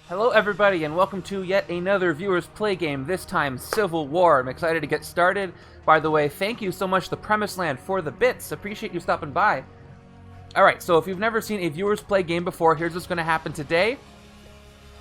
Hello everybody and welcome to yet another Viewers Play game, this time Civil War. I'm excited to get started. By the way, thank you so much The Premise Land for the bits. Appreciate you stopping by. Alright, so if you've never seen a Viewers Play game before, here's what's going to happen today.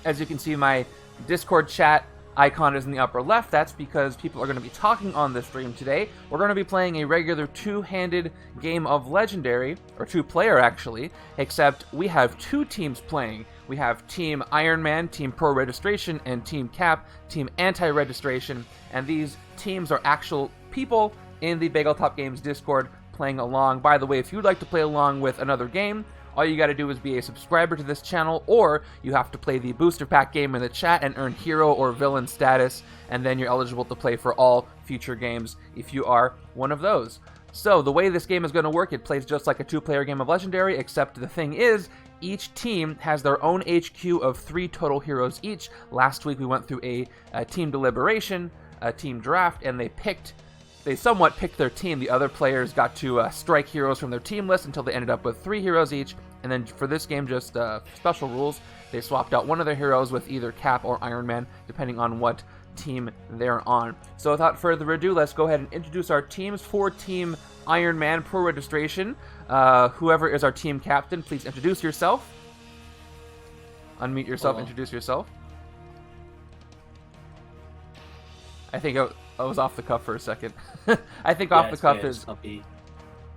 As you can see, my Discord chat icon is in the upper left. That's because people are going to be talking on this stream today. We're going to be playing a regular two-handed game of Legendary, or two-player actually, except we have two teams playing. We have Team Iron Man, Team Pro Registration, and Team Cap, Team Anti-Registration, and these teams are actual people in the Bageltop Games Discord playing along. By the way, if you'd like to play along with another game, all you gotta do is be a subscriber to this channel, or you have to play the booster pack game in the chat and earn hero or villain status, and then you're eligible to play for all future games if you are one of those. So the way this game is going to work, it plays just like a two-player game of Legendary, except the thing is, each team has their own HQ of 3 total heroes each. Last week we went through a team deliberation, a team draft, and they somewhat picked their team. The other players got to strike heroes from their team list until they ended up with 3 heroes each. And then for this game, just special rules, they swapped out one of their heroes with either Cap or Iron Man, depending on what team they're on. So without further ado, let's go ahead and introduce our teams. For Team Iron Man Pro Registration, whoever is our team captain, please introduce yourself. Unmute yourself, introduce yourself. I think I was off the cuff for a second. I think off the cuff is... I'll be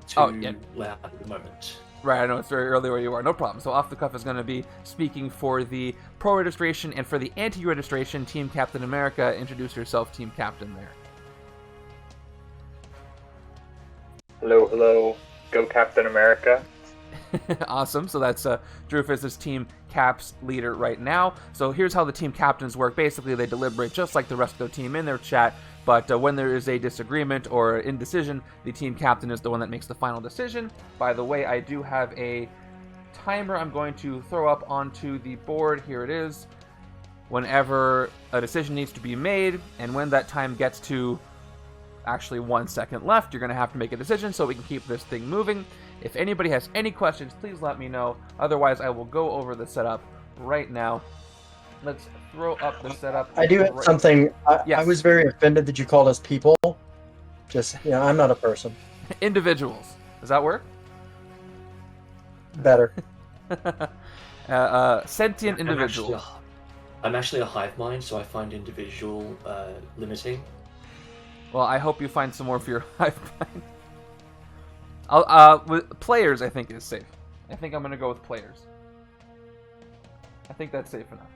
too loud at the moment. Right, I know it's very early where you are. No problem. So Off the Cuff is going to be speaking for the Pro Registration, and for the Anti-Registration, Team Captain America. Introduce yourself, Team Captain, there. Hello, hello. Go Captain America. Awesome. So that's Drewfus's Team Cap's leader right now. So here's how the team captains work. Basically, they deliberate just like the rest of their team in their chat, but when there is a disagreement or indecision, the team captain is the one that makes the final decision. By the way, I do have a timer I'm going to throw up onto the board. Here it is. Whenever a decision needs to be made, and when that time gets to actually 1 second left, you're going to have to make a decision so we can keep this thing moving. If anybody has any questions, please let me know. Otherwise, I will go over the setup right now. Let's throw up the setup. I do have something. Yes. I was very offended that you called us people. Just, I'm not a person. Individuals. Does that work? Better. Sentient individual. I'm actually a hive mind, so I find individual limiting. Well, I hope you find some more for your hive mind. With players, I think is safe. I think I'm going to go with players. I think that's safe enough.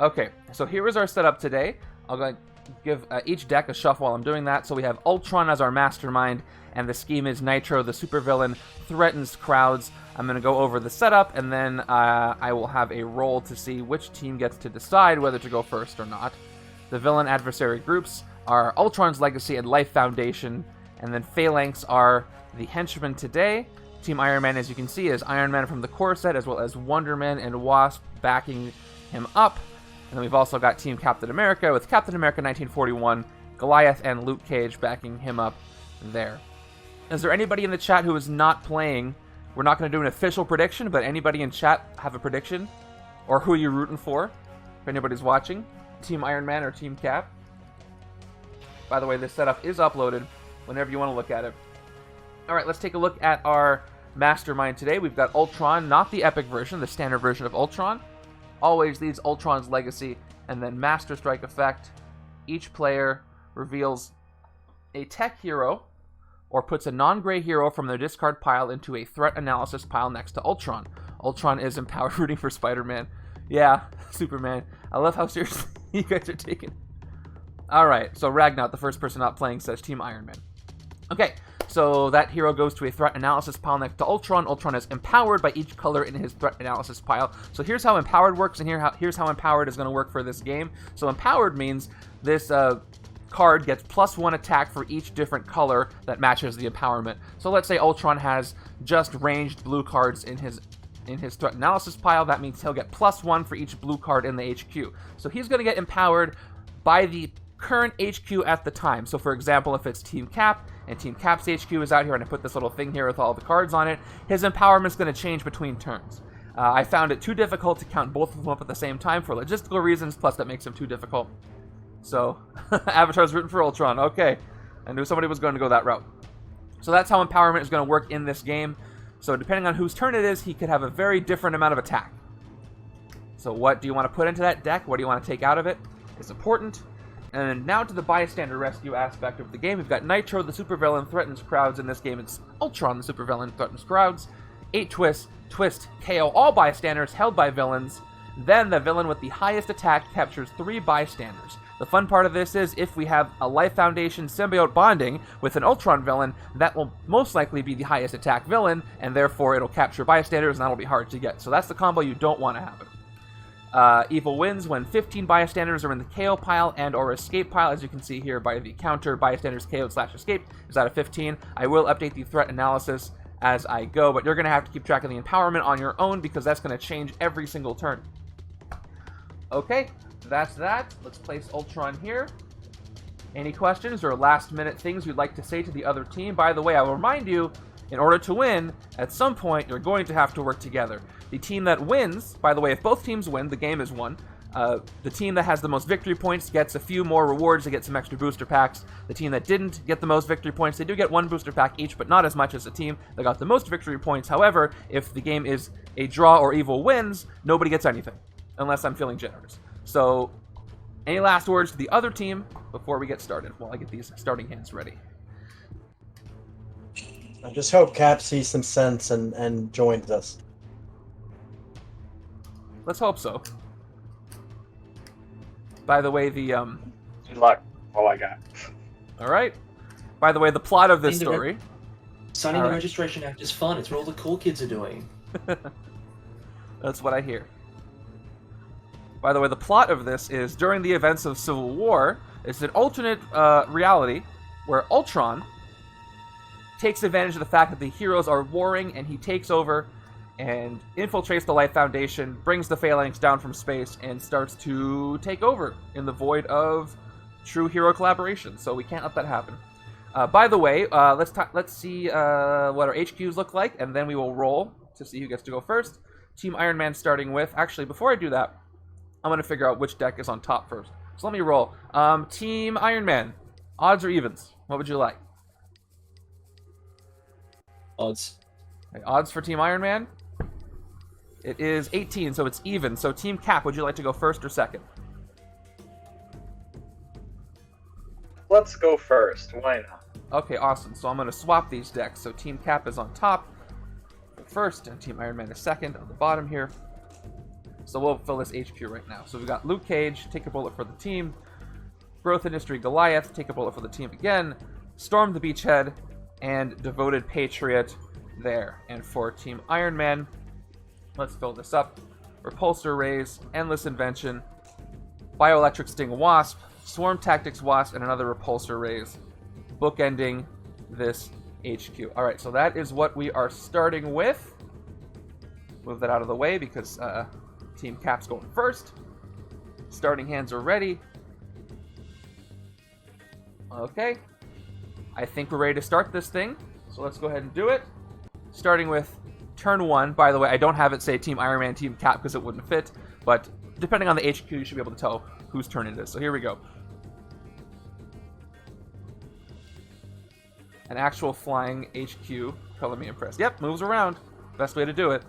Okay, so here is our setup today. I'll go give each deck a shuffle while I'm doing that. So we have Ultron as our mastermind, and the scheme is Nitro, the supervillain, threatens crowds. I'm going to go over the setup, and then I will have a roll to see which team gets to decide whether to go first or not. The villain adversary groups are Ultron's Legacy and Life Foundation, and then Phalanx are the Henchmen today. Team Iron Man, as you can see, is Iron Man from the core set, as well as Wonder Man and Wasp backing him up. And then we've also got Team Captain America with Captain America 1941, Goliath, and Luke Cage backing him up there. Is there anybody in the chat who is not playing? We're not going to do an official prediction, but anybody in chat have a prediction? Or who you're rooting for? If anybody's watching? Team Iron Man or Team Cap? By the way, this setup is uploaded whenever you want to look at it. Alright, let's take a look at our Mastermind today. We've got Ultron, not the epic version, the standard version of Ultron. Always leads Ultron's Legacy, and then Master Strike effect. Each player reveals a tech hero, or puts a non-gray hero from their discard pile into a threat analysis pile next to Ultron. Ultron is empowered, rooting for Spider-Man. Yeah, Superman. I love how seriously you guys are taking it. Alright, so Ragnar, the first person not playing, says Team Iron Man. Okay, so that hero goes to a threat analysis pile next to Ultron. Ultron is empowered by each color in his threat analysis pile. So here's how empowered works, and here's how empowered is going to work for this game. So empowered means this card gets +1 attack for each different color that matches the empowerment. So let's say Ultron has just ranged blue cards in his threat analysis pile. That means he'll get +1 for each blue card in the HQ. So he's going to get empowered by the current HQ at the time. So for example, if it's Team Cap, and Team Cap's HQ is out here, and I put this little thing here with all the cards on it, his empowerment's going to change between turns. I found it too difficult to count both of them up at the same time for logistical reasons, plus that makes them too difficult. So, Avatar's rooting for Ultron. Okay. I knew somebody was going to go that route. So that's how empowerment is going to work in this game. So depending on whose turn it is, he could have a very different amount of attack. So what do you want to put into that deck? What do you want to take out of it? It's important. And now to the bystander rescue aspect of the game. We've got Nitro, the supervillain, threatens crowds. In this game, it's Ultron, the supervillain, threatens crowds. 8 twists, twist, KO all bystanders held by villains. Then the villain with the highest attack captures 3 bystanders. The fun part of this is if we have a Life Foundation symbiote bonding with an Ultron villain, that will most likely be the highest attack villain, and therefore it'll capture bystanders, and that'll be hard to get. So that's the combo you don't want to happen. Evil wins when 15 bystanders are in the KO pile and or escape pile. As you can see here by the counter, bystanders KO/escape is out of 15. I will update the threat analysis as I go, but you're going to have to keep track of the empowerment on your own because that's going to change every single turn. Okay, that's that. Let's place Ultron here. Any questions or last-minute things you'd like to say to the other team? By the way, I will remind you, in order to win, at some point, you're going to have to work together. The team that wins, by the way, if both teams win, the game is won. The team that has the most victory points gets a few more rewards. They get some extra booster packs. The team that didn't get the most victory points, they do get 1 booster pack each, but not as much as the team that got the most victory points. However, if the game is a draw or evil wins, nobody gets anything, unless I'm feeling generous. So, any last words to the other team before we get started while I get these starting hands ready? I just hope Cap sees some sense and joins us. Let's hope so. By the way, the Good luck. All I got. all right. By the way, the plot of this story. Signing All the right. Registration Act is fun. It's what all the cool kids are doing. That's what I hear. By the way, the plot of this is during the events of Civil War, it's an alternate reality where Ultron takes advantage of the fact that the heroes are warring, and he takes over and infiltrates the Life Foundation, brings the Phalanx down from space, and starts to take over in the void of true hero collaboration. So we can't let that happen. By the way, let's see what our HQs look like, and then we will roll to see who gets to go first. Team Iron Man starting with... Actually, before I do that, I'm going to figure out which deck is on top first. So let me roll. Team Iron Man, odds or evens? What would you like? Odds. Okay, odds for Team Iron Man? It is 18, so it's even. So Team Cap, would you like to go first or second? Let's go first. Why not? Okay, awesome. So I'm going to swap these decks. So Team Cap is on top first, and Team Iron Man is second on the bottom here. So we'll fill this HQ right now. So we've got Luke Cage, take a bullet for the team. Growth Industry Goliath, take a bullet for the team again. Storm the Beachhead, and Devoted Patriot there. And for Team Iron Man, let's fill this up. Repulsor Rays, Endless Invention, Bioelectric Sting Wasp, Swarm Tactics Wasp, and another Repulsor Rays, bookending this HQ. Alright, so that is what we are starting with. Move that out of the way because Team Cap's going first. Starting hands are ready. Okay. I think we're ready to start this thing. So let's go ahead and do it. Starting with turn 1. By the way, I don't have it say Team Iron Man, Team Cap because it wouldn't fit. But depending on the HQ, you should be able to tell whose turn it is. So here we go. An actual flying HQ. Color me impressed. Yep, moves around. Best way to do it.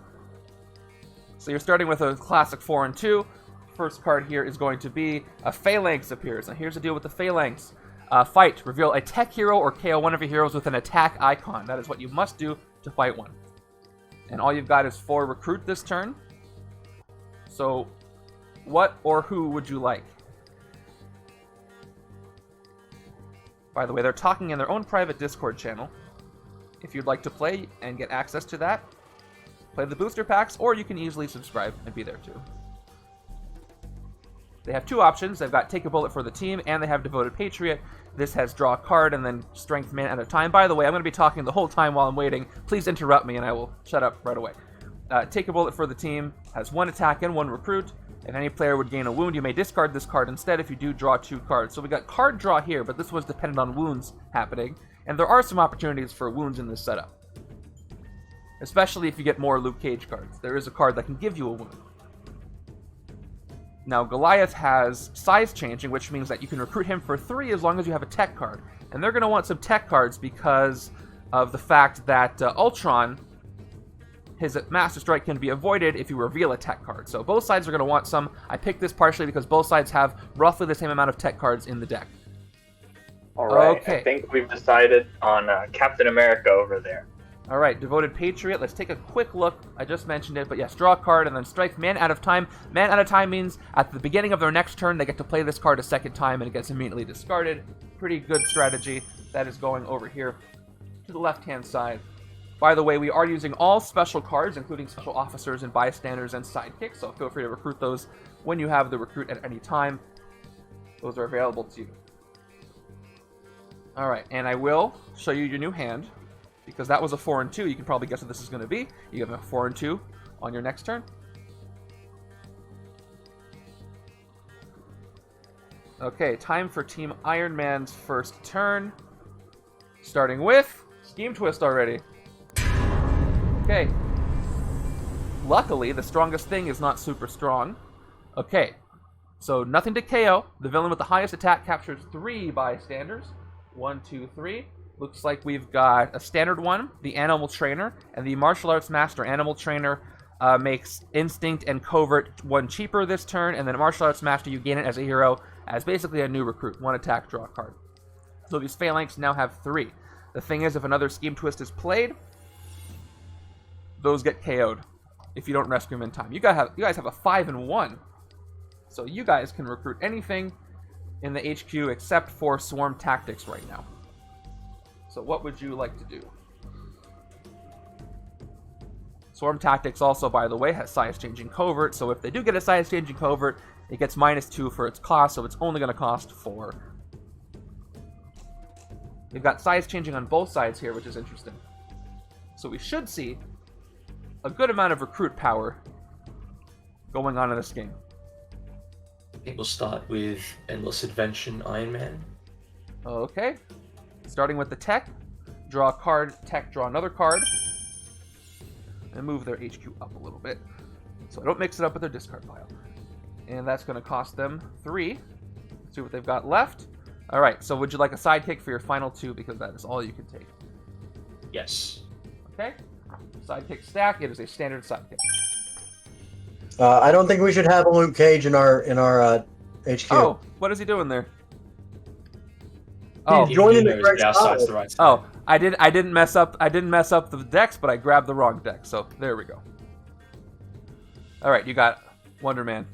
So you're starting with a classic 4 and 2. First card here is going to be a Phalanx appears. Now here's the deal with the Phalanx. Fight. Reveal a tech hero or KO one of your heroes with an attack icon. That is what you must do to fight one. And all you've got is 4 recruit this turn. So what or who would you like? By the way, they're talking in their own private Discord channel. If you'd like to play and get access to that, play the booster packs, or you can easily subscribe and be there too. They have 2 options. They've got Take a Bullet for the team, and they have Devoted Patriot. This has Draw a Card and then Strength Man at a time. By the way, I'm going to be talking the whole time while I'm waiting. Please interrupt me and I will shut up right away. Take a Bullet for the team has 1 attack and 1 recruit. If any player would gain a wound, you may discard this card instead if you do draw 2 cards. So we got card draw here, but this was dependent on wounds happening. And there are some opportunities for wounds in this setup. especially if you get more Luke Cage cards. There is a card that can give you a wound. Now, Goliath has size changing, which means that you can recruit him for 3 as long as you have a tech card. And they're going to want some tech cards because of the fact that Ultron, his Master Strike can be avoided if you reveal a tech card. So both sides are going to want some. I picked this partially because both sides have roughly the same amount of tech cards in the deck. All right, Okay. I think we've decided on Captain America over there. All right, Devoted Patriot. Let's take a quick look. I just mentioned it, but yes, draw a card and then strike man out of time. Man out of time means at the beginning of their next turn, they get to play this card a second time and it gets immediately discarded. Pretty good strategy. That is going over here to the left-hand side. By the way, we are using all special cards, including special officers and bystanders and sidekicks, so feel free to recruit those when you have the recruit at any time. Those are available to you. All right, and I will show you your new hand. Because that was a 4 and 2, you can probably guess what this is going to be. You have a 4 and 2 on your next turn. Okay, time for Team Iron Man's first turn. Starting with Scheme Twist already. Okay. Luckily, the strongest thing is not super strong. Okay, so nothing to KO. The villain with the highest attack captures 3 bystanders. 1, 2, 3. Looks like we've got a standard one, the Animal Trainer, and the Martial Arts Master. Animal Trainer makes Instinct and Covert 1 cheaper this turn, and then Martial Arts Master, you gain it as a hero, as basically a new recruit. 1 attack, draw a card. So these Phalanx now have 3. The thing is, if another Scheme Twist is played, those get KO'd if you don't rescue them in time. You guys have a 5 and 1. So you guys can recruit anything in the HQ except for Swarm Tactics right now. So what would you like to do? Swarm Tactics also, by the way, has size-changing covert, so if they do get a size-changing covert, it gets -2 for its cost, so it's only going to cost 4. We've got size-changing on both sides here, which is interesting. So we should see a good amount of recruit power going on in this game. I think we'll start with Endless Adventure Iron Man. Okay. Starting with the tech, draw a card, tech, draw another card, and move their HQ up a little bit so I don't mix it up with their discard pile. And that's going to cost them 3. Let's see what they've got left. All right, so would you like a sidekick for your final 2 because that is all you can take? Yes. Okay. Sidekick stack. It is a standard sidekick. I don't think we should have a Luke Cage in our HQ. Oh, what is he doing there? Oh, Oh, joining Even the though correct the outside's side. the right side. oh, I didn't mess up the decks, but I grabbed the wrong deck. So there we go. All right, you got Wonder Man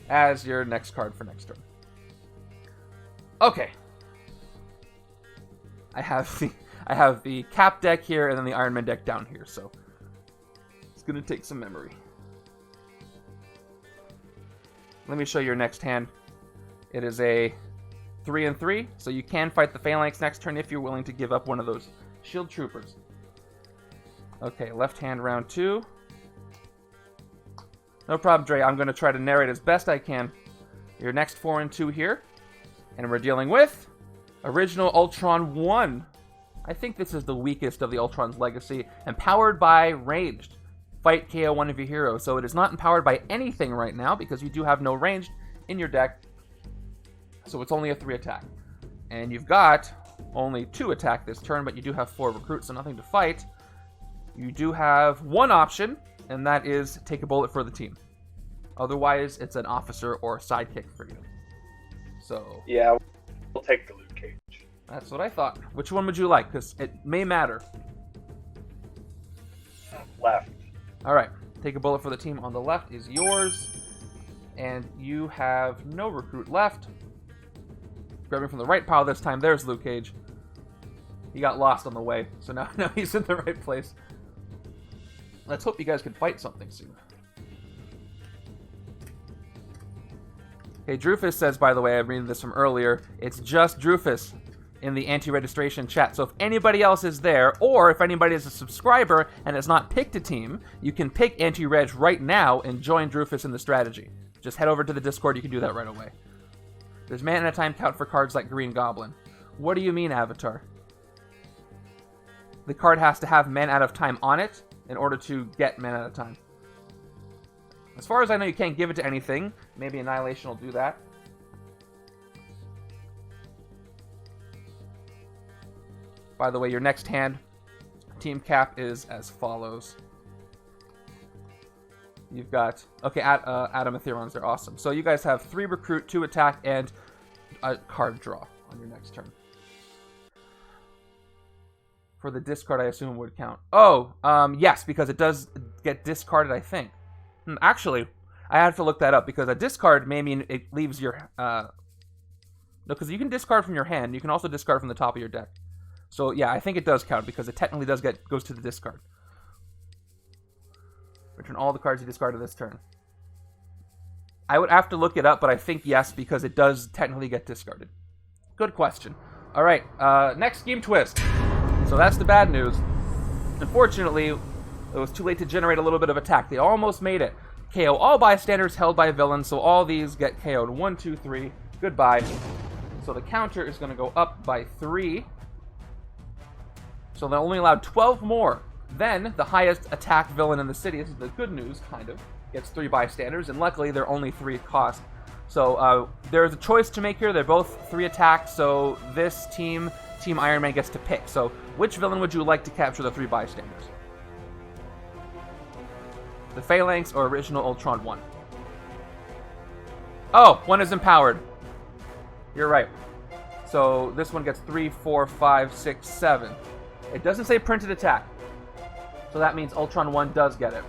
as your next card for next turn. Okay. I have the Cap deck here and then the Iron Man deck down here, so it's gonna take some memory. Let me show you your next hand. It is a 3 and 3, so you can fight the Phalanx next turn if you're willing to give up one of those Shield Troopers. Okay, left hand round 2. No problem, Dre. I'm going to try to narrate as best I can. Your next 4 and 2 here. And we're dealing with Original Ultron 1. I think this is the weakest of the Ultron's legacy. Empowered by Ranged. Fight KO one of your heroes. So it is not empowered by anything right now because you do have no ranged in your deck. So it's only a 3 attack. And you've got only 2 attack this turn, but you do have 4 recruits, so nothing to fight. You do have 1 option, and that is take a bullet for the team. Otherwise, it's an officer or a sidekick for you. So Yeah, we'll take the Luke Cage. that's what I thought. Which one would you like? Because it may matter. Left. All right, take a bullet for the team on the left is yours. And you have no recruit left. Grabbing from the right pile this time, there's Luke Cage. He got lost on the way, so now he's in the right place. Let's hope you guys can fight something soon. Hey, Drewfus says, by the way, I'm reading this from earlier, it's just Drewfus in the anti-registration chat. So if anybody else is there, or if anybody is a subscriber and has not picked a team, you can pick anti-reg right now and join Drewfus in the strategy. Just head over to the Discord, you can do that right away. There's man and a time count for cards like Green Goblin. What do you mean, Avatar? The card has to have man out of time on it? in order to get mana at a time. As far as I know, you can't give it to anything. Maybe Annihilation will do that. By the way, your next hand, Team Cap, is as follows. You've got... Okay, Adam Aetherons, they're awesome. So you guys have 3 recruit, 2 attack, and a card draw on your next turn. For the discard, I assume would count. Oh, yes, because it does get discarded, I think. Actually, I have to look that up, because a discard may mean it leaves your... No, because you can discard from your hand. You can also discard from the top of your deck. So, yeah, I think it does count, because it technically goes to the discard. Return all the cards you discarded this turn. I would have to look it up, but I think yes, because it does technically get discarded. Good question. All right, next scheme twist. So that's the bad news. Unfortunately, it was too late to generate a little bit of attack. They almost made it. KO all bystanders held by villains, so all these get KO'd. 1, 2, 3. Goodbye. So the counter is going to go up by 3. So they're only allowed 12 more. Then, the highest attack villain in the city, this is the good news, kind of, gets 3 bystanders, and luckily they're only 3 cost. So there's a choice to make here. They're both 3 attacks, so this Team Iron Man gets to pick. So which villain would you like to capture the 3 bystanders? The Phalanx or original Ultron 1? Oh, 1 is empowered. You're right. So this one gets 3, 4, 5, 6, 7. It doesn't say printed attack. So that means Ultron 1 does get it.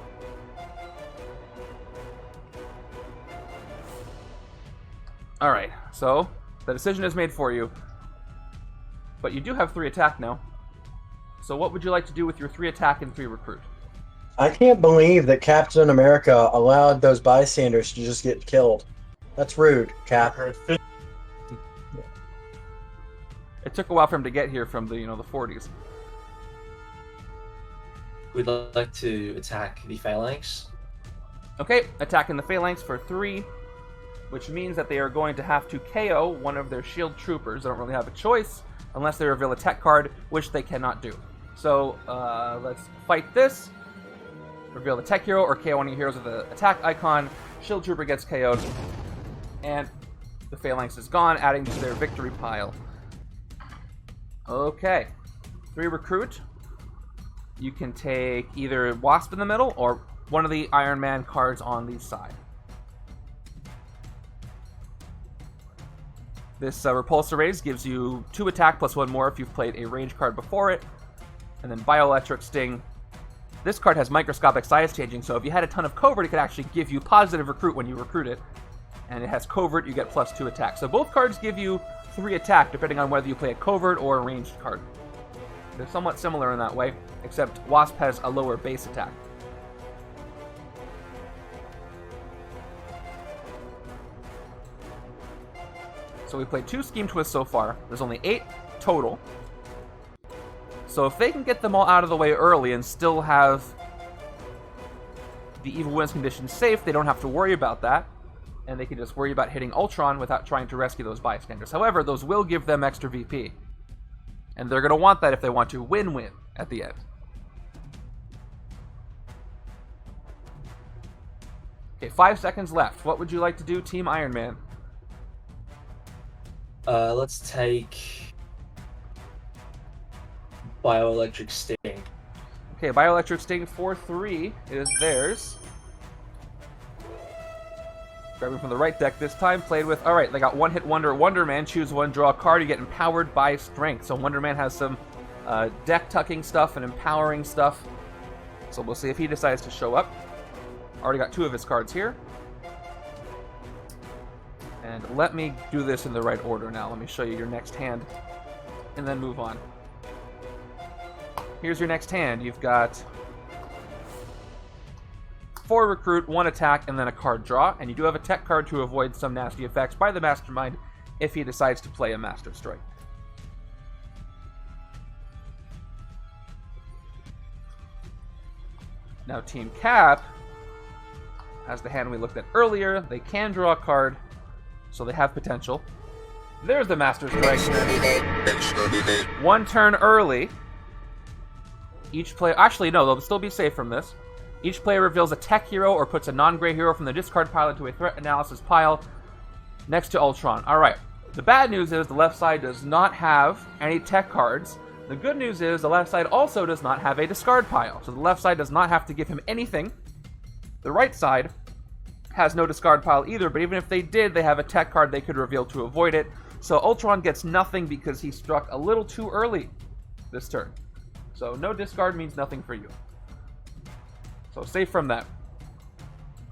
Alright, so the decision is made for you. But you do have 3 attack now. So what would you like to do with your 3 attack and 3 recruit? I can't believe that Captain America allowed those bystanders to just get killed. That's rude, Cap. It took a while for him to get here from the, the 40s. We'd like to attack the Phalanx. Okay, attacking the Phalanx for 3, which means that they are going to have to KO one of their shield troopers. They don't really have a choice unless they reveal a tech card, which they cannot do. So let's fight this. Reveal the tech hero or KO one of your heroes with the attack icon. Shield trooper gets KO'd. And the Phalanx is gone, adding to their victory pile. Okay. 3 recruit. You can take either Wasp in the middle or one of the Iron Man cards on the side. This Repulsor Raise gives you 2 attack plus 1 more if you've played a range card before it. And then Bioelectric Sting. This card has microscopic size changing, so if you had a ton of covert, it could actually give you positive recruit when you recruit it. And it has covert, you get plus 2 attack. So both cards give you 3 attack, depending on whether you play a covert or a ranged card. They're somewhat similar in that way, except Wasp has a lower base attack. So we played 2 scheme twists so far. There's only 8 total. So if they can get them all out of the way early and still have the evil wins condition safe, they don't have to worry about that. And they can just worry about hitting Ultron without trying to rescue those bystanders. However, those will give them extra VP. And they're going to want that if they want to win-win at the end. Okay, 5 seconds left. What would you like to do, Team Iron Man? Let's take Bioelectric Sting. Okay, Bioelectric Sting 4-3 is theirs. Grabbing from the right deck this time, played with... Alright, they got one-hit wonder. Wonder Man, choose 1, draw a card, you get empowered by strength. So Wonder Man has some deck tucking stuff and empowering stuff. So we'll see if he decides to show up. Already got 2 of his cards here. And let me do this in the right order now. Let me show you your next hand. And then move on. Here's your next hand. You've got 4 recruit, 1 attack, and then a card draw. And you do have a tech card to avoid some nasty effects by the Mastermind if he decides to play a Master Strike. Now Team Cap has the hand we looked at earlier. They can draw a card, so they have potential. There's the Master Strike. 1 turn early. Each player... Actually, no, they'll still be safe from this. Each player reveals a tech hero or puts a non-gray hero from the discard pile into a threat analysis pile next to Ultron. Alright. The bad news is the left side does not have any tech cards. The good news is the left side also does not have a discard pile. So the left side does not have to give him anything. The right side has no discard pile either, but even if they did, they have a tech card they could reveal to avoid it. So Ultron gets nothing because he struck a little too early this turn. So no discard means nothing for you. So safe from that.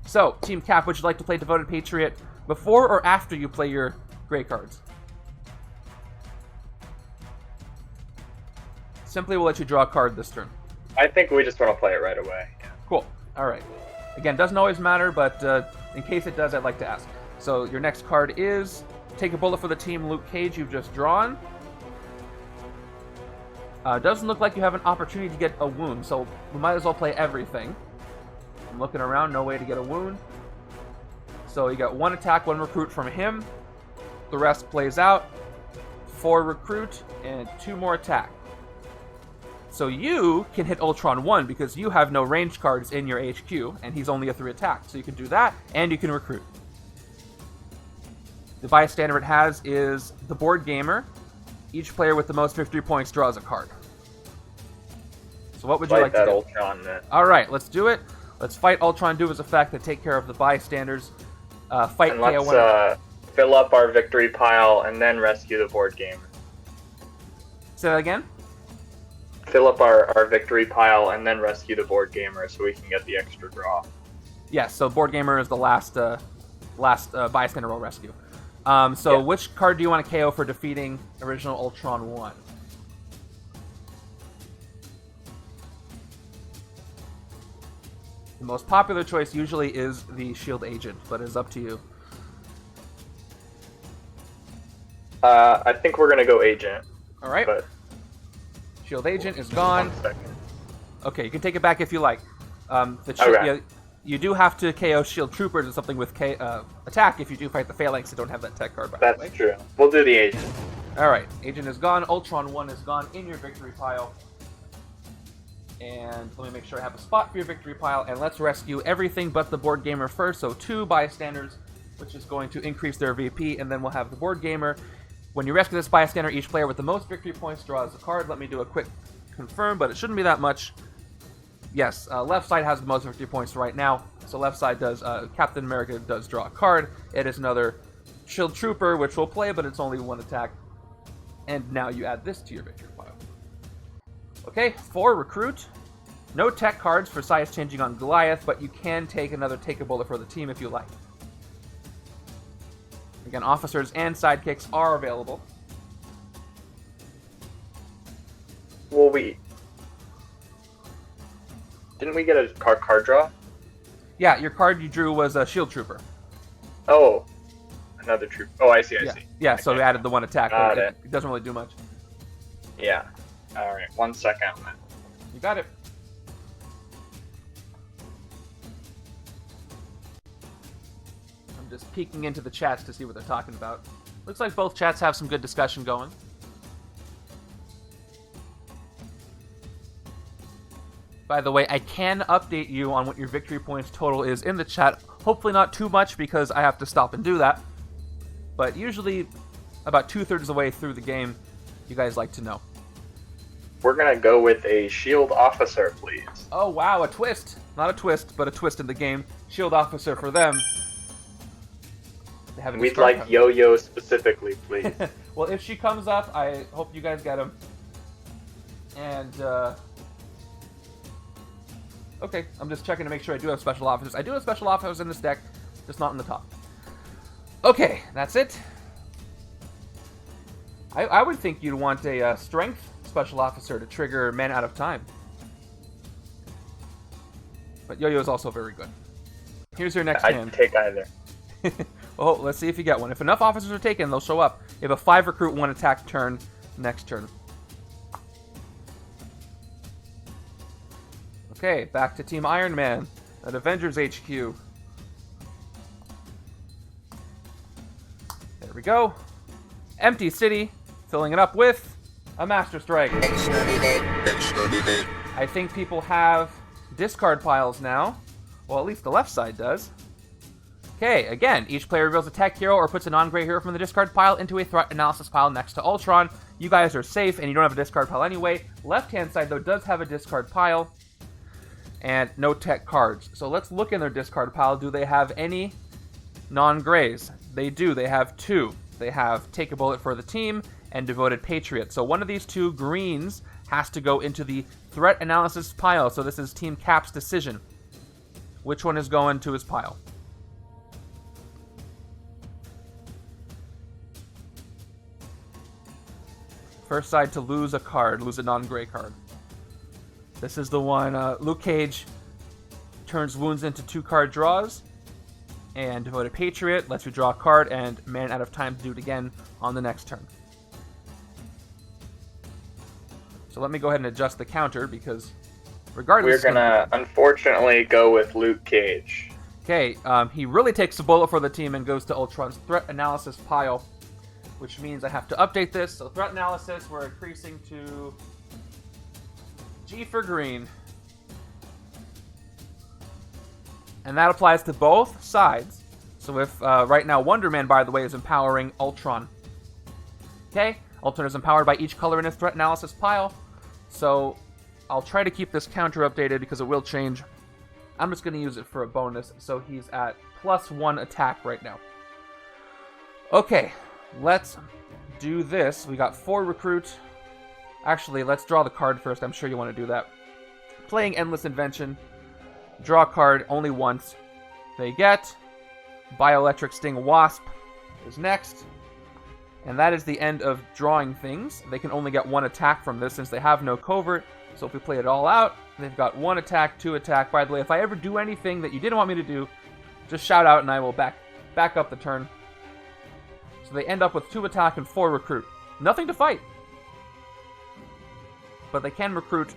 So, Team Cap, would you like to play Devoted Patriot before or after you play your gray cards? Simply will let you draw a card this turn. I think we just want to play it right away. Yeah. Cool. Alright. Again, doesn't always matter, but in case it does, I'd like to ask. So your next card is Take a Bullet for the Team Luke Cage you've just drawn. Doesn't look like you have an opportunity to get a wound, so we might as well play everything. I'm looking around, no way to get a wound. So you got 1 attack, 1 recruit from him. The rest plays out. 4 recruit, and 2 more attack. So you can hit Ultron 1 because you have no range cards in your HQ, and he's only a 3 attack. So you can do that, and you can recruit. The bystander it has is the Board Gamer. Each player with the most victory points draws a card. So what would you like to do? Ultron then. Alright, let's do it. Let's fight Ultron, do his effect, and take care of the bystanders. Fight And KO1. let's fill up our victory pile and then rescue the board gamer. Say that again? Fill up our victory pile and then rescue the board gamer so we can get the extra draw. Yes, so Board Gamer is the last bystander we'll rescue. Which card do you want to KO for defeating original Ultron 1? The most popular choice usually is the Shield Agent, but it's up to you. I think we're gonna go Agent. Alright. But Shield Agent is gone. 1 second. Okay, you can take it back if you like. Okay. You do have to KO Shield Troopers or something with attack if you do fight the Phalanx that don't have that tech card, by the way. That's true. We'll do the Agent. Alright, Agent is gone. Ultron 1 is gone in your victory pile. And let me make sure I have a spot for your victory pile. And let's rescue everything but the Board Gamer first. So 2 bystanders, which is going to increase their VP. And then we'll have the Board Gamer. When you rescue this bystander, each player with the most victory points draws a card. Let me do a quick confirm, but it shouldn't be that much. Yes, left side has the most victory points right now. So left side does, Captain America does draw a card. It is another Shield Trooper, which will play, but it's only 1 attack. And now you add this to your victory pile. Okay, 4 recruit. No tech cards for size changing on Goliath, but you can take another Take a Bullet for the Team if you like. Again, officers and sidekicks are available. Well, didn't we get a card draw? Yeah, your card you drew was a Shield Trooper. Oh, another troop. Oh, I see. Yeah, so we added the 1 attack. Got but it doesn't really do much. Yeah. All right. 1 second. You got it. I'm just peeking into the chats to see what they're talking about. Looks like both chats have some good discussion going. By the way, I can update you on what your victory points total is in the chat. Hopefully not too much because I have to stop and do that. But usually about 2/3 of the way through the game, you guys like to know. We're gonna go with a Shield Officer, please. Oh wow, a twist! Not a twist, but a twist in the game. Shield Officer for them. They have a We'd discard like card. Yo-Yo specifically, please. Well, if she comes up, I hope you guys get him. And, okay, I'm just checking to make sure I do have special officers. I do have special officers in this deck, just not in the top. Okay, that's it. I would think you'd want a strength special officer to trigger Men Out of Time. But Yo-Yo is also very good. Here's your next hand. I'd take either. Oh, let's see if you get one. If enough officers are taken, they'll show up. You have a 5 recruit, 1 attack turn next turn. Okay, back to Team Iron Man at Avengers HQ. There we go. Empty city, filling it up with a Master Strike. I think people have discard piles now. Well, at least the left side does. Okay, again, each player reveals a tech hero or puts a non-gray hero from the discard pile into a threat analysis pile next to Ultron. You guys are safe, and you don't have a discard pile anyway. Left-hand side, though, does have a discard pile, and no tech cards. So let's look in their discard pile. Do they have any non-grays? They do. They have 2. They have Take a Bullet for the Team and Devoted Patriot. So one of these 2 greens has to go into the threat analysis pile. So this is Team Cap's decision. Which one is going to his pile? First side to lose a card, lose a non-gray card. This is the one, Luke Cage turns wounds into 2-card draws, and Devoted Patriot lets you draw a card and man out of time to do it again on the next turn. So let me go ahead and adjust the counter, because regardless... We're gonna, unfortunately, go with Luke Cage. Okay, he really takes a bullet for the team and goes to Ultron's threat analysis pile, which means I have to update this. So threat analysis, we're increasing to G for green. And that applies to both sides. So if right now Wonder Man, by the way, is empowering Ultron. Okay, Ultron is empowered by each color in his threat analysis pile. So I'll try to keep this counter updated because it will change. I'm just going to use it for a bonus. So he's at +1 attack right now. Okay. Let's do this. We got 4 recruit. Actually, let's draw the card first. I'm sure you want to do that. Playing Endless Invention. Draw a card only once. They get Bioelectric Sting Wasp is next. And that is the end of drawing things. They can only get 1 attack from this since they have no covert. So if we play it all out, they've got 1 attack, 2 attack. By the way, if I ever do anything that you didn't want me to do, just shout out and I will back up the turn. So they end up with 2 attack and 4 recruit. Nothing to fight. But they can recruit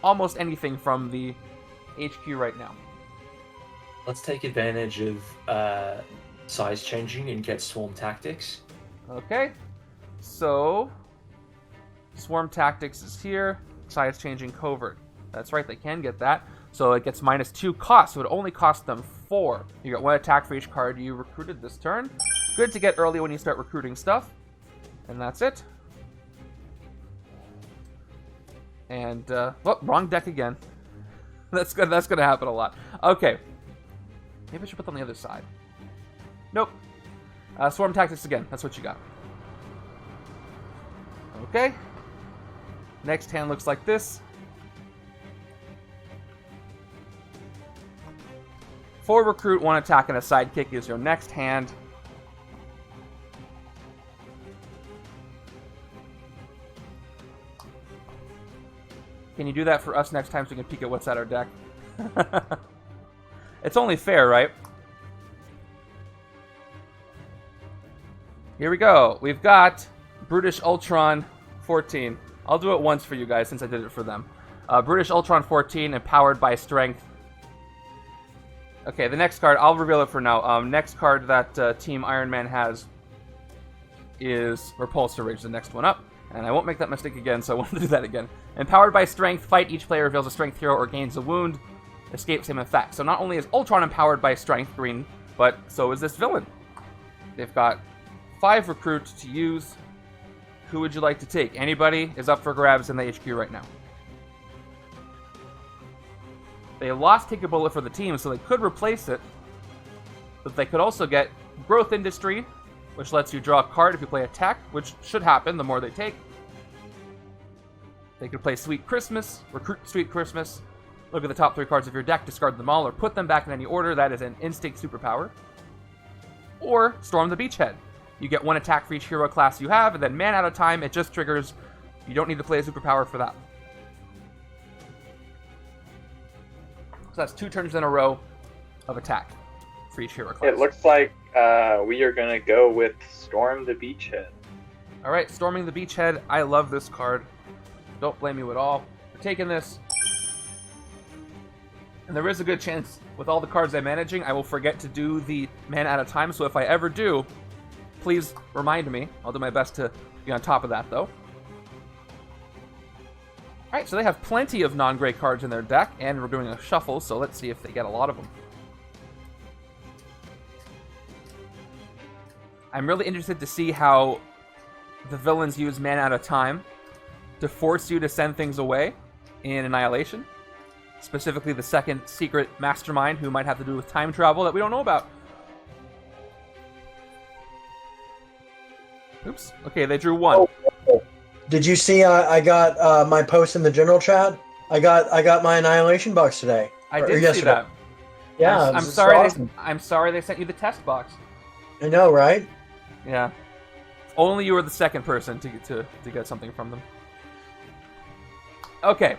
almost anything from the HQ right now. Let's take advantage of size changing and get Swarm Tactics. Okay. So, Swarm Tactics is here. Size changing covert. That's right, they can get that. So it gets -2 cost, so it only costs them 4. You get 1 attack for each card you recruited this turn. Good to get early when you start recruiting stuff. And that's it. And, well, wrong deck again. That's gonna happen a lot. Okay. Maybe I should put them on the other side. Nope. Swarm Tactics again. That's what you got. Okay. Next hand looks like this. 4 recruit, 1 attack, and a sidekick is your next hand. Can you do that for us next time so we can peek at what's at our deck? It's only fair, right? Here we go. We've got Brutish Ultron 14. I'll do it once for you guys since I did it for them. Brutish Ultron 14, empowered by strength. Okay, the next card, I'll reveal it for now. Next card that Team Iron Man has is Repulsor Rage, the next one up. And I won't make that mistake again, so I won't do that again. Empowered by strength, fight each player reveals a strength hero or gains a wound. Escape same effect. So not only is Ultron empowered by strength, green, but so is this villain. They've got 5 recruits to use. Who would you like to take? Anybody is up for grabs in the HQ right now. They lost Take a Bullet for the team, so they could replace it. But they could also get Growth Industry, which lets you draw a card if you play attack, which should happen the more they take. They could play Sweet Christmas, recruit Sweet Christmas, look at the top 3 cards of your deck, discard them all, or put them back in any order. That is an instinct superpower. Or Storm the Beachhead. You get 1 attack for each hero class you have, and then man out of time, it just triggers. You don't need to play a superpower for that. So that's 2 turns in a row of attack for each hero class. It looks like we are going to go with Storm the Beachhead. Alright, Storming the Beachhead. I love this card. Don't blame you at all for taking this. And there is a good chance, with all the cards I'm managing, I will forget to do the man out of time. So if I ever do, please remind me. I'll do my best to be on top of that, though. Alright, so they have plenty of non-gray cards in their deck, and we're doing a shuffle, so let's see if they get a lot of them. I'm really interested to see how the villains use mana at a time to force you to send things away in Annihilation. Specifically the second secret Mastermind, who might have to do with time travel that we don't know about. Oops. Okay, they drew one. Oh. Did you see I got my post in the general chat? I got my Annihilation box today. I did see that. Yeah, I'm sorry. Awesome. I'm sorry they sent you the test box. I know, right? Yeah. Only you were the second person to get something from them. Okay.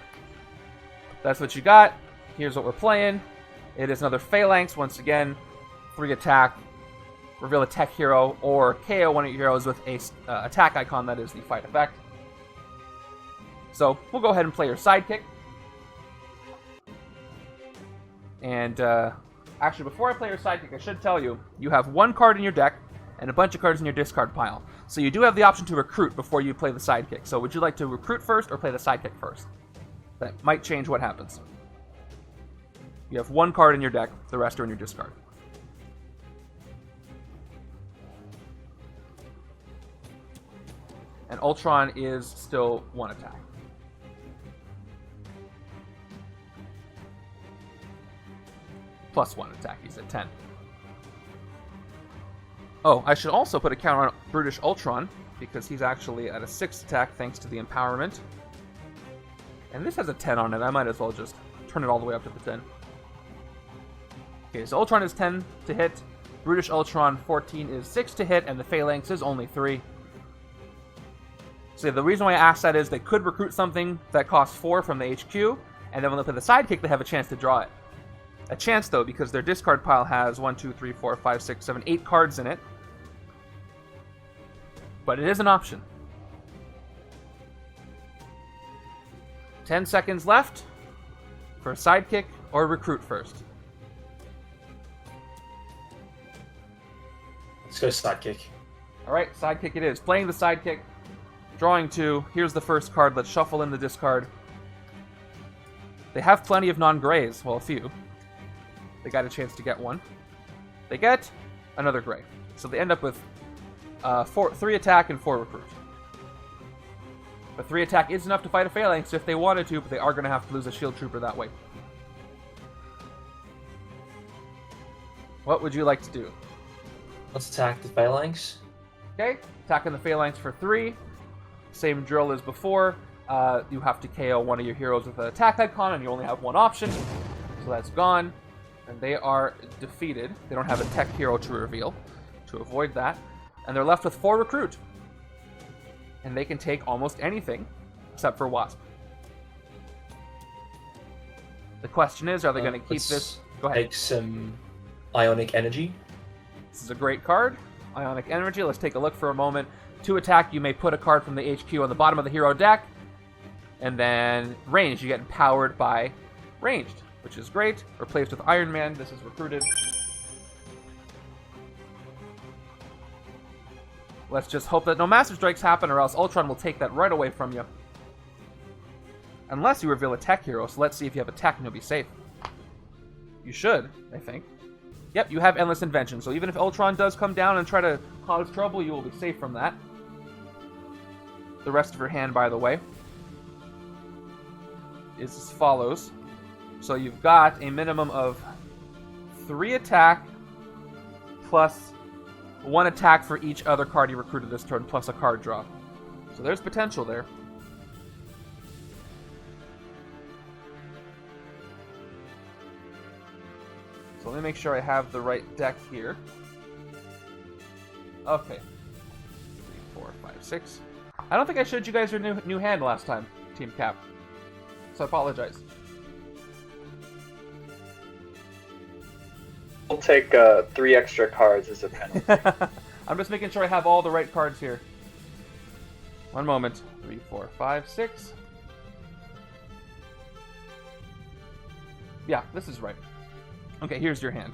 That's what you got. Here's what we're playing. It is another Phalanx. Once again, 3 attack. Reveal a tech hero or KO one of your heroes with a attack icon that is the fight effect. So we'll go ahead and play your sidekick. And actually, before I play your sidekick, I should tell you, you have 1 card in your deck and a bunch of cards in your discard pile. So you do have the option to recruit before you play the sidekick. So would you like to recruit first or play the sidekick first? That might change what happens. You have 1 card in your deck, the rest are in your discard. And Ultron is still 1 attack. Plus 1 attack, he's at 10. Oh, I should also put a counter on Brutish Ultron, because he's actually at a 6 attack thanks to the empowerment. And this has a 10 on it, I might as well just turn it all the way up to the 10. Okay, so Ultron is 10 to hit, Brutish Ultron 14 is 6 to hit, and the Phalanx is only 3. So the reason why I asked that is they could recruit something that costs 4 from the HQ, and then when they play the sidekick, they have a chance to draw it. A chance, though, because their discard pile has 1, 2, 3, 4, 5, 6, 7, 8 cards in it. But it is an option. 10 seconds left for a sidekick or recruit first. Let's go sidekick. Alright, sidekick it is. Playing the sidekick. Drawing 2. Here's the first card. Let's shuffle in the discard. They have plenty of non-grays. Well, a few. They got a chance to get 1. They get another gray. So they end up with 3 attack and 4 recruit. But 3 attack is enough to fight a Phalanx if they wanted to, but they are going to have to lose a Shield Trooper that way. What would you like to do? Let's attack the Phalanx. Okay, attacking the Phalanx for 3. Same drill as before. You have to KO one of your heroes with an attack icon, and you only have 1 option. So that's gone. And they are defeated. They don't have a tech hero to reveal to avoid that. And they're left with 4 recruit. And they can take almost anything except for Wasp. The question is, are they going to keep this? Go ahead. Take some Ionic Energy. This is a great card. Ionic Energy. Let's take a look for a moment. 2 attack, you may put a card from the HQ on the bottom of the hero deck. And then ranged, you get empowered by ranged, which is great. Replaced with Iron Man. This is recruited. Let's just hope that no Master Strikes happen, or else Ultron will take that right away from you. Unless you reveal a tech hero, so let's see if you have a tech and you'll be safe. You should, I think. Yep, you have Endless Invention, so even if Ultron does come down and try to cause trouble, you will be safe from that. The rest of your hand, by the way, is as follows. So you've got a minimum of 3 attack plus 1 attack for each other card you recruited this turn, plus a card draw. So there's potential there. So let me make sure I have the right deck here. Okay. 3, 4, 5, 6. I don't think I showed you guys your new hand last time, Team Cap. So I apologize. We'll take 3 extra cards as a penalty. I'm just making sure I have all the right cards here. One moment. 3, 4, 5, 6. Yeah, this is right. Okay, here's your hand.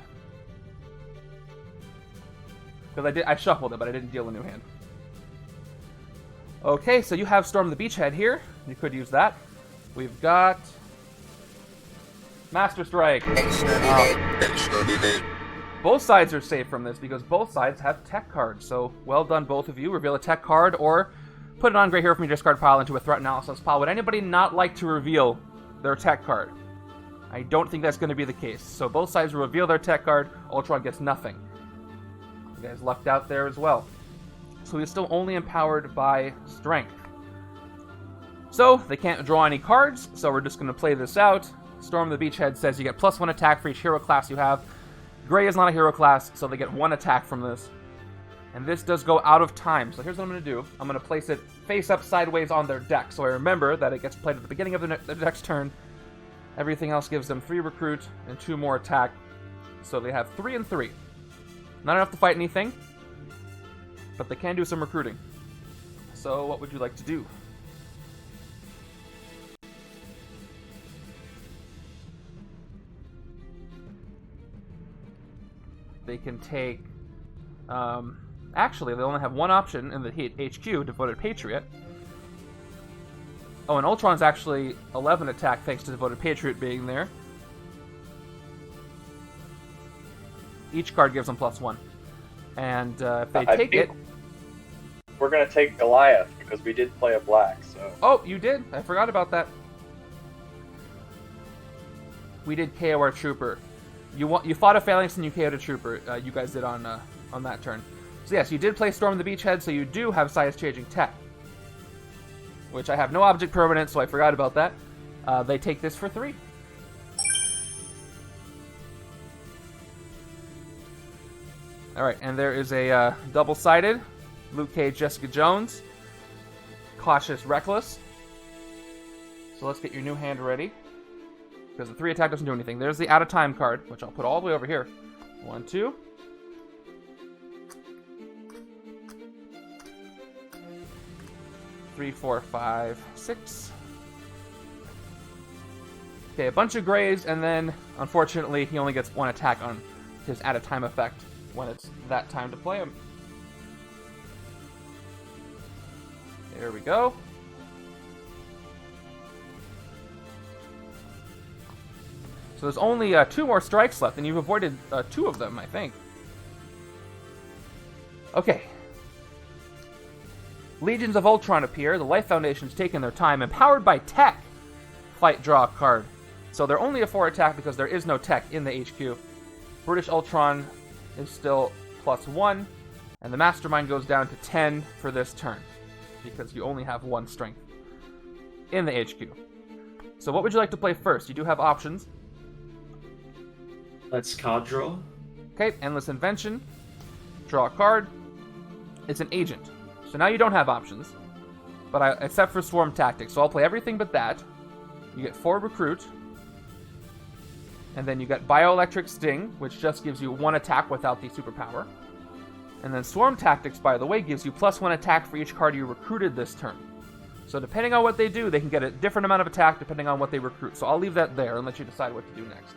Because I shuffled it, but I didn't deal a new hand. Okay, so you have Storm the Beachhead here. You could use that. We've got Master Strike. Both sides are safe from this because both sides have tech cards. So well done, both of you. Reveal a tech card or put it on Gray Hero from your discard pile into a threat analysis pile. Would anybody not like to reveal their tech card? I don't think that's going to be the case. So both sides will reveal their tech card. Ultron gets nothing. You guys lucked out there as well. So he's still only empowered by strength. So they can't draw any cards, so we're just going to play this out. Storm the Beachhead says you get +1 attack for each hero class you have. Gray is not a hero class, so they get 1 attack from this. And this does go out of time. So here's what I'm going to do. I'm going to place it face up sideways on their deck. So I remember that it gets played at the beginning of the next turn. Everything else gives them 3 recruit and 2 more attack. So they have 3 and 3. Not enough to fight anything, but they can do some recruiting. So what would you like to do? They can take... actually, they only have one option in the HQ, Devoted Patriot. Oh, and Ultron's actually 11 attack thanks to Devoted Patriot being there. Each card gives them +1. And if they take it... We're going to take Goliath because we did play a black, so... Oh, you did? I forgot about that. We did KO our trooper. You fought a Phalanx and you KO'd a trooper. You guys did on that turn. So yes, you did play Storm the Beachhead, so you do have size-changing tech. Which I have no object permanent, so I forgot about that. They take this for 3. Alright, and there is a double-sided. Luke Cage, Jessica Jones. Cautious, Reckless. So let's get your new hand ready. Because the 3 attack doesn't do anything. There's the out-of-time card, which I'll put all the way over here. 1, 2. 3, 4, 5, 6. Okay, a bunch of grays, and then, unfortunately, he only gets 1 attack on his out-of-time effect when it's that time to play him. There we go. So there's only 2 more strikes left, and you've avoided 2 of them, I think. Okay. Legions of Ultron appear. The Life Foundation's taken their time. Empowered by tech. Fight, draw a card. So they're only a 4 attack because there is no tech in the HQ. British Ultron is still +1. And the Mastermind goes down to 10 for this turn. Because you only have 1 strength in the HQ. So what would you like to play first? You do have options. Let's card draw. Okay, Endless Invention. Draw a card. It's an agent. So now you don't have options. But except for Swarm Tactics. So I'll play everything but that. You get 4 recruit. And then you get Bioelectric Sting, which just gives you 1 attack without the superpower. And then Swarm Tactics, by the way, gives you +1 attack for each card you recruited this turn. So depending on what they do, they can get a different amount of attack depending on what they recruit. So I'll leave that there and let you decide what to do next.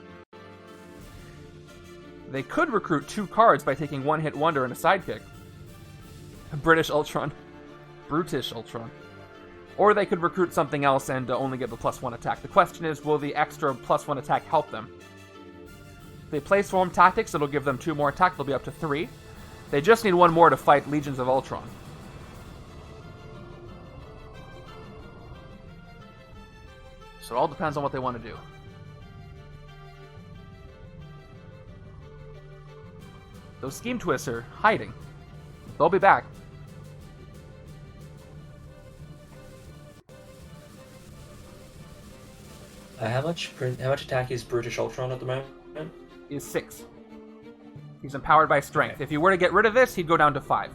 They could recruit 2 cards by taking 1-hit wonder and a sidekick. British Ultron. Brutish Ultron. Or they could recruit something else and only get the +1 attack. The question is, will the extra +1 attack help them? If they play Swarm Tactics, it'll give them 2 more attack. They'll be up to 3. They just need 1 more to fight Legions of Ultron. So it all depends on what they want to do. Those Scheme Twists are hiding. They'll be back. How much attack is British Ultron at the moment? Is 6. He's empowered by strength. Okay. If you were to get rid of this, he'd go down to 5.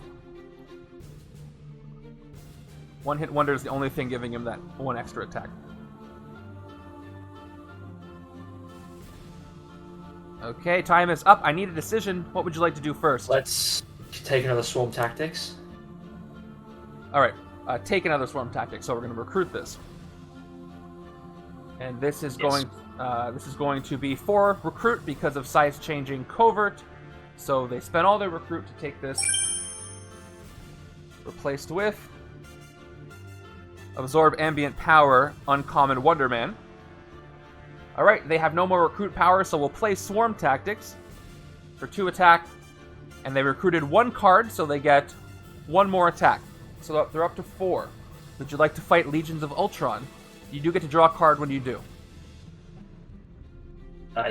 1-hit wonder is the only thing giving him that 1 extra attack. Okay, time is up. I need a decision. What would you like to do first? Let's take another Swarm Tactics. Alright, take another Swarm Tactics. So we're going to recruit this. And this is going to be 4 recruit because of size changing covert. So they spent all their recruit to take this. Replaced with Absorb ambient power, uncommon Wonderman. Alright, they have no more recruit power, so we'll play Swarm Tactics for 2 attack. And they recruited 1 card, so they get 1 more attack. So they're up to 4. Would you like to fight Legions of Ultron? You do get to draw a card when you do.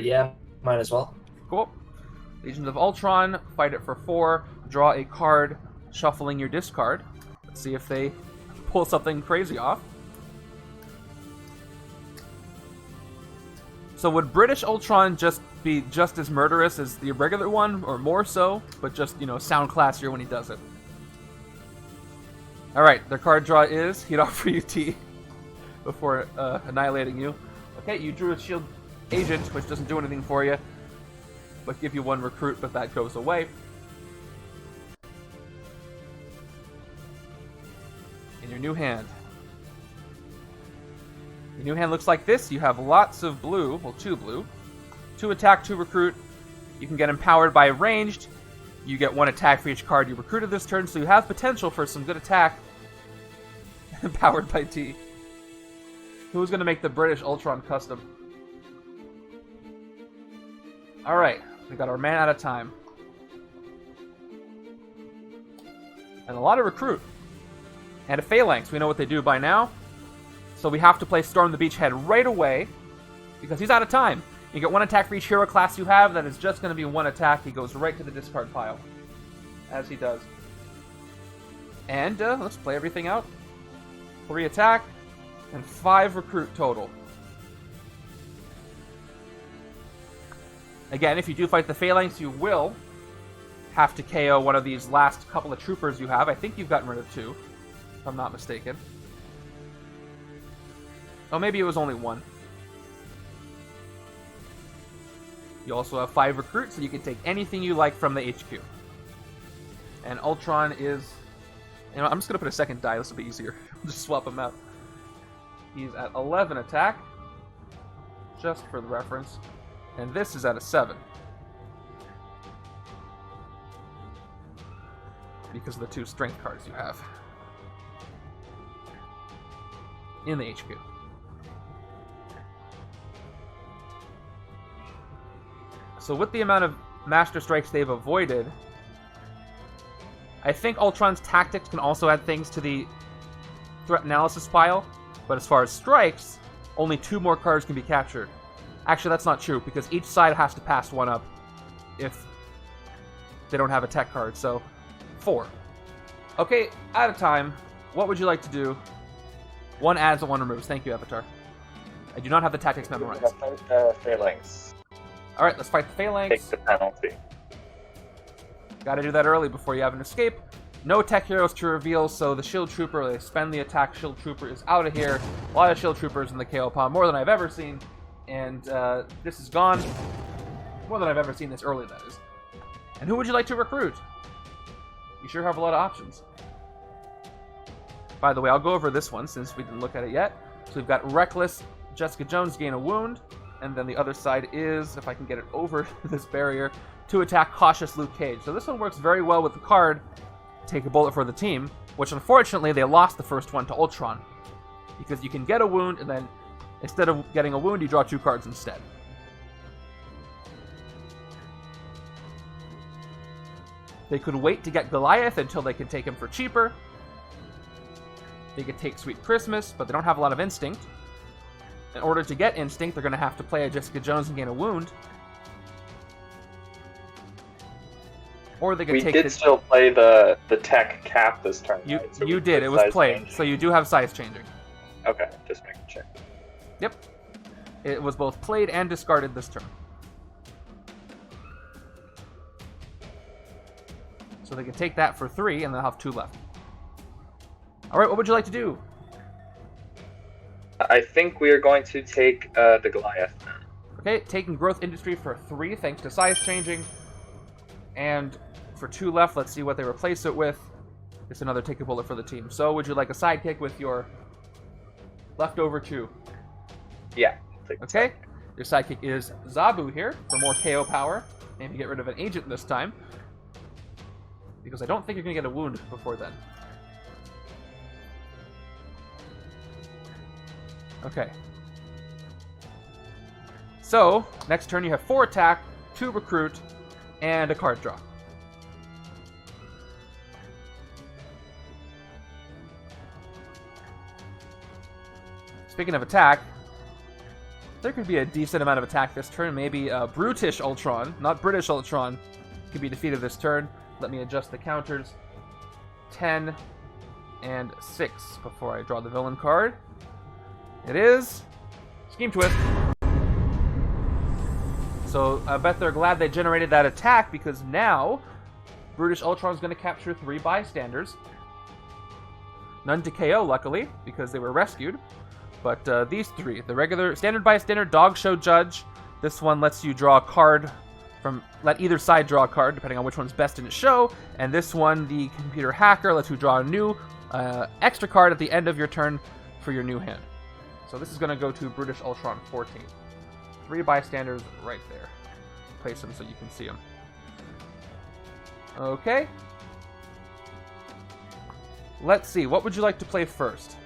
Yeah, might as well. Cool. Legions of Ultron, fight it for 4, draw a card, shuffling your discard. Let's see if they pull something crazy off. So would British Ultron just be just as murderous as the regular one, or more so, but just, you know, sound classier when he does it? Alright, their card draw is, he'd offer you tea before annihilating you. Okay, you drew a shield agent, which doesn't do anything for you, but give you 1 recruit, but that goes away. In your new hand. Your new hand looks like this. You have lots of blue, well, 2 blue. 2 attack, 2 recruit. You can get empowered by ranged. You get 1 attack for each card you recruited this turn, so you have potential for some good attack. Empowered by T. Who's going to make the British Ultron custom? Alright, we got our man out of time. And a lot of recruit. And a Phalanx, we know what they do by now. So we have to play Storm the Beachhead right away, because he's out of time. You get 1 attack for each hero class you have, that is just going to be 1 attack. He goes right to the discard pile, as he does. And let's play everything out. 3 attack, and 5 recruit total. Again, if you do fight the Phalanx, you will have to KO one of these last couple of troopers you have. I think you've gotten rid of 2, if I'm not mistaken. Oh, maybe it was only 1. You also have 5 recruits, so you can take anything you like from the HQ. And Ultron is... You know, I'm just going to put a second die. This will be easier. Just swap him out. He's at 11 attack, just for the reference. And this is at a 7. Because of the 2 strength cards you have in the HQ. So with the amount of Master Strikes they've avoided, I think Ultron's tactics can also add things to the threat analysis pile, but as far as strikes, only 2 more cards can be captured. Actually, that's not true, because each side has to pass 1 up if they don't have a tech card, so 4. Okay, out of time. What would you like to do? 1 adds and 1 removes. Thank you, Avatar. I do not have the tactics memorized. Phalanx. Alright, let's fight the Phalanx. Take the penalty. Gotta do that early before you have an escape. No tech heroes to reveal, so the Shield Trooper, they spend the attack. Shield Trooper is out of here. A lot of Shield Troopers in the KO pile, more than I've ever seen. And this is gone. More than I've ever seen this early, that is. And who would you like to recruit? You sure have a lot of options. By the way, I'll go over this one since we didn't look at it yet. So we've got Reckless, Jessica Jones, gain a wound. And then the other side is, if I can get it over this barrier, to attack Cautious Luke Cage. So this one works very well with the card, Take a Bullet for the Team, which unfortunately they lost the first one to Ultron. Because you can get a wound, and then instead of getting a wound, you draw 2 cards instead. They could wait to get Goliath until they can take him for cheaper. They could take Sweet Christmas, but they don't have a lot of Instinct. In order to get Instinct, they're going to have to play a Jessica Jones and gain a wound. Or they could We take did still play the tech cap this turn. You, right? So you we did. did It was size played. changing. So you do have size changing. Okay, just making sure. Yep. It was both played and discarded this turn. So they can take that for 3, and they'll have 2 left. Alright, what would you like to do? I think we are going to take the Goliath now. Okay, taking Growth Industry for 3, thanks to size changing. And for 2 left, let's see what they replace it with. It's another Take a Bullet for the Team. So would you like a sidekick with your leftover 2? Yeah. Okay, your sidekick is Zabu here for more KO power. Maybe get rid of an agent this time, because I don't think you're going to get a wound before then. Okay. So, next turn you have 4 attack, 2 recruit, and a card draw. Speaking of attack, there could be a decent amount of attack this turn. Maybe Brutish Ultron, not British Ultron, could be defeated this turn. Let me adjust the counters. 10 and 6 before I draw the villain card. It is Scheme Twist. So I bet they're glad they generated that attack, because now Brutish Ultron is going to capture 3 bystanders. None to KO, luckily, because they were rescued. But these 3, the regular standard bystander, dog show judge. This one lets you draw a card from, let either side draw a card, depending on which one's best in its show. And this one, the computer hacker, lets you draw a new extra card at the end of your turn for your new hand. So this is going to go to Brutish Ultron 14. 3 bystanders right there. Place them so you can see them. Okay. Let's see, what would you like to play first?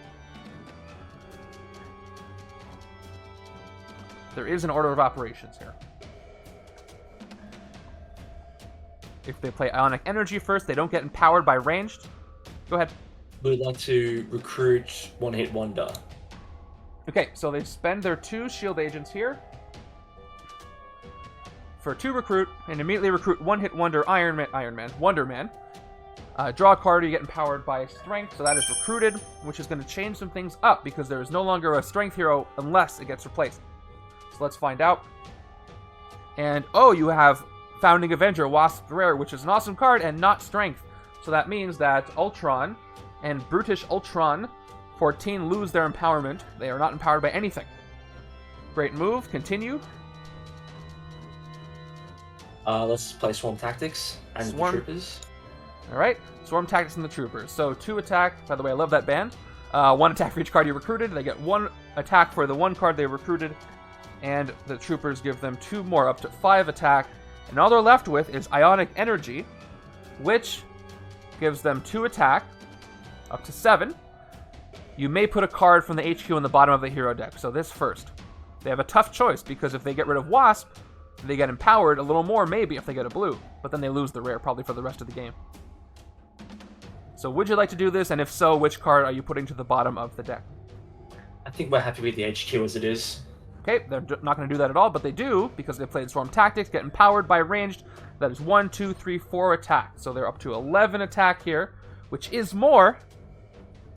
There is an order of operations here. If they play Ionic Energy first, they don't get empowered by ranged. Go ahead. We'd like to recruit One-Hit Wonder. Okay, so they spend their 2 shield agents here for 2 recruit, and immediately recruit One-Hit Wonder Wonder Man. Draw a card, you get empowered by Strength, so that is recruited, which is going to change some things up, because there is no longer a Strength hero unless it gets replaced. So let's find out. And, oh, you have Founding Avenger, Wasp Rare, which is an awesome card, and not Strength. So that means that Ultron and Brutish Ultron 14 lose their empowerment. They are not empowered by anything. Great move. Continue. Let's play Swarm Tactics and Swarm. the Troopers. Alright, Swarm Tactics and the Troopers. So 2 attack. By the way, I love that band. 1 attack for each card you recruited. They get 1 attack for the 1 card they recruited. And the Troopers give them 2 more, up to 5 attack. And all they're left with is Ionic Energy, which gives them 2 attack, up to 7. You may put a card from the HQ in the bottom of the hero deck, so this first. They have a tough choice, because if they get rid of Wasp, they get empowered a little more, maybe, if they get a blue. But then they lose the rare, probably for the rest of the game. So would you like to do this, and if so, which card are you putting to the bottom of the deck? I think we're happy with the HQ as it is. Okay, they're not going to do that at all, but they do, because they played Swarm Tactics, get empowered by ranged. That is 1, 2, 3, 4 attack. So they're up to 11 attack here, which is more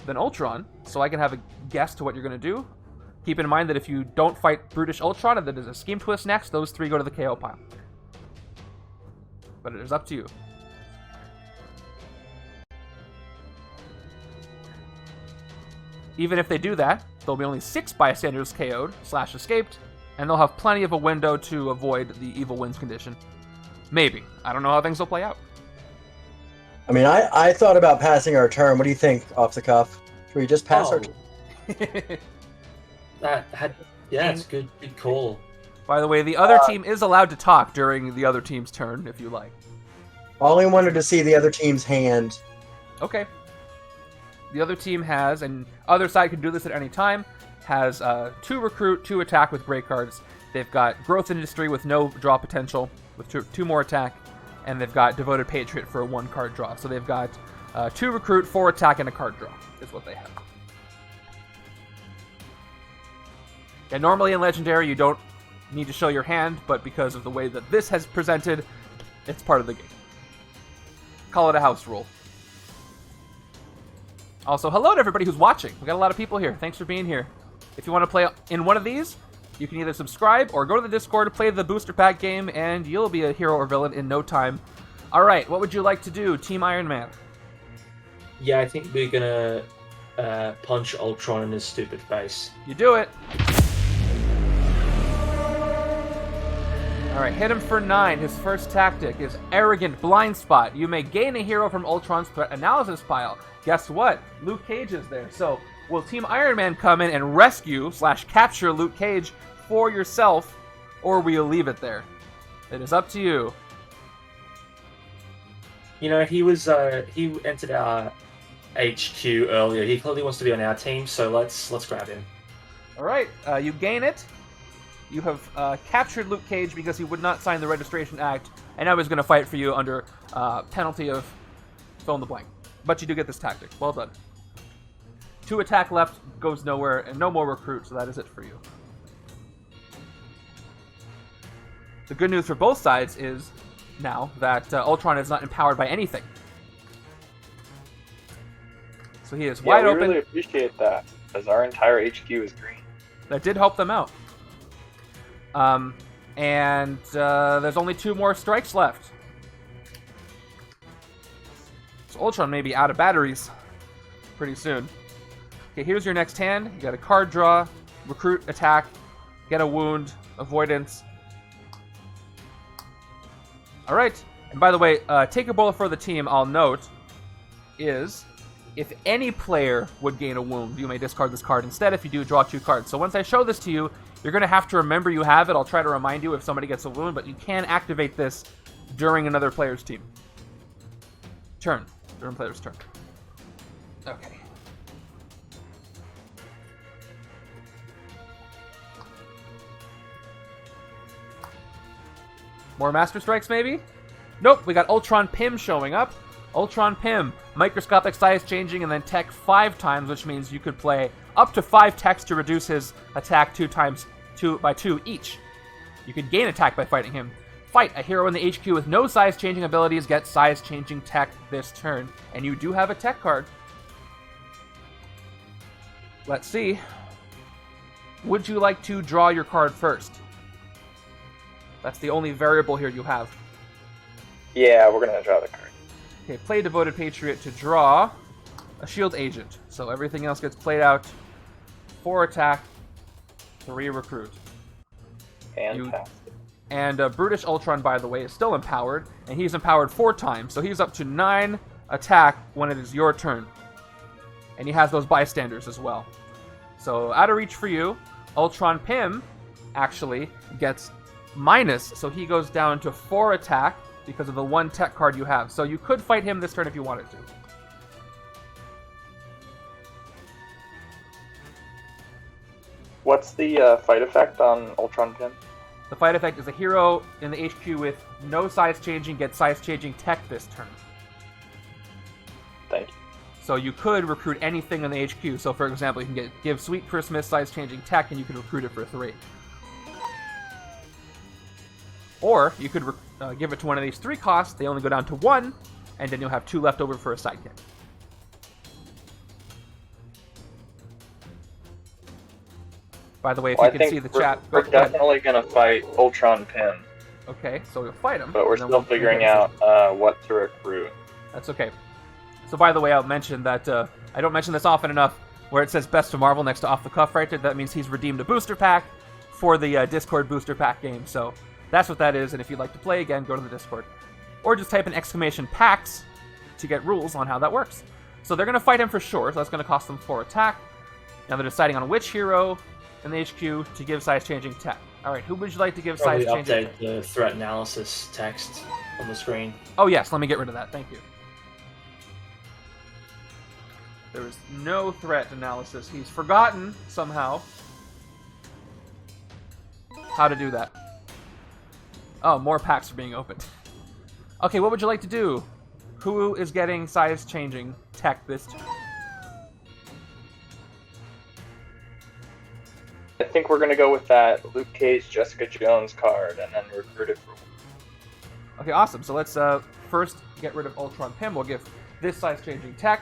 than Ultron, so I can have a guess to what you're going to do. Keep in mind that if you don't fight Brutish Ultron and that there's a Scheme Twist next, those 3 go to the KO pile. But it is up to you. Even if they do that, there'll be only 6 bystanders KO'd / escaped, and they'll have plenty of a window to avoid the evil wins condition. Maybe. I don't know how things will play out. I mean, I thought about passing our turn. What do you think, off the cuff? Should we just pass our turn? It's good call. By the way, the other team is allowed to talk during the other team's turn, if you like. Only wanted to see the other team's hand. Okay. The other team has, and other side can do this at any time, has 2 recruit, 2 attack with great cards. They've got Growth Industry with no draw potential, with 2 more attack, and they've got Devoted Patriot for a 1 card draw. So they've got 2 recruit, 4 attack, and a card draw, is what they have. And normally in Legendary, you don't need to show your hand, but because of the way that this has presented, it's part of the game. Call it a house rule. Also, hello to everybody who's watching. We got a lot of people here. Thanks for being here. If you want to play in one of these, you can either subscribe or go to the Discord, play the booster pack game, and you'll be a hero or villain in no time. All right, what would you like to do, Team Iron Man? Yeah, I think we're gonna punch Ultron in his stupid face. You do it. All right, hit him for 9. His first tactic is Arrogant Blind Spot. You may gain a hero from Ultron's threat analysis pile. Guess what? Luke Cage is there. So will Team Iron Man come in and rescue / capture Luke Cage for yourself, or will you leave it there? It is up to you. You know, he entered our HQ earlier. He clearly wants to be on our team, so let's grab him. Alright, you gain it. You have captured Luke Cage because he would not sign the Registration Act, and now he's going to fight for you under penalty of fill in the blank. But you do get this tactic. Well done. 2 attack left, goes nowhere, and no more recruit, so that is it for you. The good news for both sides is now that Ultron is not empowered by anything. So he is wide we open. really appreciate that, because our entire HQ is green. That did help them out. And there's only 2 more strikes left. So Ultron may be out of batteries pretty soon. Okay, here's your next hand. You got a card draw, recruit, attack, get a wound, avoidance. Alright, and by the way, take a bullet for the team, I'll note, is if any player would gain a wound, you may discard this card instead. If you do, draw 2 cards. So once I show this to you, you're going to have to remember you have it. I'll try to remind you if somebody gets a wound, but you can activate this during another player's team. Turn. During player's turn. Okay. More Master Strikes, maybe? Nope, we got Ultron Pym showing up. Ultron Pym, microscopic size changing and then tech 5 times, which means you could play up to 5 techs to reduce his attack 2 times by 2 each. You could gain attack by fighting him. Fight a hero in the HQ with no size changing abilities, get size changing tech this turn. And you do have a tech card. Let's see. Would you like to draw your card first? That's the only variable here you have. Yeah, we're gonna draw the card. Okay, play Devoted Patriot to draw a shield agent. So everything else gets played out. 4 attack, 3 recruit. Fantastic. And Brutish Ultron, by the way, is still empowered, and he's empowered 4 times, so he's up to 9 attack when it is your turn. And he has those bystanders as well. So out of reach for you, Ultron Pym actually gets minus, so he goes down to 4 attack because of the 1 tech card you have. So you could fight him this turn if you wanted to. What's the fight effect on Ultron Pym? The fight effect is a hero in the HQ with no size changing gets size changing tech this turn. Thank you. So you could recruit anything in the HQ. So for example, you can give Sweet Christmas size changing tech and you could recruit it for 3. Or you could give it to one of these 3 costs, they only go down to 1, and then you'll have 2 left over for a sidekick. By the way, if you can see the chat... We're definitely going to fight Ultron Pym. Okay, so we'll fight him. But we're still figuring out what to recruit. That's okay. So by the way, I'll mention that, I don't mention this often enough, where it says Best of Marvel next to Off the Cuff right there, that means he's redeemed a booster pack for the Discord booster pack game, so that's what that is, and if you'd like to play again, go to the Discord. Or just type in !packs to get rules on how that works. So they're going to fight him for sure, so that's going to cost them 4 attack. Now they're deciding on which hero in the HQ to give size-changing tech. Alright, who would you like to give size-changing tech? Update the threat analysis text on the screen. Oh yes, let me get rid of that, thank you. There is no threat analysis. He's forgotten, somehow, how to do that. Oh, more packs are being opened. Okay, what would you like to do? Who is getting size-changing tech this turn? I think we're going to go with that Luke Cage, Jessica Jones card, and then recruit it for 1. Okay, awesome. So let's first get rid of Ultron Pym. We'll give this size-changing tech.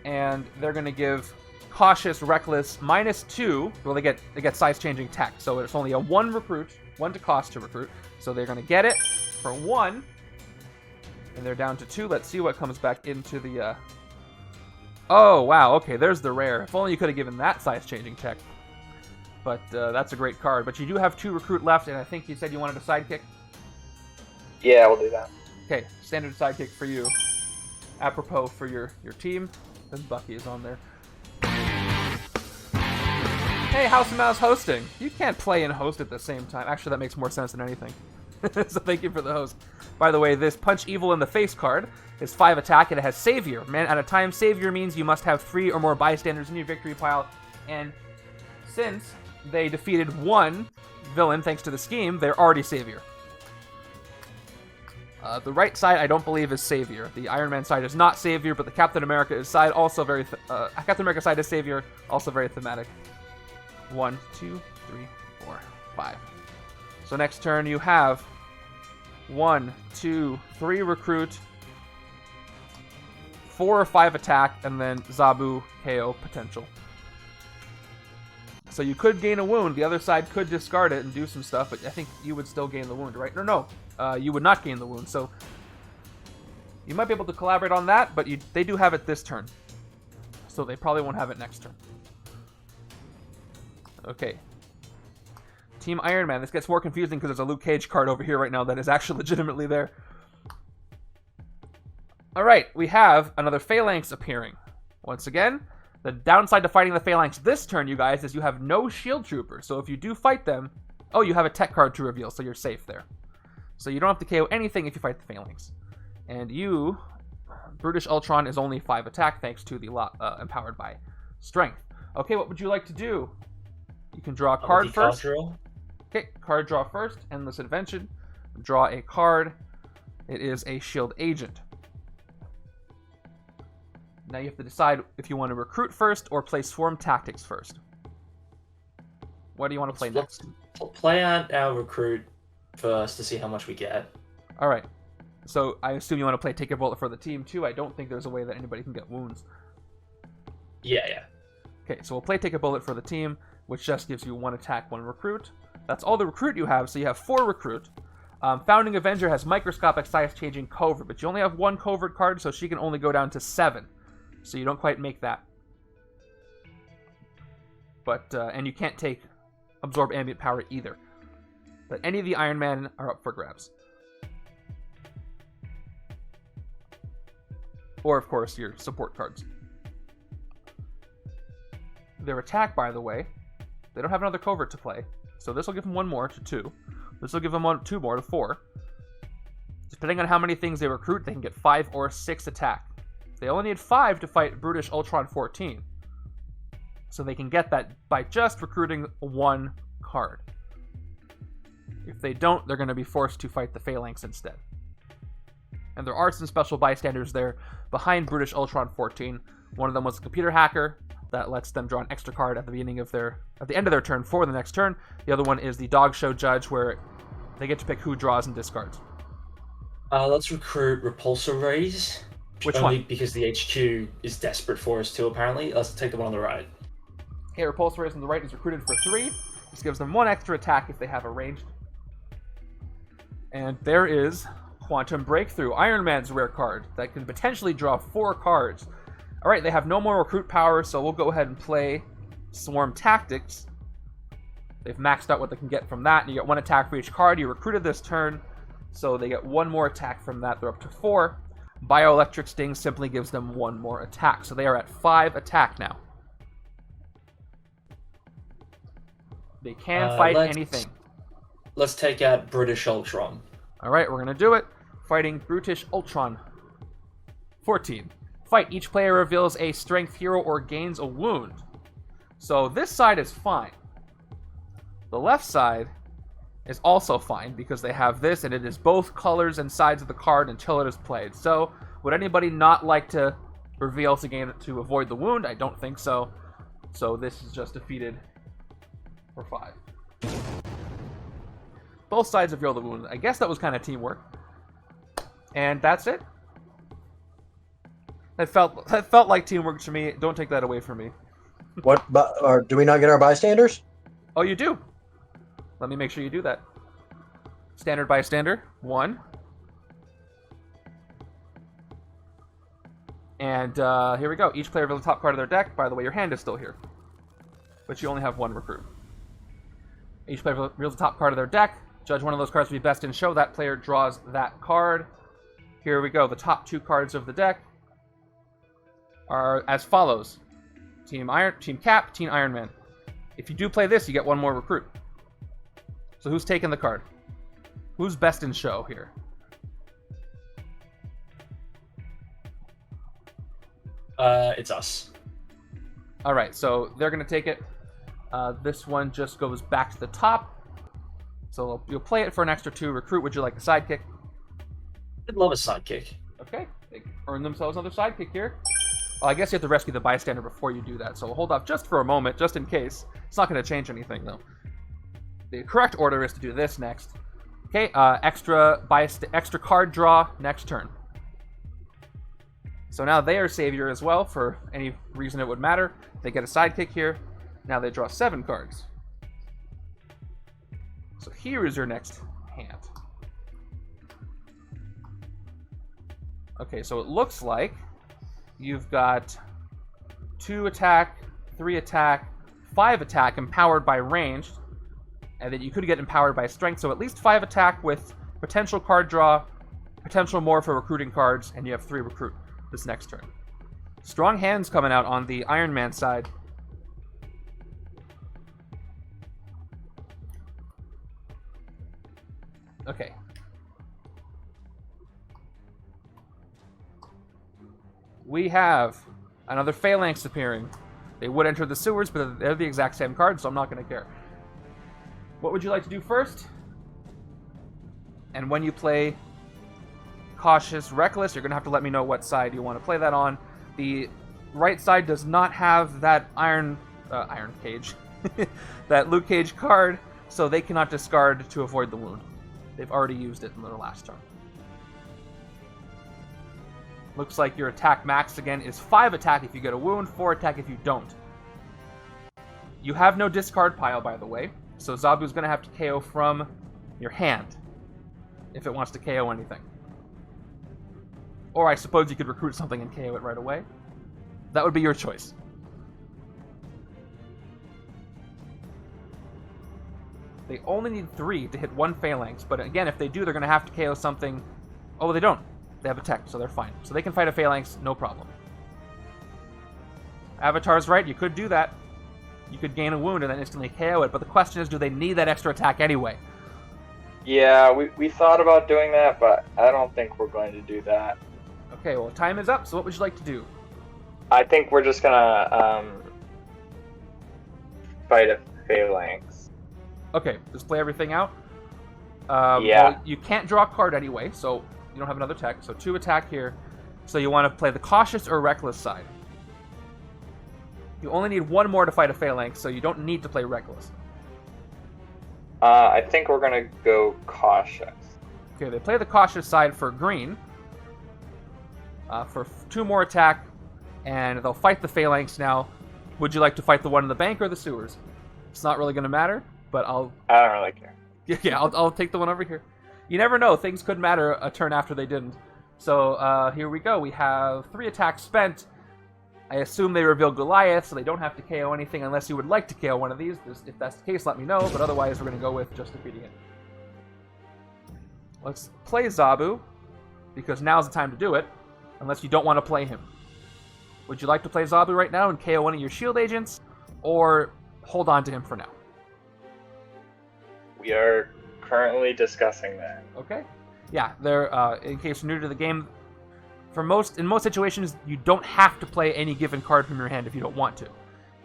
And they're going to give Cautious, Reckless, -2. Well, they get size-changing tech. So it's only a 1 recruit, 1 to cost to recruit. So they're going to get it for 1. And they're down to 2. Let's see what comes back into the... Oh, wow. Okay, there's the rare. If only you could have given that size-changing tech. But that's a great card. But you do have 2 recruit left, and I think you said you wanted a sidekick? Yeah, we'll do that. Okay, standard sidekick for you. Apropos for your team. Because Bucky is on there. Hey, House of Mouse hosting. You can't play and host at the same time. Actually, that makes more sense than anything. So thank you for the host. By the way, this Punch Evil in the Face card is 5 attack, and it has Savior. Man at a time. Savior means you must have 3 or more bystanders in your victory pile, and since they defeated 1 villain thanks to the scheme, they're already Savior. The right side, I don't believe, is Savior. The Iron Man side is not Savior, but the Captain America side also very... Captain America side is Savior, also very thematic. 1, 2, 3, 4, 5. So next turn you have 1, 2, 3 recruit, 4 or 5 attack, and then Zabu KO potential. So you could gain a wound. The other side could discard it and do some stuff, but I think you would still gain the wound, right? No. You would not gain the wound, so you might be able to collaborate on that, but they do have it this turn. So they probably won't have it next turn. Okay. Team Iron Man. This gets more confusing because there's a Luke Cage card over here right now that is actually legitimately there. Alright, we have another Phalanx appearing. Once again, the downside to fighting the Phalanx this turn, you guys, is you have no Shield Trooper. So if you do fight them... Oh, you have a tech card to reveal, so you're safe there. So you don't have to KO anything if you fight the Phalanx. And you, Brutish Ultron, is only 5 attack thanks to the empowered by strength. Okay, what would you like to do? You can draw a card first. Okay, card draw first. Endless Invention. Draw a card. It is a Shield Agent. Now you have to decide if you want to recruit first or play Swarm Tactics first. What do you want to play next? Play out our recruit first to see how much we get. Alright. So I assume you want to play Take a Bullet for the team too. I don't think there's a way that anybody can get wounds. Yeah. Okay, so we'll play Take a Bullet for the team, which just gives you 1 attack, 1 recruit. That's all the recruit you have, so you have 4 recruit. Founding Avenger has microscopic size changing covert, but you only have 1 covert card, so she can only go down to 7. So you don't quite make that. But and you can't take Absorb Ambient Power either. But any of the Iron Man are up for grabs. Or, of course, your support cards. Their attack, by the way, they don't have another covert to play. So this will give them 1 more to 2. This will give them 2 more to 4. Depending on how many things they recruit, they can get 5 or 6 attack. They only need 5 to fight Brutish Ultron 14. So they can get that by just recruiting 1 card. If they don't, they're going to be forced to fight the Phalanx instead. And there are some special bystanders there behind Brutish Ultron 14. One of them was a computer hacker that lets them draw an extra card at the end of their turn for the next turn. The other one is the Dog Show Judge, where they get to pick who draws and discards. Let's recruit Repulsor Rays. Which only one? Because the HQ is desperate for us too, apparently. Let's take the one on the right. Okay, Repulsor Rays on the right is recruited for 3. This gives them 1 extra attack if they have a ranged. And there is Quantum Breakthrough, Iron Man's rare card that can potentially draw 4 cards. Alright, they have no more recruit power, so we'll go ahead and play Swarm Tactics. They've maxed out what they can get from that, and you get 1 attack for each card. You recruited this turn, so they get 1 more attack from that. They're up to 4. Bioelectric Sting simply gives them 1 more attack, so they are at 5 attack now. They can fight anything. Let's take out British Ultron. Alright, we're going to do it. Fighting Brutish Ultron 14. Fight. Each player reveals a strength hero or gains a wound. So this side is fine. The left side is also fine because they have this, and it is both colors and sides of the card until it is played. So would anybody not like to reveal to avoid the wound? I don't think so. So this is just defeated for 5. Both sides reveal the wound. I guess that was kind of teamwork. And that's it. That felt like teamwork to me. Don't take that away from me. What? Or do we not get our bystanders? Oh, you do. Let me make sure you do that. Standard bystander 1. And here we go. Each player reveals the top card of their deck. By the way, your hand is still here, but you only have 1 recruit. Each player reveals the top card of their deck. Judge one of those cards to be best in show. That player draws that card. Here we go. The top 2 cards of the deck are as follows: Team Cap, Team Iron Man. If you do play this, you get 1 more recruit. So who's taking the card? Who's best in show here? It's us. All right, so they're going to take it. This one just goes back to the top. So you'll play it for an extra 2. Recruit, would you like a sidekick? I'd love a sidekick. Okay, they earn themselves another sidekick here. Oh, I guess you have to rescue the bystander before you do that, so we'll hold off just for a moment, just in case. It's not going to change anything, though. The correct order is to do this next. Okay, extra card draw next turn. So now they are savior as well, for any reason it would matter. They get a sidekick here. Now they draw 7 cards. So here is your next hand. Okay, so it looks like you've got 2 attack, 3 attack, 5 attack empowered by ranged, and then you could get empowered by strength, so at least 5 attack with potential card draw, potential more for recruiting cards, and you have 3 recruit this next turn. Strong hands coming out on the Iron Man side. Okay. We have another Phalanx appearing. They would enter the sewers, but they're the exact same card, so I'm not going to care. What would you like to do first? And when you play Cautious, Reckless, you're going to have to let me know what side you want to play that on. The right side does not have that Iron Cage, that Luke Cage card, so they cannot discard to avoid the wound. They've already used it in their last turn. Looks like your attack max again is 5 attack if you get a wound, 4 attack if you don't. You have no discard pile, by the way, so Zabu's going to have to KO from your hand if it wants to KO anything. Or I suppose you could recruit something and KO it right away. That would be your choice. They only need 3 to hit 1 Phalanx, but again, if they do, they're going to have to KO something. Oh, they don't. They have a tech, so they're fine. So they can fight a Phalanx, no problem. Avatar's right, you could do that. You could gain a wound and then instantly KO it, but the question is, do they need that extra attack anyway? Yeah, we thought about doing that, but I don't think we're going to do that. Okay, well, time is up, so what would you like to do? I think we're just gonna fight a Phalanx. Okay, just play everything out. Yeah. Well, you can't draw a card anyway, so you don't have another tech. So 2 attack here. So you want to play the Cautious or Reckless side. You only need 1 more to fight a Phalanx, so you don't need to play Reckless. I think we're gonna go Cautious. Okay, they play the Cautious side for green. For 2 more attack, and they'll fight the Phalanx now. Would you like to fight the one in the bank or the sewers? It's not really going to matter, but I don't really care. Yeah, I'll take the one over here. You never know, things could matter a turn after they didn't. So here we go. We have 3 attacks spent. I assume they reveal Goliath, so they don't have to KO anything unless you would like to KO one of these. If that's the case, let me know, but otherwise we're going to go with just defeating it. Let's play Zabu, because now's the time to do it, unless you don't want to play him. Would you like to play Zabu right now and KO one of your shield agents, or hold on to him for now? We are currently discussing that. Okay. Yeah, they're in case you're new to the game, in most situations, you don't have to play any given card from your hand if you don't want to.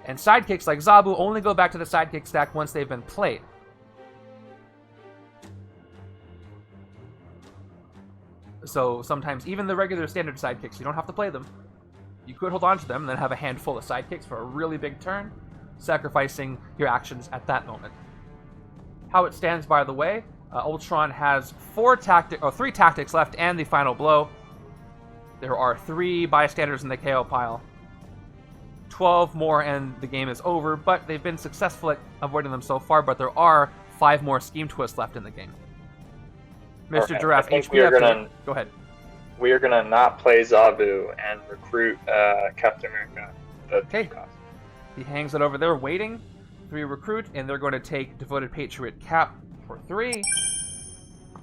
And sidekicks like Zabu only go back to the sidekick stack once they've been played. So sometimes even the regular standard sidekicks, you don't have to play them. You could hold on to them and then have a handful of sidekicks for a really big turn, sacrificing your actions at that moment. How it stands, by the way, Ultron has 3 tactics left and the final blow. There are 3 bystanders in the KO pile. 12 more and the game is over, but they've been successful at avoiding them so far, but there are 5 more scheme twists left in the game. Mr. Okay, Giraffe, I think HPF, go ahead. We are gonna not play Zabu and recruit Captain America. Okay. He hangs it over there waiting. 3 recruit, and they're going to take Devoted Patriot Cap for 3.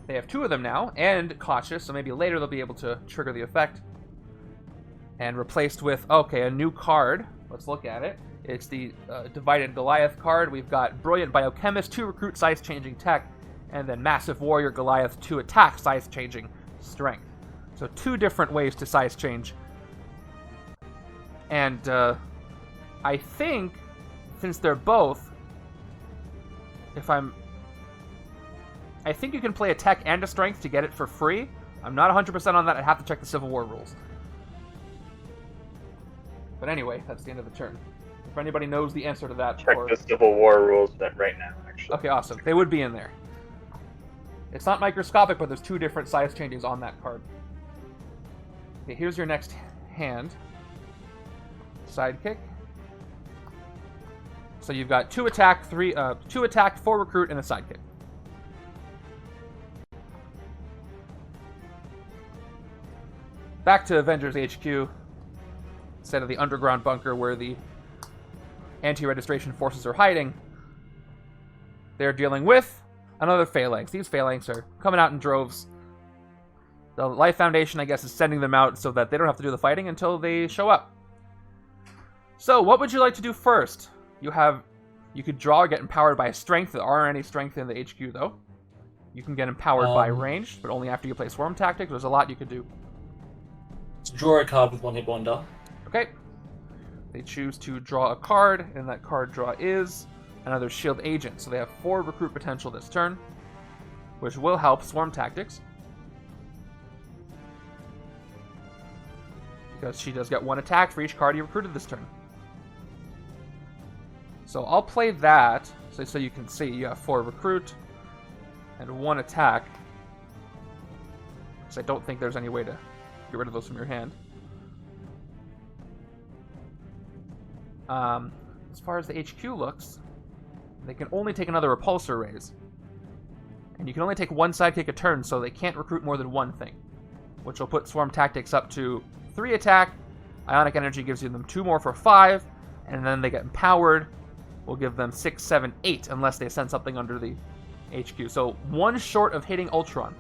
They have 2 of them now, and Cautious, so maybe later they'll be able to trigger the effect. And replaced with, okay, a new card. Let's look at it. It's the Divided Goliath card. We've got Brilliant Biochemist, 2 recruit size changing tech, and then Massive Warrior Goliath 2 attack, size changing, strength. So 2 different ways to size change. And I think, since they're both, I think you can play a tech and a strength to get it for free. I'm not 100% on that. I'd have to check the Civil War rules. But anyway, that's the end of the turn. If anybody knows the answer to that. Check the Civil War rules right now, actually. Okay, awesome. They would be in there. It's not microscopic, but there's 2 different size changes on that card. Okay, here's your next hand. Sidekick. So you've got 2 attack, 2 attack, 4 recruit, and a sidekick. Back to Avengers HQ, instead of the underground bunker where the anti-registration forces are hiding. They're dealing with another Phalanx. These Phalanx are coming out in droves. The Life Foundation, I guess, is sending them out so that they don't have to do the fighting until they show up. So, what would you like to do first? You could draw or get empowered by strength. There aren't any strength in the HQ, though. You can get empowered by ranged, but only after you play Swarm Tactics. There's a lot you could do. Draw a card with 1-hit wonder. Okay. They choose to draw a card, and that card draw is another shield agent. So they have 4 recruit potential this turn, which will help Swarm Tactics. Because she does get 1 attack for each card you recruited this turn. So I'll play that, so you can see you have 4 recruit and 1 attack. Because I don't think there's any way to get rid of those from your hand. As far as the HQ looks, they can only take another repulsor raise. And you can only take 1 sidekick a turn, so they can't recruit more than 1 thing. Which will put Swarm Tactics up to 3 attack. Ionic Energy gives you them 2 more for 5. And then they get empowered. We'll give them 6, 7, 8, unless they send something under the HQ. So 1 short of hitting Ultron.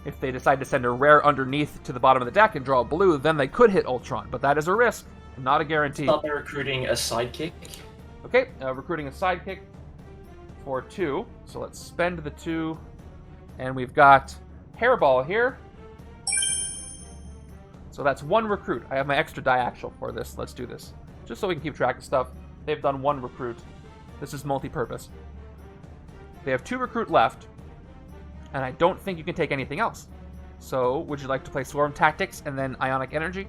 If they decide to send a rare underneath to the bottom of the deck and draw a blue, then they could hit Ultron. But that is a risk, not a guarantee. Start by recruiting a sidekick. Okay, recruiting a sidekick for 2. So let's spend the 2. And we've got Hairball here. So that's 1 recruit. I have my extra diaxial for this. Let's do this. Just so we can keep track of stuff. They've done 1 recruit. This is multi-purpose. They have 2 recruit left. And I don't think you can take anything else. So, would you like to play Swarm Tactics and then Ionic Energy?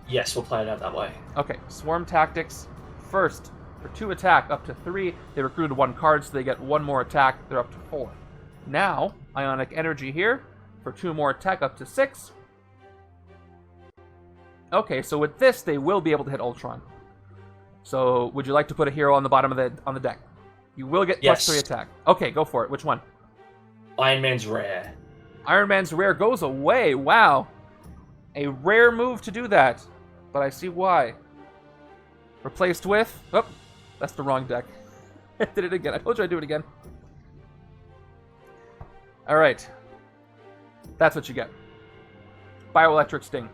Yes, we'll play it out that way. Okay, Swarm Tactics first. For 2 attack, up to 3. They recruited 1 card, so they get 1 more attack. They're up to 4. Now, Ionic Energy here. For 2 more attack, up to 6. Okay, so with this, they will be able to hit Ultron. So, would you like to put a hero on the bottom of the deck? You will get plus 3 attack. Okay, go for it. Which one? Iron Man's rare. Iron Man's rare goes away. Wow. A rare move to do that. But I see why. Replaced with... Oh, that's the wrong deck. I did it again. I told you I'd do it again. Alright. That's what you get. Bioelectric Sting.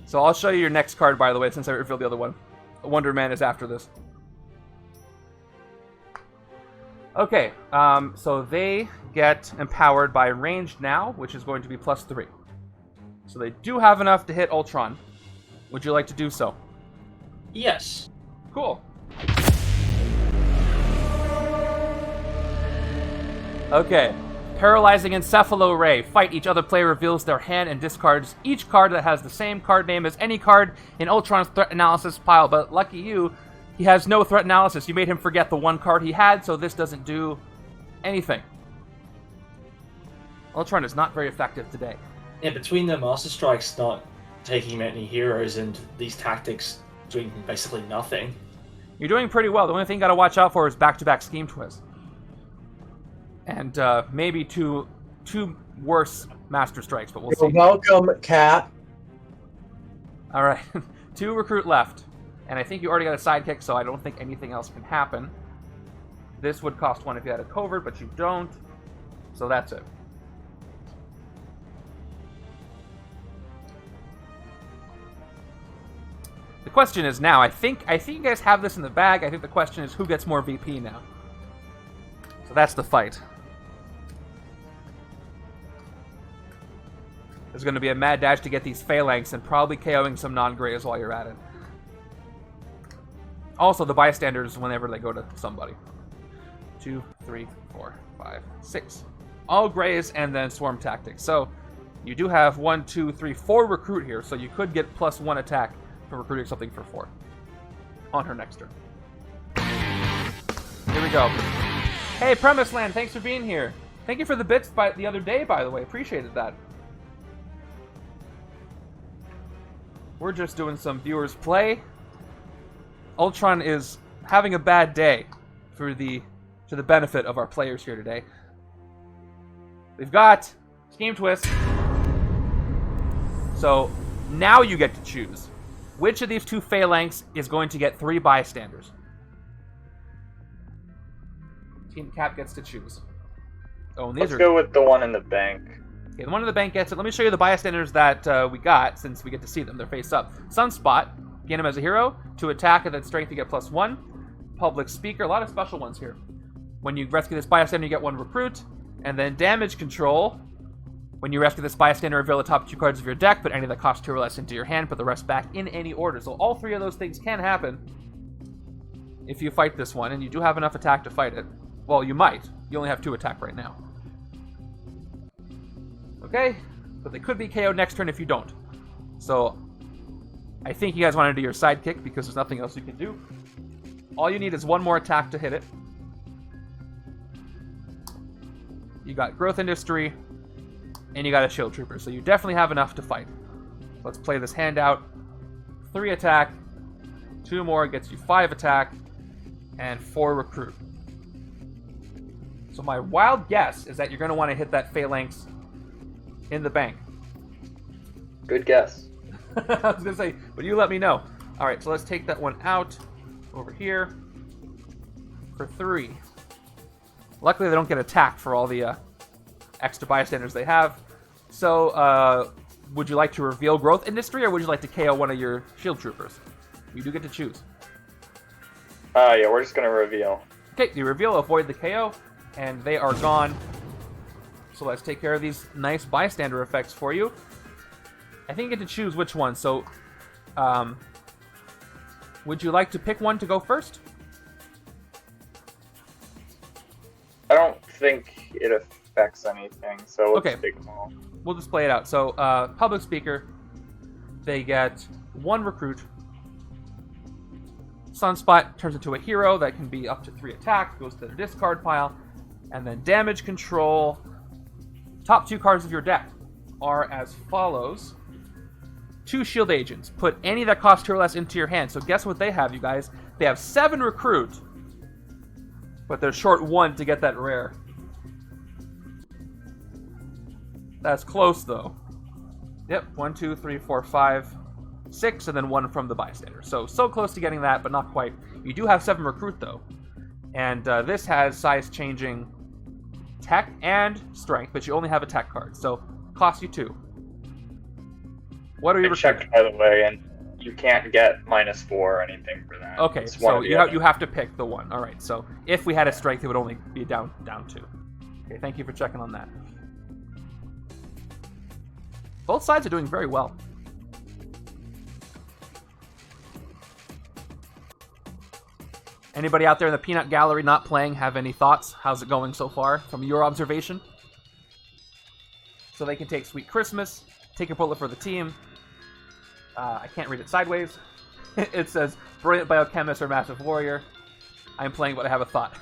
So I'll show you your next card, by the way, since I revealed the other one. Wonder Man is after this. Okay, so they get empowered by ranged now, which is going to be plus 3. So they do have enough to hit Ultron. Would you like to do so? Yes. Cool. Okay. Paralyzing Encephalo Ray. Fight. Each other player reveals their hand and discards each card that has the same card name as any card in Ultron's threat analysis pile. But lucky you, he has no threat analysis. You made him forget the 1 card he had, so this doesn't do anything. Ultron is not very effective today. Yeah, between the Master Strikes not taking many heroes and these tactics doing basically nothing. You're doing pretty well. The only thing you gotta watch out for is back-to-back Scheme Twist. And maybe two worse Master Strikes, but we'll see. You're welcome, Cat. Alright, 2 recruit left. And I think you already got a sidekick, so I don't think anything else can happen. This would cost 1 if you had a covert, but you don't. So that's it. The question is now, I think you guys have this in the bag. I think the question is who gets more VP now. So that's the fight. There's going to be a mad dash to get these Phalanx and probably KOing some non-grays while you're at it. Also, the bystanders whenever they go to somebody. 2, 3, 4, 5, 6. All grays and then swarm tactics. So you do have 1, 2, 3, 4 recruit here, so you could get +1 attack for recruiting something for 4 on her next turn. Here we go. Hey, Premise Land, thanks for being here. Thank you for the bits the other day, by the way. Appreciated that. We're just doing some viewers play. Ultron is having a bad day to the benefit of our players here today. We've got Scheme Twist. So now you get to choose which of these 2 Phalanx is going to get 3 bystanders. Team Cap gets to choose. Oh, and these Let's go with the one in the bank. Okay, the one in the bank gets it. Let me show you the bystanders that we got, since we get to see them. They're face up. Sunspot, gain him as a hero. To attack and then strength, you get +1. Public Speaker, a lot of special ones here. When you rescue this bystander, you get 1 recruit. And then Damage Control. When you rescue this bystander, reveal the top 2 cards of your deck, put any that cost 2 or less into your hand, put the rest back in any order. So all 3 of those things can happen if you fight this one, and you do have enough attack to fight it. Well, you might. You only have 2 attack right now. Okay, but they could be KO'd next turn if you don't. So I think you guys want to do your sidekick because there's nothing else you can do. All you need is 1 more attack to hit it. You got Growth Industry, and you got a Shield Trooper, so you definitely have enough to fight. Let's play this hand out. 3 attack, 2 more gets you 5 attack, and 4 recruit. So my wild guess is that you're going to want to hit that Phalanx in the bank. Good guess. I was going to say, but you let me know. Alright, so let's take that one out over here for 3. Luckily, they don't get attacked for all the extra bystanders they have. So, would you like to reveal Growth Industry, or would you like to KO one of your Shield Troopers? You do get to choose. Yeah, we're just going to reveal. Okay, you reveal, avoid the KO, and they are gone. So let's take care of these nice bystander effects for you. I think you get to choose which one. So, would you like to pick one to go first? I don't think it affects anything, so let's take them all. We'll just play it out. So, Public Speaker, they get 1 recruit. Sunspot turns into a hero that can be up to 3 attack, goes to their discard pile, and then Damage Control. Top 2 cards of your deck are as follows. 2 Shield Agents. Put any that cost 2 or less into your hand. So guess what they have, you guys? They have 7 recruit, but they're short 1 to get that rare. That's close, though. Yep, 1, 2, 3, 4, 5, 6, and then 1 from the bystander. So close to getting that, but not quite. You do have 7 recruit, though. And this has size-changing tech and strength, but you only have attack cards. So, costs you 2. What are you recruiting? Checked, by the way, and you can't get -4 or anything for that. Okay, so you have to pick the one. All right, so if we had a strength, it would only be down 2. Okay, thank you for checking on that. Both sides are doing very well. Anybody out there in the peanut gallery not playing have any thoughts? How's it going so far from your observation? So they can take Sweet Christmas, take a bullet for the team. I can't read it sideways. It says, Brilliant Biochemist or Massive Warrior. I'm playing, but I have a thought.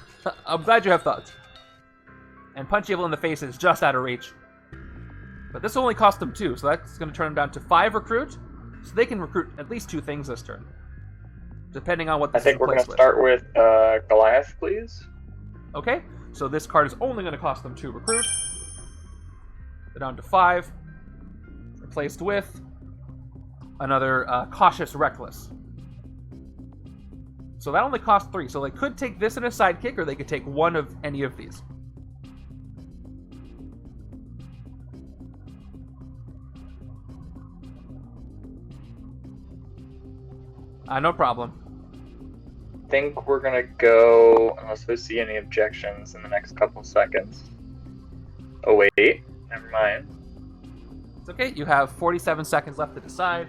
I'm glad you have thoughts. And Punch Evil in the Face is just out of reach. But this will only cost them 2, so that's going to turn them down to 5 recruit. So they can recruit at least 2 things this turn. Depending on what this I think we're going to start with Goliath, please. Okay, so this card is only going to cost them 2 recruit. They're down to 5. Replaced with another Cautious Reckless. So that only costs 3. So they could take this in a sidekick, or they could take one of any of these. No problem. I think we're gonna go, unless we see any objections in the next couple seconds. Oh wait, never mind. It's okay. You have 47 seconds left to decide.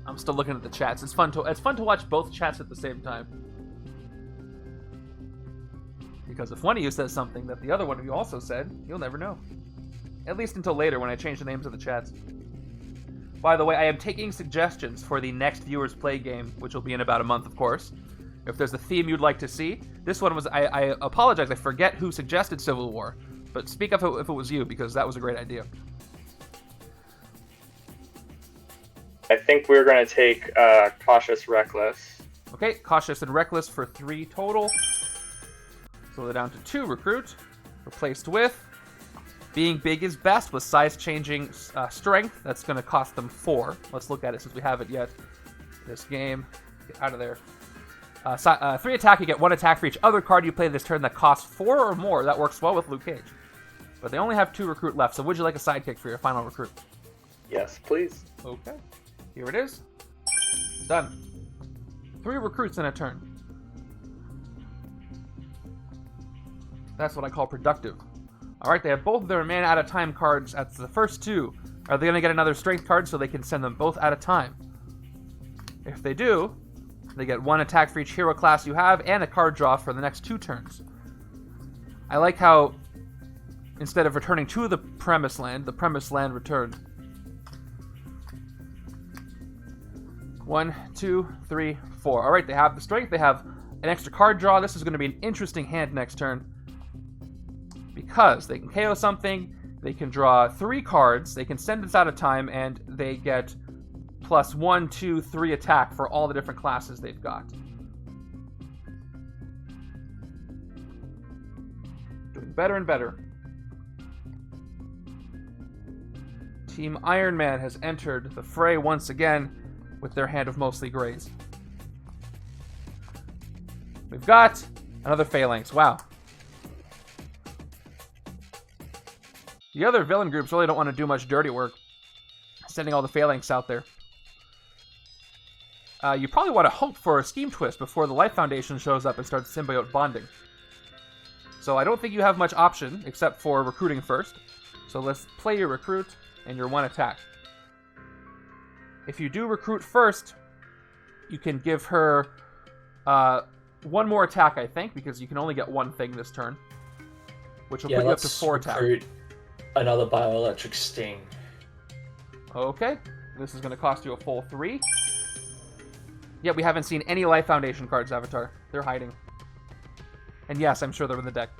I'm still looking at the chats. It's fun to watch both chats at the same time. Because if one of you says something that the other one of you also said, you'll never know. At least until later when I change the names of the chats. By the way, I am taking suggestions for the next Viewers Play game, which will be in about a month, of course. If there's a theme you'd like to see. This one was, I apologize, I forget who suggested Civil War. But speak up if it was you, because that was a great idea. I think we're gonna take Cautious Reckless. Okay, Cautious and Reckless for 3 total. So they're down to 2 recruit. Replaced with Being Big is Best with size-changing strength. That's going to cost them 4. Let's look at it since we haven't yet. This game. Get out of there. 3 attack, you get 1 attack for each other card you play this turn that costs 4 or more. That works well with Luke Cage. But they only have 2 recruit left, so would you like a sidekick for your final recruit? Yes, please. Okay. Here it is. Done. 3 recruits in a turn. That's what I call productive. Alright, they have both of their man at a time cards at the first 2. Are they going to get another strength card so they can send them both at a time? If they do, they get 1 attack for each hero class you have and a card draw for the next 2 turns. I like how instead of returning to the premise land returned. 1, 2, 3, 4. Alright, they have the strength. They have an extra card draw. This is going to be an interesting hand next turn. Because they can KO something, they can draw 3 cards, they can send this out of time, and they get plus 1, 2, 3 attack for all the different classes they've got. Doing better and better. Team Iron Man has entered the fray once again with their hand of mostly grays. We've got another Phalanx. Wow. The other villain groups really don't want to do much dirty work, sending all the Phalanx out there. You probably want to hope for a scheme twist before the Life Foundation shows up and starts symbiote bonding. So I don't think you have much option except for recruiting first. So let's play your recruit and your 1 attack. If you do recruit first, you can give her 1 more attack, I think, because you can only get 1 thing this turn, which will put you up to 4 attack. Another bioelectric sting. Okay, this is going to cost you a full 3. Yeah, we haven't seen any Life Foundation cards, Avatar. They're hiding. And yes, I'm sure they're in the deck.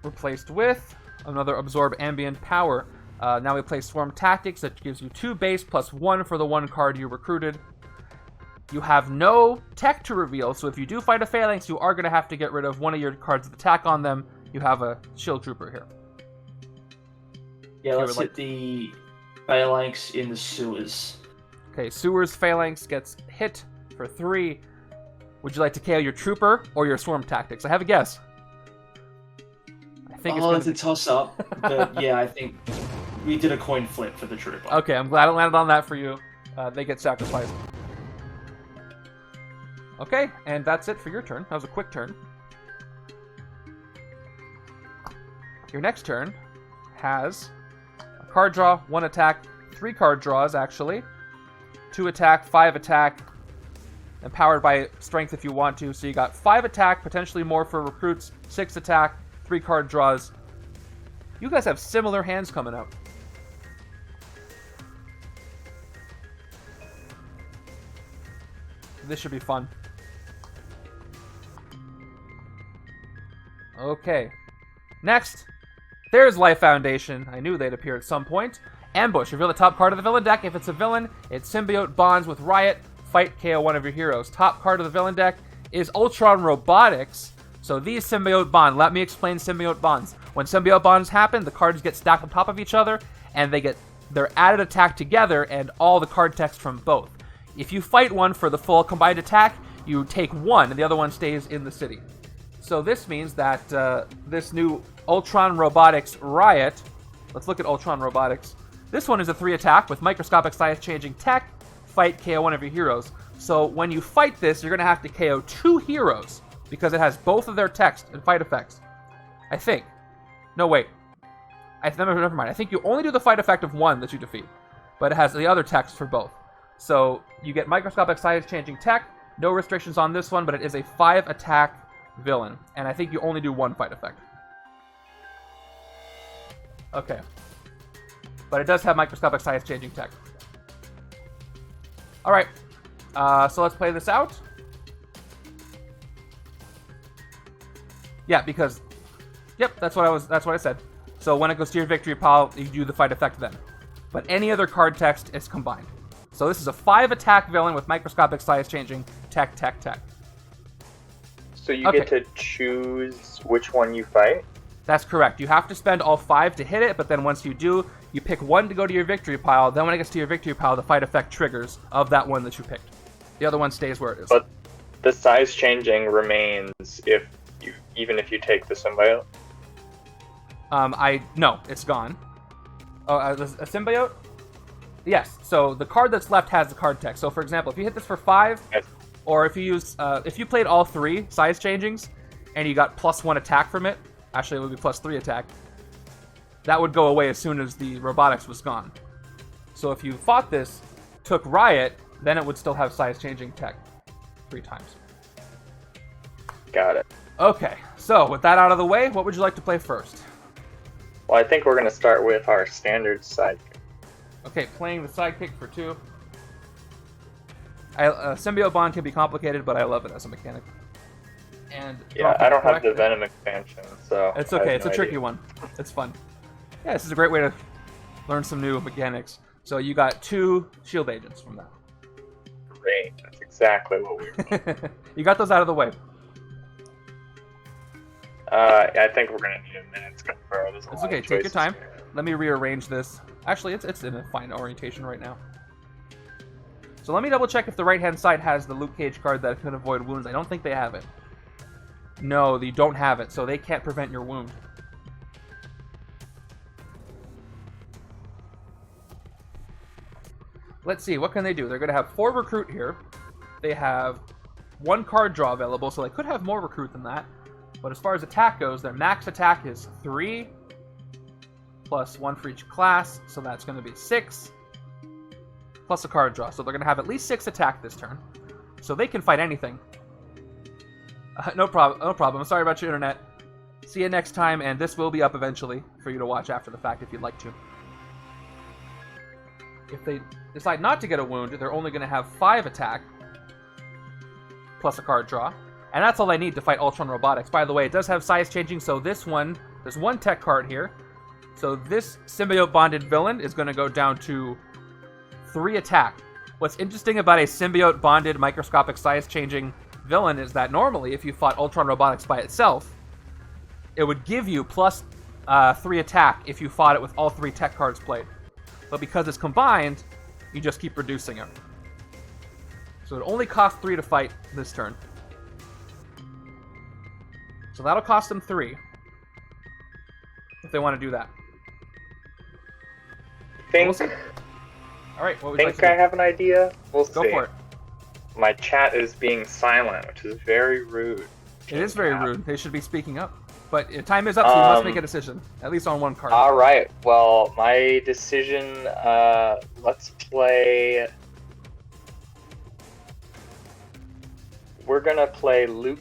Replaced with another Absorb Ambient Power. Now we play Swarm Tactics. That gives you 2 base plus 1 for the 1 card you recruited. You have no tech to reveal, so if you do fight a Phalanx, you are going to have to get rid of 1 of your cards of attack on them. You have a Shield Trooper here. Yeah, let's hit the Phalanx in the sewers. Okay, Sewers Phalanx gets hit for 3. Would you like to KO your Trooper or your Swarm Tactics? I have a guess. I think it's a toss-up, but yeah, I think we did a coin flip for the Trooper. Okay, I'm glad I landed on that for you. They get sacrificed. Okay, and that's it for your turn. That was a quick turn. Your next turn has a card draw, 1 attack, 3 card draws, actually. 2 attack, 5 attack, and powered by strength if you want to. So you got 5 attack, potentially more for recruits, 6 attack, 3 card draws. You guys have similar hands coming up. This should be fun. Okay. Next, there's Life Foundation. I knew they'd appear at some point. Ambush. Reveal the top card of the villain deck. If it's a villain, it symbiote bonds with Riot. Fight, KO 1 of your heroes. Top card of the villain deck is Ultron Robotics. So these symbiote bond. Let me explain symbiote bonds. When symbiote bonds happen, the cards get stacked on top of each other, and they get their added attack together and all the card text from both. If you fight one for the full combined attack, you take 1, and the other one stays in the city. So this means that this new Ultron Robotics Riot. Let's look at Ultron Robotics. This one is a 3 attack with microscopic size changing tech. Fight, KO one of your heroes. So when you fight this, you're going to have to KO 2 heroes because it has both of their text and fight effects. I think. No, wait. Never mind. I think you only do the fight effect of one that you defeat, but it has the other text for both. So you get microscopic size changing tech. No restrictions on this one, but it is a 5 attack villain, and I think you only do one fight effect. Okay. But it does have microscopic size changing tech. Alright. So let's play this out. Yeah, because... Yep, that's what I said. So when it goes to your victory pile, you do the fight effect then. But any other card text is combined. So this is a 5 attack villain with microscopic size changing tech. So you get to choose which one you fight? That's correct. You have to spend all 5 to hit it, but then once you do, you pick one to go to your victory pile. Then when it gets to your victory pile, the fight effect triggers of that one that you picked. The other one stays where it is. But the size changing remains even if you take the symbiote? No, it's gone. Oh, a symbiote? Yes. So the card that's left has the card text. So for example, if you hit this for 5, yes. Or if you use, if you played all 3 size changings, and you got +1 attack from it, actually it would be +3 attack, that would go away as soon as the robotics was gone. So if you fought this, took Riot, then it would still have size changing tech 3 times. Got it. Okay, so with that out of the way, what would you like to play first? Well, I think we're going to start with our standard sidekick. Okay, playing the sidekick for 2. Symbiote Bond can be complicated, but I love it as a mechanic. And yeah, I don't have the Venom expansion, so... It's okay, it's a tricky one. It's fun. Yeah, this is a great way to learn some new mechanics. So you got 2 shield agents from that. Great, that's exactly what we were doing. You got those out of the way. I think we're going to need a minute to confer. It's okay, take your time. Let me rearrange this. Actually, it's in a fine orientation right now. So let me double check if the right-hand side has the Luke Cage card that can avoid wounds. I don't think they have it. No, they don't have it, so they can't prevent your wound. Let's see, what can they do? They're going to have 4 recruit here. They have 1 card draw available, so they could have more recruit than that. But as far as attack goes, their max attack is 3, plus 1 for each class, so that's going to be 6, plus a card draw. So they're going to have at least 6 attack this turn. So they can fight anything. No problem. I'm sorry about your internet. See you next time, and this will be up eventually for you to watch after the fact if you'd like to. If they decide not to get a wound, they're only going to have 5 attack, plus a card draw. And that's all they need to fight Ultron Robotics. By the way, it does have size changing, so this one, there's 1 tech card here. So this symbiote bonded villain is going to go down to 3 attack. What's interesting about a symbiote bonded microscopic size changing villain is that normally if you fought Ultron Robotics by itself, it would give you plus 3 attack if you fought it with all 3 tech cards played. But because it's combined, you just keep reducing it. So it only costs 3 to fight this turn. So that'll cost them 3. If they want to do that. Alright, what would you like to do? I have an idea. We'll see. Go for it. My chat is being silent, which is very rude. It is very rude. They should be speaking up. But time is up, so you must make a decision. At least on 1 card. Alright, well, my decision, let's play... We're gonna play Luke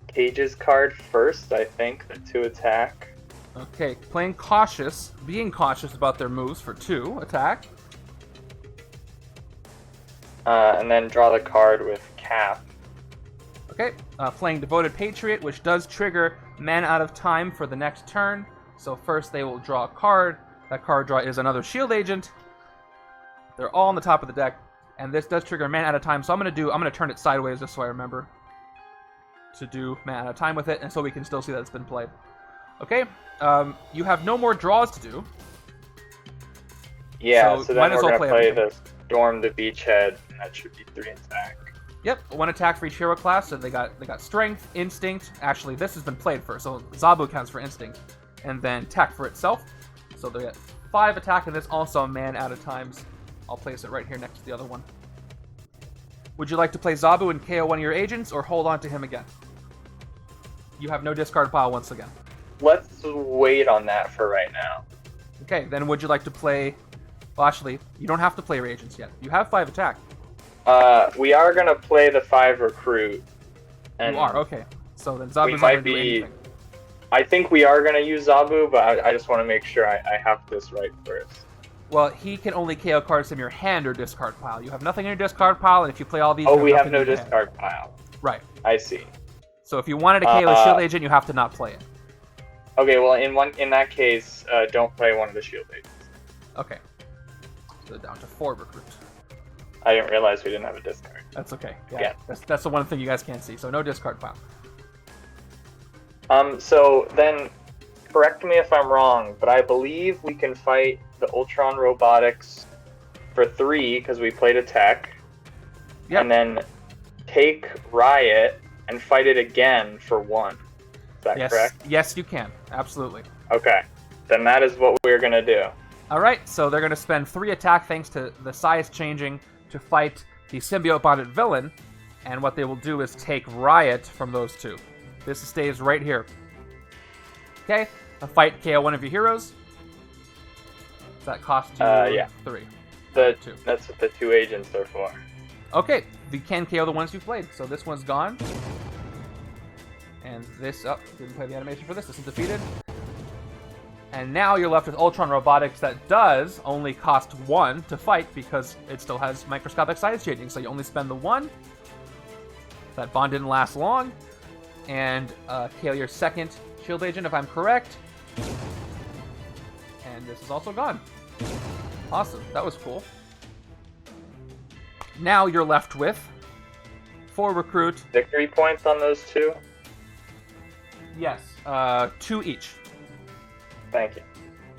Cage's card first, I think, the 2 attack. Okay, playing cautious, being cautious about their moves for 2 attack. And then draw the card with Cap. Okay, playing Devoted Patriot, which does trigger Man Out of Time for the next turn. So first they will draw a card. That card draw is another shield agent. They're all on the top of the deck. And this does trigger Man Out of Time, so I'm gonna turn it sideways just so I remember to do Man Out of Time with it, and so we can still see that it's been played. Okay, you have no more draws to do. Yeah, so then we're gonna play everything. the Storm the Beachhead, and that should be 3 attack. Yep, 1 attack for each hero class, so they got Strength, Instinct. Actually, this has been played first, so Zabu counts for Instinct. and then tech for itself. So they get 5 attack, and this also a man at a time. I'll place it right here next to the other one. Would you like to play Zabu and KO one of your agents, or hold on to him again? You have no discard pile once again. Let's wait on that for right now. Okay, then would you like to play... Well, actually, you don't have to play your agents yet. You have 5 attack. We are going to play the 5 recruit. And You are, okay. So then Zabu's we not might going to do be... anything. I think we are going to use Zabu, but I just want to make sure I have this right first. Well, he can only KO cards from your hand or discard pile. You have nothing in your discard pile, and if you play all these... Oh, you we have nothing no in your discard hand. pile. Right. I see. So if you wanted to KO a shield agent, you have to not play it. Okay, well, in that case, don't play one of the shield agents. Okay. So down to 4 recruits. I didn't realize we didn't have a discard. That's okay. Yeah. That's the one thing you guys can't see. So no discard pile. So then, correct me if I'm wrong, but I believe we can fight the Ultron robotics for 3 because we played a tech, and then take Riot and fight it again for 1. Is that correct? Yes, you can. Absolutely. Okay, then that is what we're gonna do. Alright, so they're going to spend 3 attack thanks to the size changing to fight the symbiote bonded villain, and what they will do is take Riot from those 2. This stays right here. Okay, a fight KO one of your heroes. That costs you 3. 2. That's what the 2 agents are for. Okay, you can KO the ones you played, so this one's gone. And this, didn't play the animation for this, this is defeated. And now you're left with Ultron Robotics that does only cost 1 to fight because it still has microscopic size changing, so you only spend the 1. That bond didn't last long. And KO your second shield agent if I'm correct. And this is also gone. Awesome, that was cool. Now you're left with 4 recruit. Victory points on those 2? Yes, 2 each. Thank you.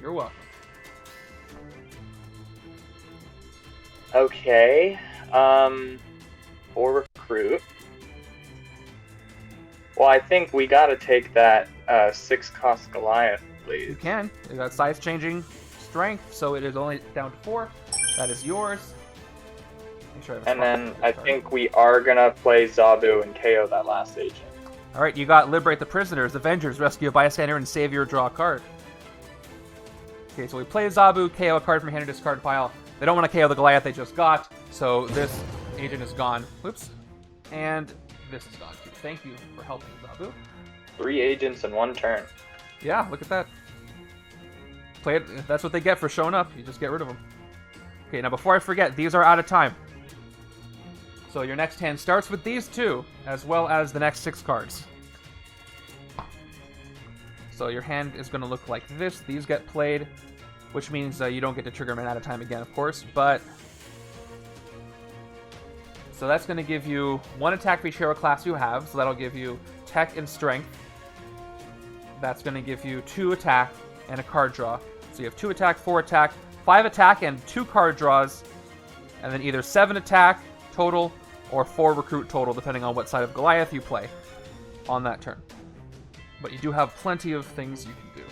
You're welcome. Okay, for recruit. Well, I think we gotta take that 6-cost Goliath, please. You can. You got size changing strength, so it is only down to 4. That is yours. Make sure I have a And spot then for I this think we are gonna play Zabu and KO that last agent. card. Alright, you got Liberate the Prisoners, Avengers, Rescue a Bystander, and Save Your Draw a card. Okay, so we play Zabu, KO a card from your hand or discard pile. They don't want to KO the Goliath they just got, so this agent is gone. Whoops. And this is gone too. Thank you for helping, Zabu. 3 agents in 1 turn. Yeah, look at that. Play it. That's what they get for showing up. You just get rid of them. Okay, now before I forget, these are out of time. So your next hand starts with these 2, as well as the next 6 cards. So your hand is going to look like this. These get played, which means you don't get to trigger them out of time again, of course. But so that's going to give you 1 attack for each hero class you have. So that'll give you tech and strength. That's going to give you 2 attack and a card draw. So you have 2 attack, 4 attack, 5 attack, and 2 card draws. And then either 7 attack total or 4 recruit total, depending on what side of Goliath you play on that turn. But you do have plenty of things you can do.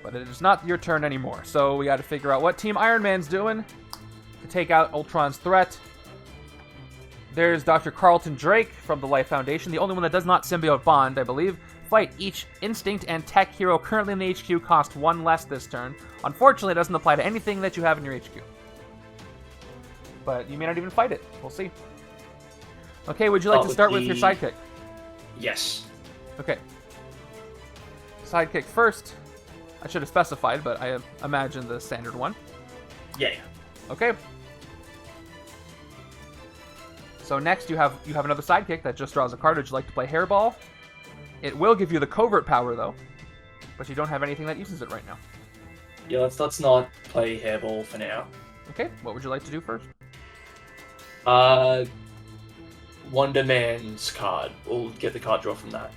But it is not your turn anymore, so we got to figure out what Team Iron Man's doing to take out Ultron's threat. There's Dr. Carlton Drake from the Life Foundation, the only one that does not symbiote bond, I believe. Fight each instinct and tech hero currently in the HQ cost 1 less this turn. Unfortunately, it doesn't apply to anything that you have in your HQ. But you may not even fight it. We'll see. Okay, would you like to start with your sidekick? Yes. Okay. Sidekick first. I should have specified, but I imagine the standard one. Yeah. Okay. So next you have another sidekick that just draws a card. Would you like to play Hairball? It will give you the covert power though, but you don't have anything that uses it right now. Yeah, let's not play Hairball for now. Okay, what would you like to do first? Wonder Man's card. We'll get the card draw from that.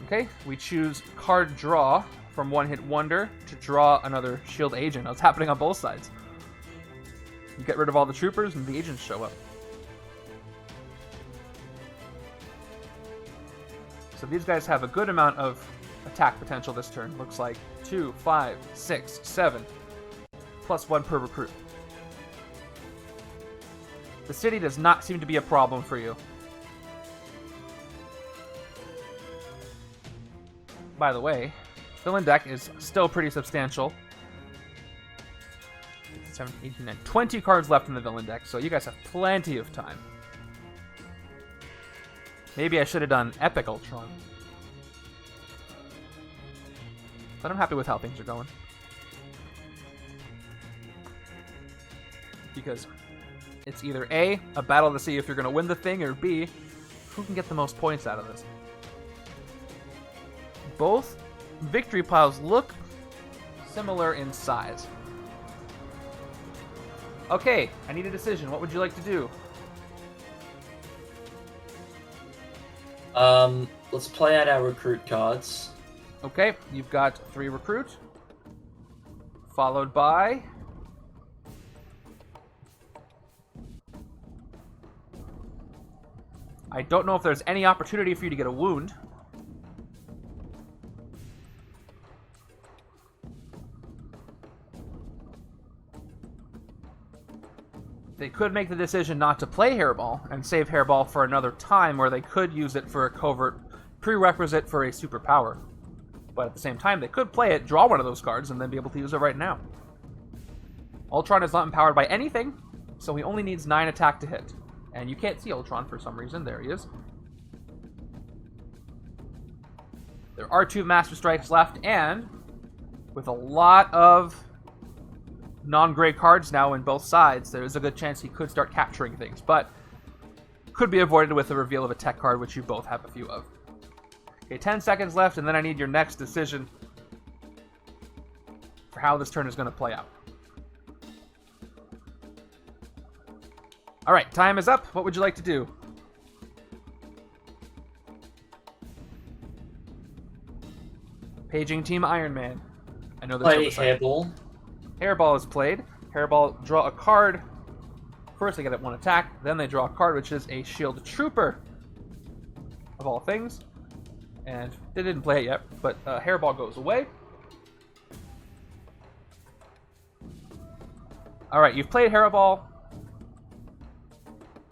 Okay, we choose card draw from One Hit Wonder to draw another shield agent. It's happening on both sides. You get rid of all the troopers and the agents show up. So these guys have a good amount of attack potential this turn. Looks like 2, 5, 6, 7, plus 1 per recruit. The city does not seem to be a problem for you. By the way, villain deck is still pretty substantial. 17, 18, 19, 20 cards left in the villain deck, so you guys have plenty of time. Maybe I should have done Epic Ultron. But I'm happy with how things are going. Because it's either A, a battle to see if you're going to win the thing, or B, who can get the most points out of this. Both victory piles look similar in size. Okay, I need a decision. What would you like to do? Let's play out our recruit cards. Okay, you've got 3 recruit, followed by I don't know if there's any opportunity for you to get a wound. They could make the decision not to play Hairball and save Hairball for another time, where they could use it for a covert prerequisite for a superpower. But at the same time, they could play it, draw one of those cards, and then be able to use it right now. Ultron is not empowered by anything, so he only needs 9 attack to hit. And you can't see Ultron for some reason. There he is. There are 2 Master Strikes left, and with a lot of non-gray cards now in both sides, there is a good chance he could start capturing things, but could be avoided with the reveal of a tech card, which you both have a few of. Okay, 10 seconds left, and then I need your next decision for how this turn is going to play out. Alright, time is up. What would you like to do? Paging Team Iron Man. I know there's Play Hairball. Hairball is played. Hairball draw a card. First they get it 1 attack, then they draw a card, which is a Shield Trooper, of all things. And they didn't play it yet, but Hairball goes away. Alright, you've played Hairball.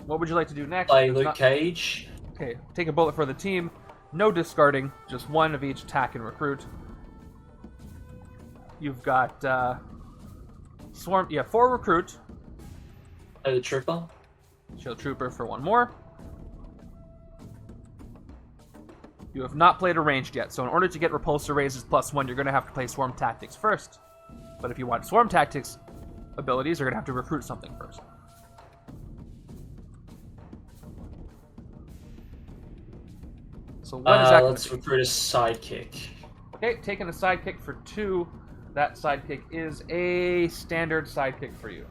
What would you like to do next? Play Luke Cage. Okay, take a bullet for the team. No discarding, just 1 of each attack and recruit. You've got Swarm, 4 recruit. Play the Trooper. Shield Trooper for 1 more. You have not played a ranged yet, so in order to get Repulsor Raises +1, you're going to have to play Swarm Tactics first. But if you want Swarm Tactics abilities, you're going to have to recruit something first. So what is that? Let's recruit a sidekick. Okay, taking a sidekick for 2. That sidekick is a standard sidekick for you,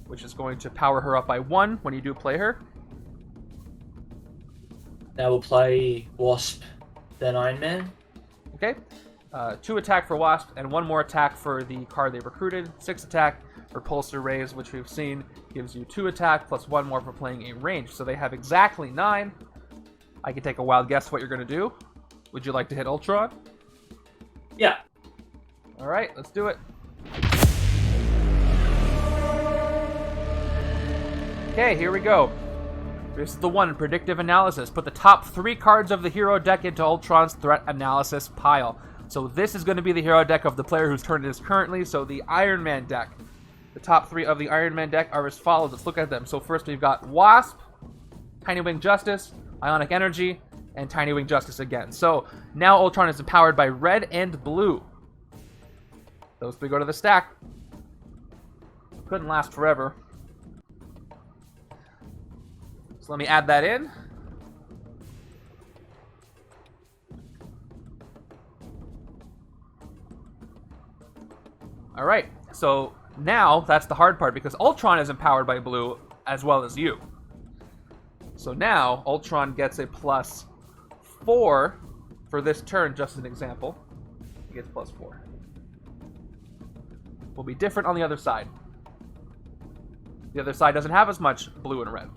which is going to power her up by 1 when you do play her. Now we'll play Wasp, then Iron Man. Okay, 2 attack for Wasp and 1 more attack for the card they recruited. 6 attack. Repulsor Raise, which we've seen, gives you 2 attack plus 1 more for playing a range. So they have exactly 9. I can take a wild guess what you're going to do. Would you like to hit Ultron? Yeah. Alright, let's do it. Okay, here we go. This is the one, Predictive Analysis. Put the top 3 cards of the hero deck into Ultron's Threat Analysis pile. So this is going to be the hero deck of the player whose turn it is currently, so the Iron Man deck. The top 3 of the Iron Man deck are as follows. Let's look at them. So first we've got Wasp, Tiny Wing Justice, Ionic Energy, and Tiny Wing Justice again. So now Ultron is empowered by red and blue. Those 3 go to the stack. Couldn't last forever. So let me add that in. Alright, so now that's the hard part, because Ultron is empowered by blue as well as you. So now Ultron gets a +4 for this turn, just as an example. He gets +4. Will be different on the other side. The other side doesn't have as much blue and red.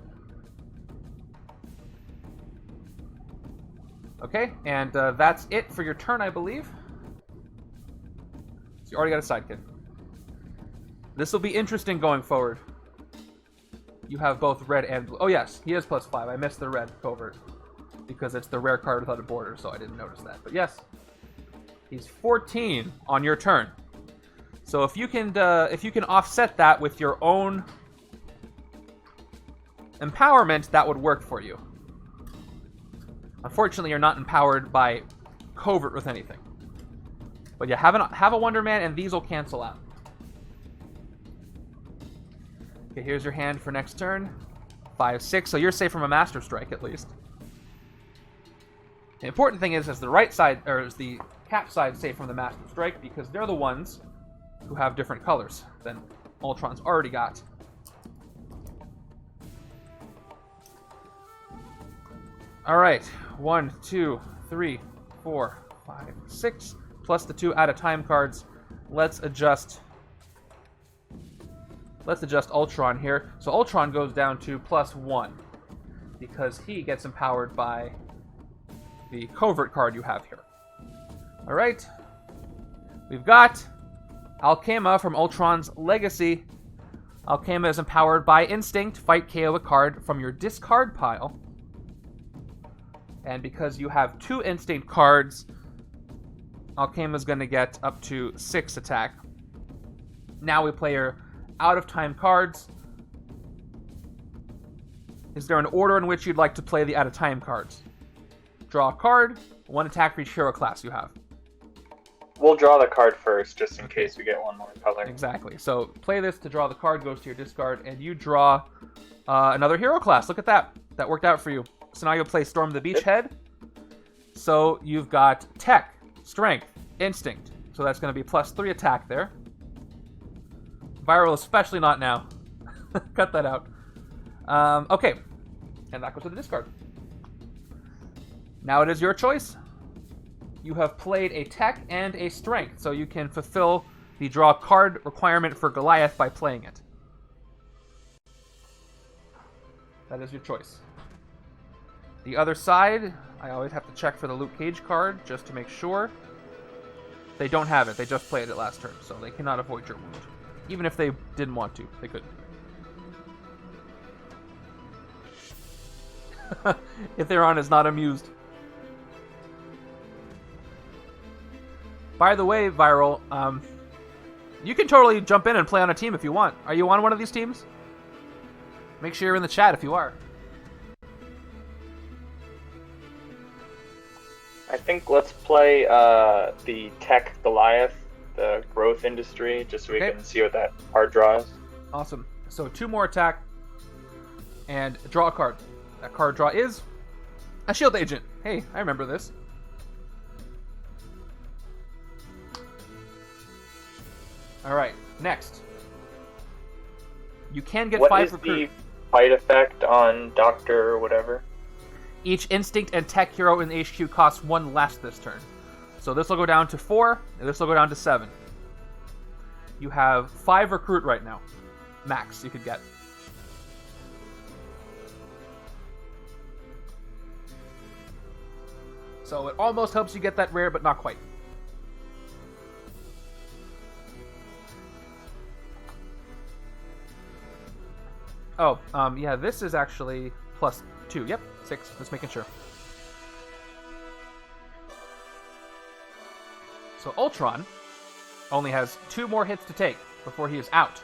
Okay, and that's it for your turn, I believe. So you already got a sidekick. This will be interesting going forward. You have both red and blue. Oh yes, he is +5. I missed the red covert because it's the rare card without a border, so I didn't notice that. But yes, he's 14 on your turn. So if you can offset that with your own empowerment, that would work for you. Unfortunately, you're not empowered by covert with anything. But yeah, have a Wonder Man, and these will cancel out. Okay, here's your hand for next turn. 5, 6. So you're safe from a Master Strike at least. The important thing is the right side, or is the cap side safe from the Master Strike, because they're the ones who have different colors than Ultron's already got. All right, 1, 2, 3, 4, 5, 6, plus the 2 out-of-time cards. Let's adjust Ultron here. So Ultron goes down to +1 because he gets empowered by the covert card you have here. All right, we've got Alchema from Ultron's Legacy. Alchema is empowered by Instinct. Fight KO a card from your discard pile. And because you have 2 Instinct cards, Alchema is going to get up to 6 attack. Now we play your out-of-time cards. Is there an order in which you'd like to play the out-of-time cards? Draw a card, 1 attack for each hero class you have. We'll draw the card first, just in case we get one more color. Exactly. So play this to draw the card, goes to your discard, and you draw another hero class. Look at that. That worked out for you. So now you'll play Storm the Beachhead. So you've got Tech, Strength, Instinct. So that's going to be +3 attack there. Viral, especially not now. Cut that out. Okay. And that goes to the discard. Now it is your choice. You have played a Tech and a Strength, so you can fulfill the draw card requirement for Goliath by playing it. That is your choice. The other side, I always have to check for the Luke Cage card, just to make sure. They don't have it, they just played it last turn, so they cannot avoid your wound. Even if they didn't want to, they couldn't. Itheron is not amused. By the way, Viral, you can totally jump in and play on a team if you want. Are you on one of these teams? Make sure you're in the chat if you are. I think let's play the Tech Goliath, the growth industry, just so we can see what that card draws. Awesome. So 2 more attack and draw a card. That card draw is a shield agent. Hey, I remember this. All right, next. You can get 5 recruit. What is the fight effect on Doctor whatever? Each Instinct and Tech hero in the HQ costs 1 less this turn. So this will go down to 4, and this will go down to 7. You have 5 recruit right now. Max you could get. So it almost helps you get that rare, but not quite. Oh, yeah, this is actually +2. Yep, 6. Just making sure. So Ultron only has 2 more hits to take before he is out.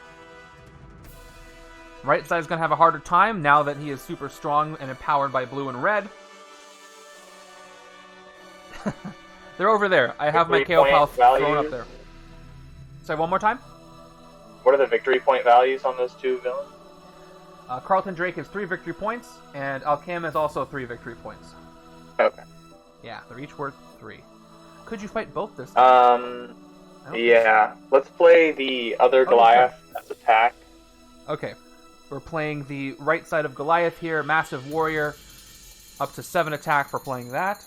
Right side is going to have a harder time now that he is super strong and empowered by blue and red. They're over there. I have my KO pile thrown up there. Sorry, one more time? What are the victory point values on those 2 villains? Carlton Drake is 3 victory points, and Alchema is also 3 victory points. Okay. Yeah, they're each worth 3. Could you fight both this time? Yeah. Let's play the other Goliath as attack. Okay. We're playing the right side of Goliath here, Massive Warrior, up to 7 attack for playing that.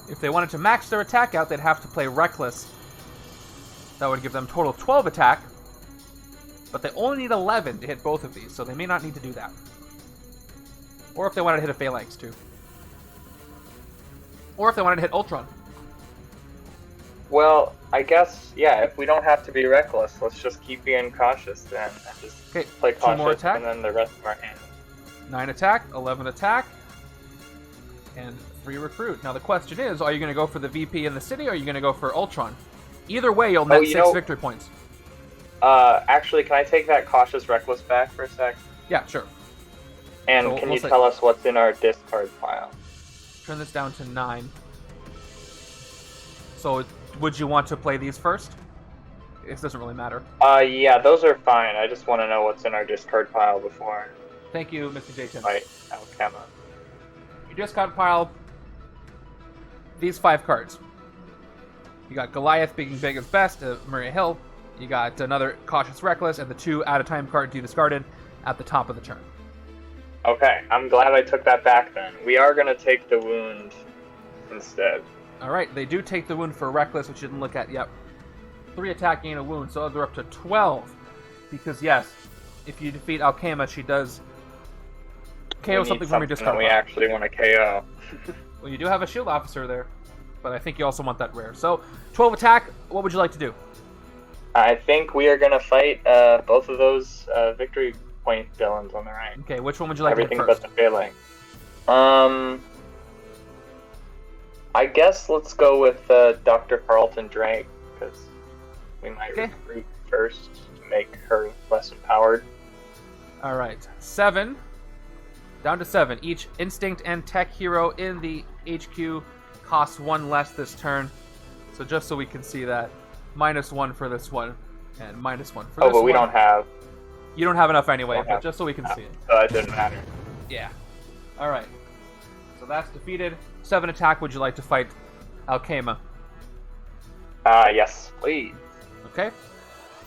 If they wanted to max their attack out, they'd have to play Reckless. That would give them total 12 attack. But they only need 11 to hit both of these, so they may not need to do that. Or if they wanted to hit a Phalanx, too. Or if they wanted to hit Ultron. Well, I guess, yeah, if we don't have to be reckless, let's just keep being cautious then. And just play 2 more cautious attack. and then the rest of our hand. 9 attack, 11 attack, and 3 recruit. Now the question is, are you going to go for the VP in the city, or are you going to go for Ultron? Either way, you'll net 6 victory points. Actually, can I take that cautious reckless back for a sec? Yeah, sure. And So can we'll you say- tell us what's in our discard pile? Turn this down to 9. So, would you want to play these first? It doesn't really matter. Yeah, those are fine. I just want to know what's in our discard pile before Thank you, Mr. J. Tim. fight Alchema. You just got pile these 5 cards. You got Goliath being big as best, Maria Hill. You got another Cautious Reckless, and the 2 out-of-time cards you discarded at the top of the turn. Okay, I'm glad I took that back then. We are going to take the wound instead. Alright, they do take the wound for Reckless, which you didn't look at yet. 3 attack, gain a wound, so they're up to 12. Because, yes, if you defeat Alchema, she does KO We something need from your discard that we pile. actually want to KO. Well, you do have a shield officer there, but I think you also want that rare. So, 12 attack, what would you like to do? I think we are going to fight both of those victory point villains on the right. Okay, which one would you like Everything to hit but first? the Phalanx. I guess let's go with Dr. Carlton Drake, because we might recruit first to make her less empowered. Alright, 7. Down to 7. Each instinct and tech hero in the HQ costs 1 less this turn. So just so we can see that, -1 for this one, and -1 for this one. Oh, but we don't have... You don't have enough anyway, Don't but have- just so we can see it. So it didn't matter. Yeah. Alright. So that's defeated. 7 attack, would you like to fight Alchema? Yes, please. Okay.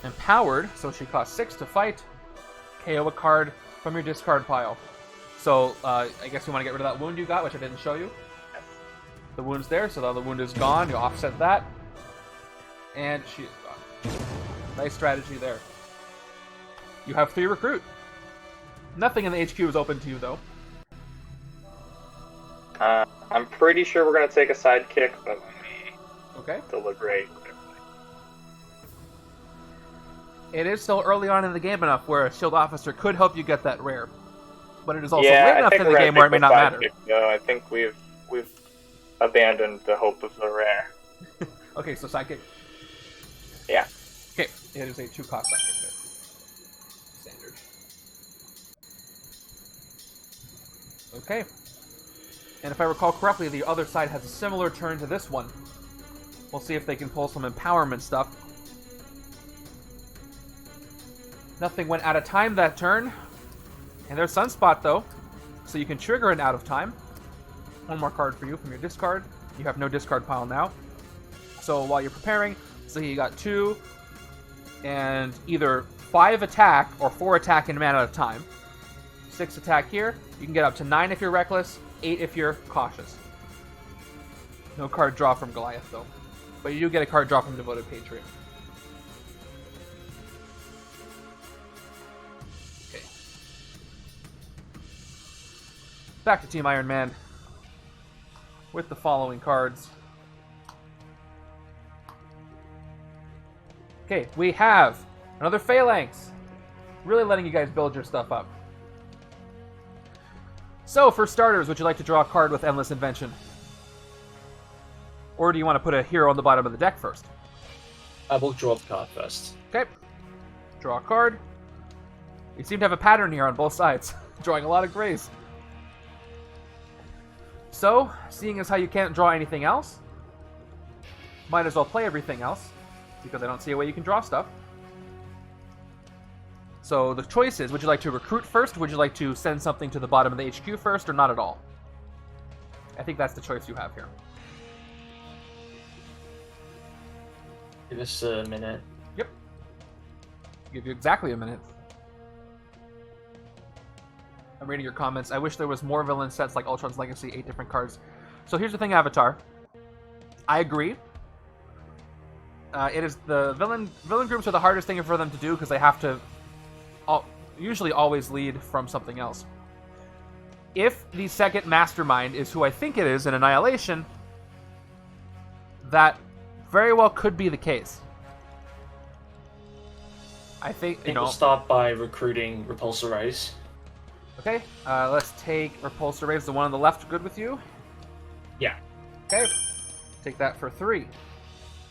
Empowered, so she costs 6 to fight. KO a card from your discard pile. So, I guess you want to get rid of that wound you got, which I didn't show you. The wound's there, so the other wound is gone. You offset that. And she is gone. Nice strategy there. You have 3 recruit. Nothing in the HQ is open to you, though. I'm pretty sure we're going to take a sidekick, but let me Okay. deliberate. It is still early on in the game enough where a shield officer could help you get that rare. But it is also Yeah, late I enough think in the we're game gonna where it may take not the matter. sidekick, though. I think we've abandoned the hope of the rare. Okay, so sidekick. Yeah. Okay, it is a 2-cost sidekick there. Standard. Okay. And if I recall correctly, the other side has a similar turn to this one. We'll see if they can pull some empowerment stuff. Nothing went out of time that turn. And there's Sunspot, though. So you can trigger an out of time. 1 more card for you from your discard. You have no discard pile now. So while you're preparing, so you got 2 and either 5 attack or 4 attack in mana at a time. 6 attack here. You can get up to 9 if you're reckless, 8 if you're cautious. No card draw from Goliath, though. But you do get a card draw from Devoted Patriot. Okay. Back to Team Iron Man with the following cards. Okay, we have another Phalanx. Really letting you guys build your stuff up. So, for starters, would you like to draw a card with Endless Invention? Or do you want to put a hero on the bottom of the deck first? I will draw the card first. Okay. Draw a card. We seem to have a pattern here on both sides. Drawing a lot of grays. So, seeing as how you can't draw anything else, might as well play everything else, because I don't see a way you can draw stuff. So the choice is, would you like to recruit first, would you like to send something to the bottom of the HQ first, or not at all? I think that's the choice you have here. Give us a minute. Yep. Give you exactly a minute. I'm reading your comments. I wish there was more villain sets like Ultron's Legacy, 8 different cards. So here's the thing, Avatar. I agree. It is the villain groups are the hardest thing for them to do because they have to usually always lead from something else. if the second Mastermind is who I think it is in Annihilation, that very well could be the case. I think, We'll start by recruiting Repulsor Rays. Okay, let's take Repulsor Rays, the one on the left, good with you? Yeah. Okay, take that for 3.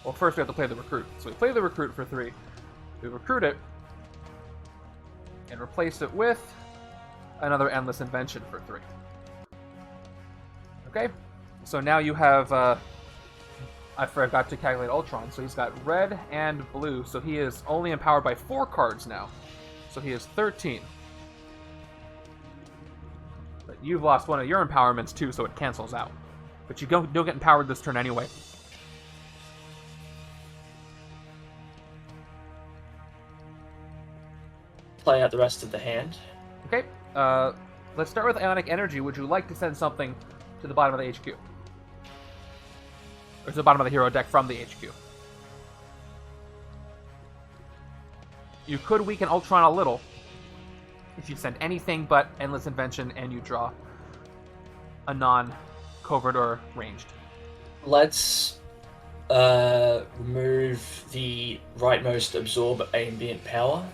Well, first we have to play the recruit. So we play the recruit for 3. We recruit it, and replace it with another Endless Invention for 3. Okay, so now you have, I forgot to calculate Ultron, so he's got red and blue, so he is only empowered by 4 cards now. So he is 13. But you've lost one of your empowerments too, so it cancels out. But you don't get empowered this turn anyway. Play out the rest of the hand. Okay, let's start with Ionic Energy. Would you like to send something to the bottom of the HQ? Or to the bottom of the hero deck from the HQ? You could weaken Ultron a little if you send anything but Endless Invention and you draw a non-covert or ranged. Let's remove the rightmost Absorb Ambient Power.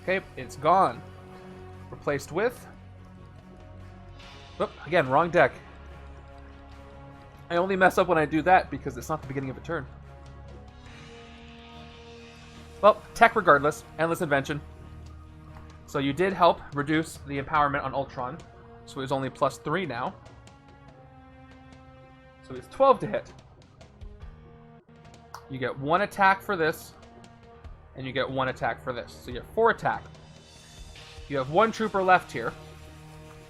Okay, it's gone. Replaced with... Oop, again, wrong deck. I only mess up when I do that because it's not the beginning of a turn. Well, tech regardless. Endless Invention. So you did help reduce the empowerment on Ultron. So he's only +3 now. So he's 12 to hit. You get 1 attack for this. And you get 1 attack for this. So you get 4 attack. You have 1 trooper left here.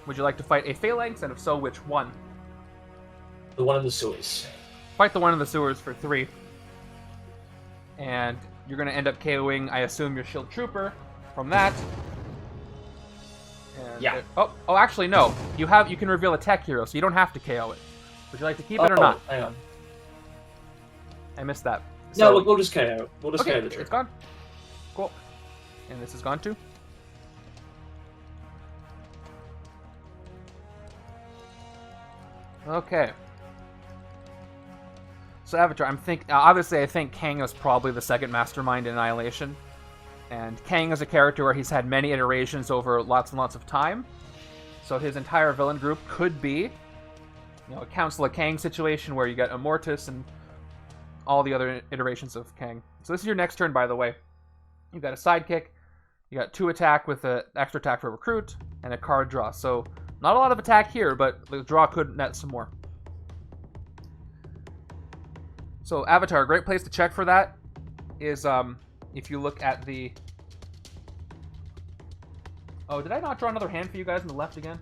Would you like to fight a Phalanx? And if so, which one? The one in the sewers. Fight the one in the sewers for 3. And you're going to end up KOing, I assume, your shield trooper from that. And yeah. Oh, actually, no. You can reveal a tech hero, so you don't have to KO it. Would you like to keep it or not? Hang on. I missed that. No, we'll just KO. We'll just okay, KO the trooper. It's gone. Cool. And this is gone too. Okay. So Avatar, obviously I think Kang is probably the second Mastermind in Annihilation. And Kang is a character where he's had many iterations over lots and lots of time. So his entire villain group could be, a Council of Kang situation where you get Immortus and all the other iterations of Kang. So this is your next turn, by the way. You've got a sidekick, you got 2 attack with an extra attack for recruit, and a card draw. So not a lot of attack here, but the draw could net some more. So Avatar, a great place to check for that is if you look at the... Oh, did I not draw another hand for you guys on the left again?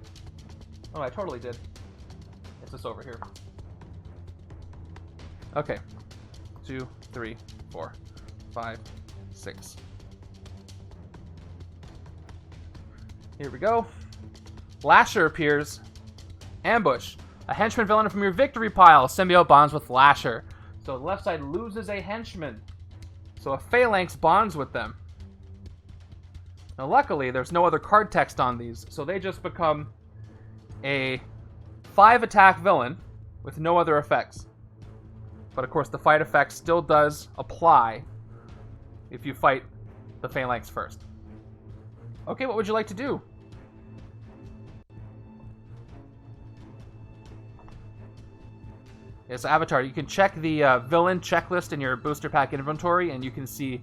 Oh, I totally did. It's this over here. Okay. 2, 3, 4, 5, 6. Here we go. Lasher appears. Ambush. A henchman villain from your victory pile. Symbiote bonds with Lasher. So the left side loses a henchman. So a Phalanx bonds with them. Now luckily, there's no other card text on these, so they just become a 5 attack villain with no other effects. But of course, the fight effect still does apply if you fight the Phalanx first. Okay, what would you like to do? Yes, Avatar, you can check the villain checklist in your booster pack inventory, and you can see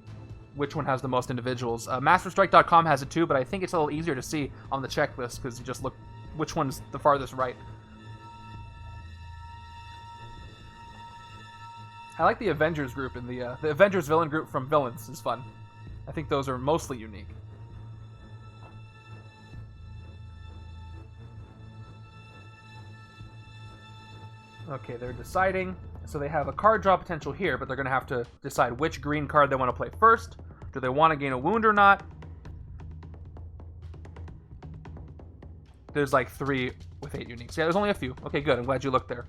which one has the most individuals. Masterstrike.com has it too, but I think it's a little easier to see on the checklist because you just look which one's the farthest right. I like the Avengers group in the Avengers villain group from Villains is fun. I think those are mostly unique. Okay, they're deciding. So they have a card draw potential here, but they're going to have to decide which green card they want to play first. Do they want to gain a wound or not? There's like 3 with 8 uniques. Yeah, there's only a few. Okay, good. I'm glad you looked there.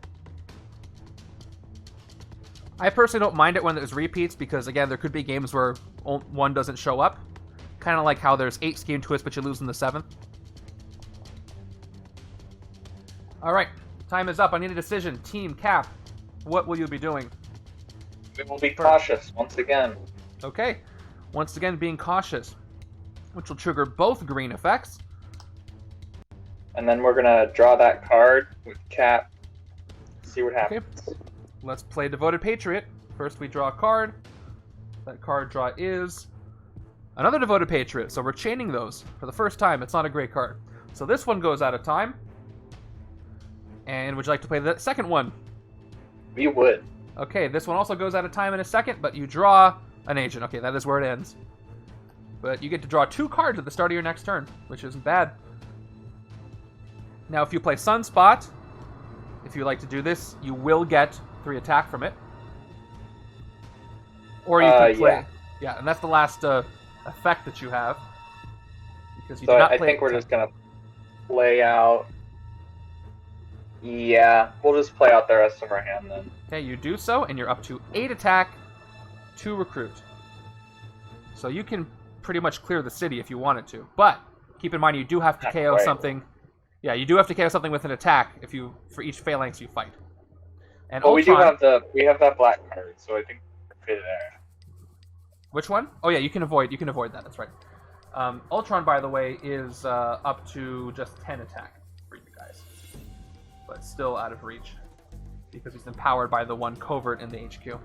I personally don't mind it when there's repeats because, again, there could be games where one doesn't show up. Kind of like how there's 8 scheme twists, but you lose in the 7th. All right, time is up. I need a decision. Team Cap, what will you be doing? We will be cautious once again. Okay, once again being cautious, which will trigger both green effects. And then we're gonna draw that card with Cap. See what happens. Okay. Let's play Devoted Patriot. First we draw a card. That card draw is another Devoted Patriot. So we're chaining those for the first time. It's not a great card. So this one goes out of time. And would you like to play the second one? We would. Okay, this one also goes out of time in a second, but you draw an agent. Okay, that is where it ends. But you get to draw 2 cards at the start of your next turn, which isn't bad. Now, if you play Sunspot, if you like to do this, you will get 3 attack from it. Or you can play... Yeah, and that's the last effect that you have. Because you so do not I play think we're attack. just going to play out... Yeah, we'll just play out the rest of our hand then. Okay, you do so, and you're up to 8 attack, 2 recruit. So you can pretty much clear the city if you wanted to. But keep in mind, you do have to Not KO quite. something. Yeah, you do have to KO something with an attack for each phalanx you fight. And Well, Ultron, we have that black card, so I think we're good there. which one? Oh yeah, you can avoid that. That's right. Ultron, by the way, is up to just 10 attack for you guys, but still out of reach because he's empowered by the one covert in the HQ.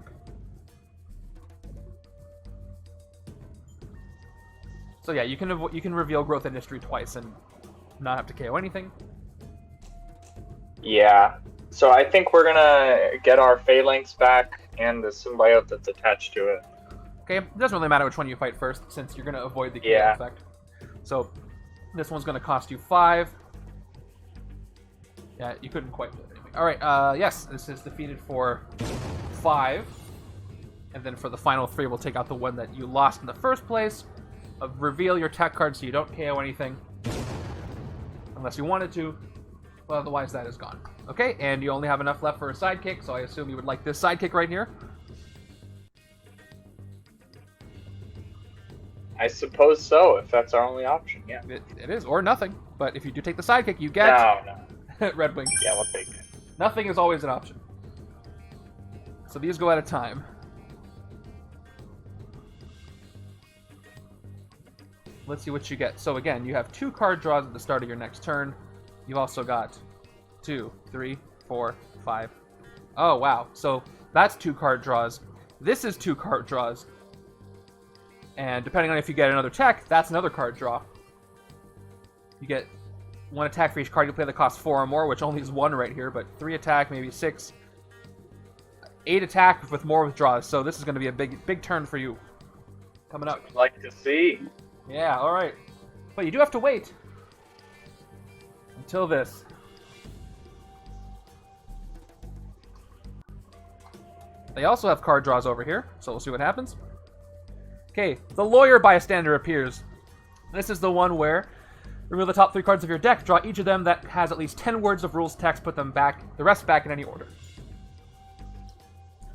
So yeah, you can reveal Growth Industry twice and not have to KO anything. Yeah. So I think we're gonna get our Phalanx back and the symbiote that's attached to it. Okay, it doesn't really matter which one you fight first, since you're going to avoid the KO Yeah. effect. So this one's going to cost you 5. Yeah, you couldn't quite do it anyway. All right, yes, this is defeated for 5. And then for the final 3, we'll take out the one that you lost in the first place. Reveal your tech card so you don't KO anything. Unless you wanted to. Well, otherwise that is gone. Okay, and you only have enough left for a sidekick, so I assume you would like this sidekick right here. I suppose so, if that's our only option, yeah. It is, or nothing. But if you do take the sidekick, you get No. Red Wing. Yeah, we'll take it. Nothing is always an option. So these go at a time. Let's see what you get. So again, you have 2 card draws at the start of your next turn. You've also got 2, 3, 4, 5. Oh, wow. So that's 2 card draws. This is 2 card draws. And depending on if you get another tech, that's another card draw. You get 1 attack for each card you play that costs 4 or more, which only is 1 right here, but 3 attack, maybe 6. 8 attack with more withdrawals, so this is going to be a big turn for you. Coming up. I'd like to see. Yeah, alright. But you do have to wait. Until this. They also have card draws over here, so we'll see what happens. Okay, the Lawyer Bystander appears. This is the one where remove the top 3 cards of your deck, draw each of them that has at least 10 words of rules text, put them back, the rest back in any order.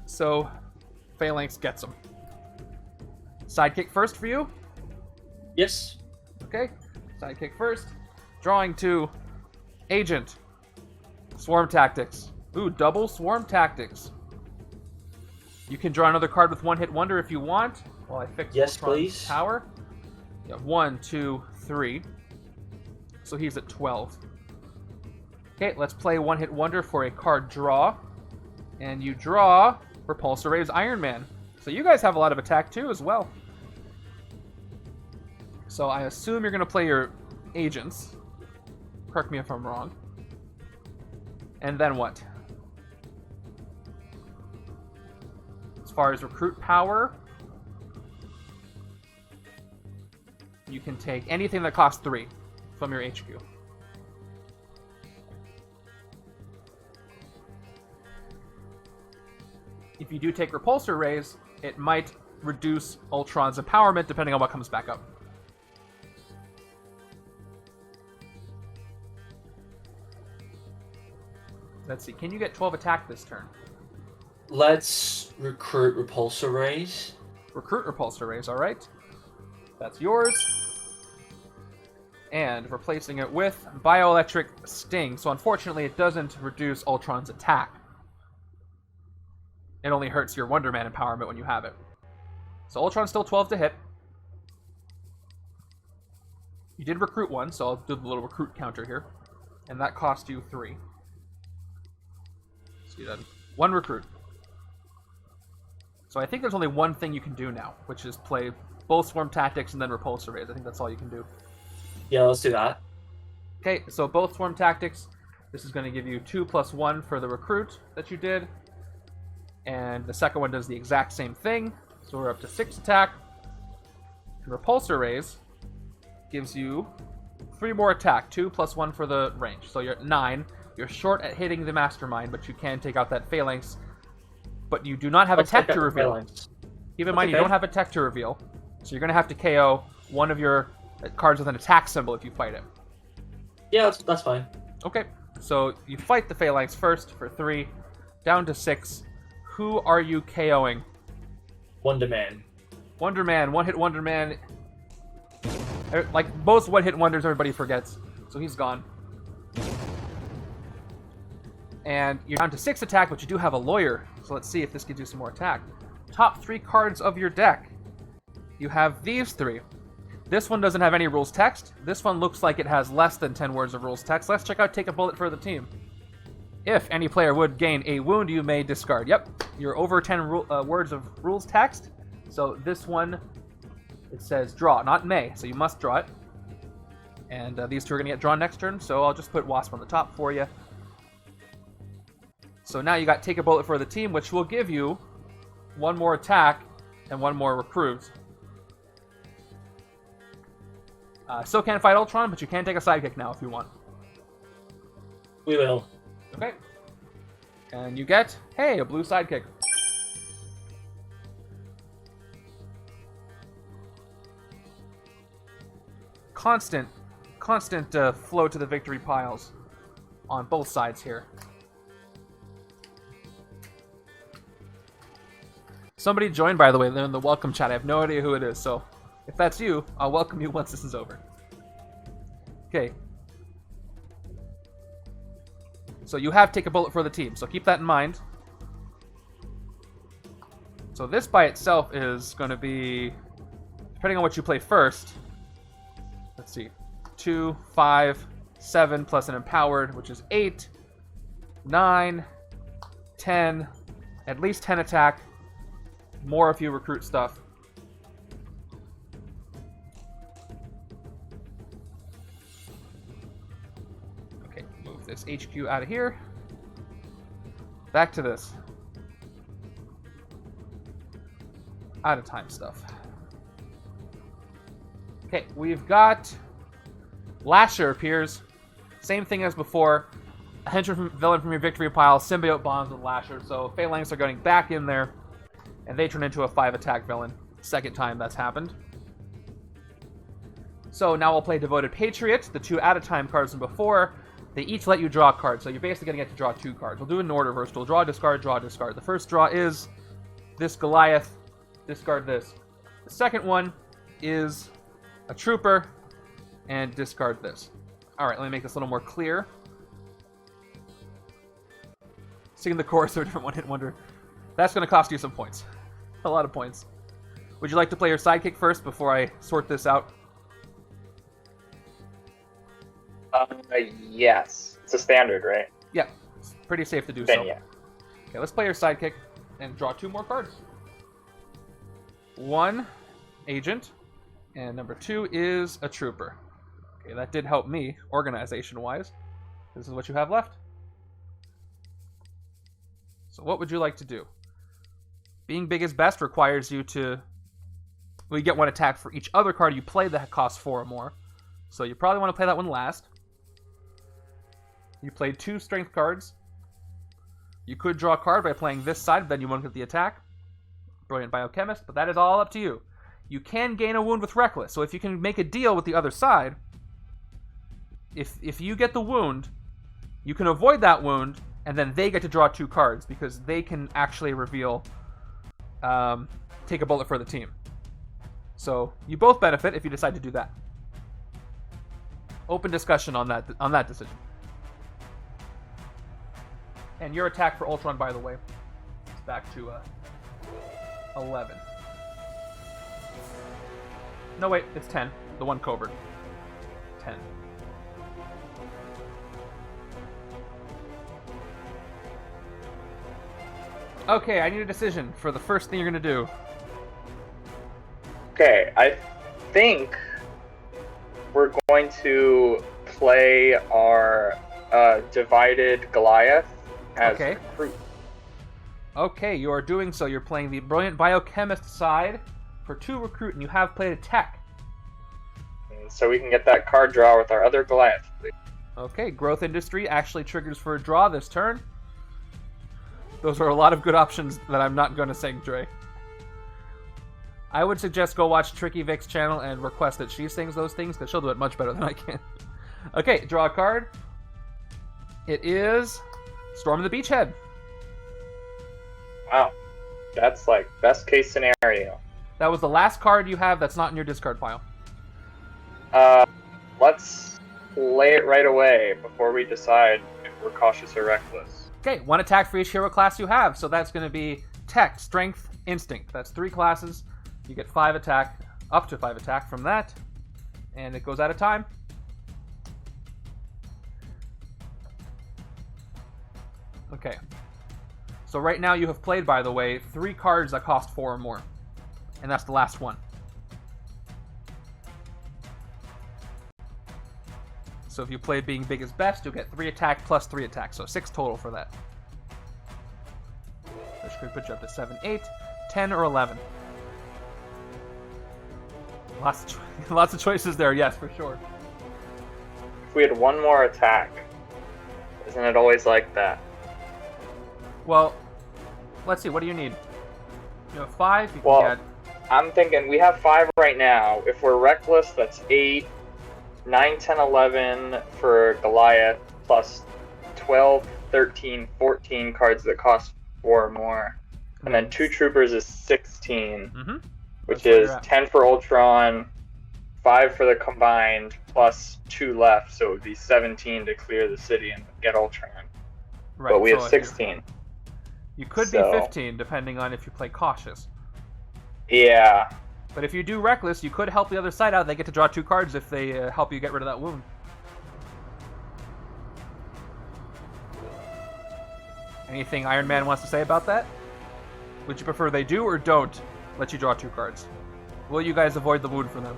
So, Phalanx gets them. Sidekick first for you? Yes. Okay, sidekick first. Drawing 2. Agent. Swarm Tactics. Ooh, double Swarm Tactics. You can draw another card with 1-hit wonder if you want. While I fix Yes, Ultron's please. power. Yeah, 1, 2, 3. So he's at 12. Okay, let's play 1-hit wonder for a card draw. And you draw Repulsor Ray's Iron Man. So you guys have a lot of attack too as well. So I assume you're going to play your agents. Correct me if I'm wrong. And then what? As far as recruit power, you can take anything that costs 3 from your HQ. If you do take Repulsor Rays, it might reduce Ultron's empowerment depending on what comes back up. Let's see, can you get 12 attack this turn? Let's recruit Repulsor Rays. Recruit Repulsor Rays, alright. That's yours. and replacing it with Bioelectric Sting. So unfortunately, it doesn't reduce Ultron's attack. It only hurts your Wonder Man empowerment when you have it. So Ultron's still 12 to hit. You did recruit one, so I'll do the little recruit counter here. And that cost you 3. So you done 1 recruit. So I think there's only one thing you can do now, which is play both Swarm Tactics and then Repulsor Rays. I think that's all you can do. Yeah, let's do that. Okay, so both Swarm Tactics. This is going to give you 2 + 1 for the recruit that you did. And the second one does the exact same thing. So we're up to 6 attack. And Repulsor Rays gives you 3 more attack. 2 + 1 for the range. So you're at 9. You're short at hitting the Mastermind, but you can take out that Phalanx. But you do not have a tech to reveal. Keep in mind, you don't have a tech to reveal. So you're going to have to KO one of your cards with an attack symbol if you fight it. Yeah, that's fine. Okay, so you fight the Phalanx first for 3. Down to 6. Who are you KOing? Wonder Man. Wonder Man. One-hit Wonder Man. Like most one-hit wonders, everybody forgets. So he's gone. And you're down to 6 attack, but you do have a Lawyer. So let's see if this gives you some more attack. Top 3 cards of your deck. You have these 3. This one doesn't have any rules text. This one looks like it has less than 10 words of rules text. Let's check out Take a Bullet for the Team. If any player would gain a wound, you may discard. Yep, you're over 10 words of rules text. So this one, it says draw, not may. So you must draw it. And these 2 are going to get drawn next turn. So I'll just put Wasp on the top for you. So now you got Take a Bullet for the Team, which will give you 1 more attack and 1 more recruit. Still can't fight Ultron, but you can take a sidekick now if you want. We will. Okay. And you get, hey, a blue sidekick. Constant flow to the victory piles on both sides here. Somebody joined, by the way. They're in the welcome chat. I have no idea who it is, so if that's you, I'll welcome you once this is over. Okay. So you have Take a Bullet for the Team, so keep that in mind. So this by itself is going to be, depending on what you play first, let's see, 2, 5, 7 plus an Empowered, which is 8, 9, 10, at least 10 attack, more if you recruit stuff. Okay, move this HQ out of here. Back to this. Out of time stuff. Okay, we've got Lasher appears. Same thing as before. A henchman villain from your victory pile, symbiote bonds with Lasher. So Phalanx are going back in there, and they turn into a 5 attack villain. Second time that's happened. So now we'll play Devoted Patriot, the 2 at-a-time cards from before. They each let you draw a card, so you're basically going to get to draw 2 cards. We'll do it in order first. We'll draw, discard, draw, discard. The first draw is this Goliath. Discard this. The second one is a Trooper, and discard this. Alright, let me make this a little more clear. Singing the chorus of a different one-hit wonder. That's going to cost you some points. A lot of points. Would you like to play your sidekick first before I sort this out? Yes. It's a standard, right? Yeah, it's pretty safe to do Then so. yeah. Okay, let's play your sidekick and draw 2 more cards. 1, Agent, and number 2 is a Trooper. Okay, that did help me, organization-wise. This is what you have left. So what would you like to do? Being big is best requires you to... Well, you get 1 attack for each other card you play that costs 4 or more. So you probably want to play that one last. You played 2 strength cards. You could draw a card by playing this side, but then you won't get the attack. Brilliant biochemist, but that is all up to you. You can gain a wound with Reckless, so if you can make a deal with the other side, if you get the wound, you can avoid that wound, and then they get to draw 2 cards, because they can actually reveal Take a Bullet for the Team. So you both benefit if you decide to do that. Open discussion on that decision. And your attack for Ultron, by the way, is back to 11. No, wait, it's 10. The one covert. 10. Okay, I need a decision for the first thing you're going to do. Okay, I think we're going to play our divided Goliath as recruit. Okay, you are doing so. You're playing the brilliant biochemist side for 2 recruit, and you have played a tech. So we can get that card draw with our other Goliath, please. Okay, growth industry actually triggers for a draw this turn. Those are a lot of good options that I'm not going to sing, Dre. I would suggest go watch Tricky Vic's channel and request that she sings those things, because she'll do it much better than I can. Okay, draw a card. It is Storm of the Beachhead. Wow. That's like best case scenario. That was the last card you have that's not in your discard pile. Let's play it right away before we decide if we're cautious or reckless. Okay, 1 attack for each hero class you have, so that's going to be Tech, Strength, Instinct. That's 3 classes. You get 5 attack, up to 5 attack from that, and it goes out of time. Okay. So right now you have played, by the way, 3 cards that cost 4 or more, and that's the last one. So if you play being big is best, you'll get 3 attack plus 3 attack, so 6 total for that. Which could put you up to 7, 8, 10, or 11. Lots of choices there, yes, for sure. If we had 1 more attack, isn't it always like that? Well, let's see, what do you need? You have 5, you can get... I'm thinking we have 5 right now. If we're reckless, that's 8. 9, 10, 11 for Goliath, plus 12, 13, 14 cards that cost 4 or more. And then 2 troopers is 16, which is 10 for Ultron, 5 for the combined, plus 2 left, so it would be 17 to clear the city and get Ultron. Right, but we have 16. You could be 15, depending on if you play cautious. Yeah. But if you do reckless, you could help the other side out. They get to draw 2 cards if they help you get rid of that wound. Anything Iron Man wants to say about that? Would you prefer they do or don't let you draw 2 cards? Will you guys avoid the wound for them?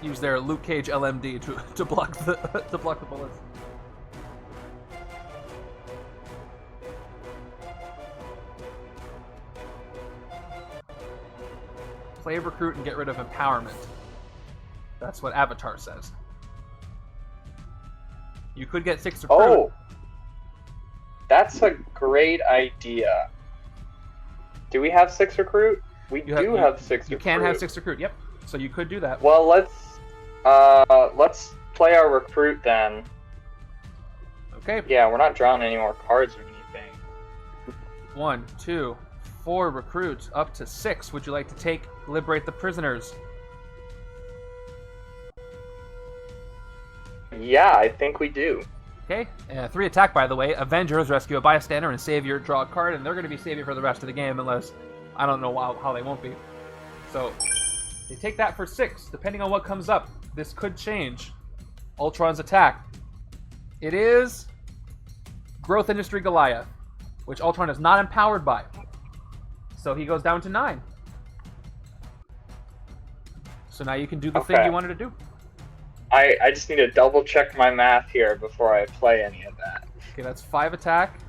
Use their Luke Cage LMD to block the bullets. Play recruit and get rid of empowerment. That's what Avatar says. You could get 6 recruit. Oh! That's a great idea. Do we have 6 recruit? We do have 6 recruit. You can have 6 recruit, yep. So you could do that. Well, let's play our recruit then. Okay. Yeah, we're not drawing any more cards or anything. 1, 2, 4 recruits, up to 6. Would you like to take Liberate the Prisoners? Yeah, I think we do. Okay, 3 attack, by the way. Avengers, rescue a bystander and savior, draw a card, and they're going to be savior for the rest of the game, unless I don't know how they won't be. So, they take that for 6, depending on what comes up. This could change Ultron's attack. It is Growth Industry Goliath, which Ultron is not empowered by. So he goes down to 9. So now you can do the thing you wanted to do. I just need to double check my math here before I play any of that. Okay, that's 5 attack.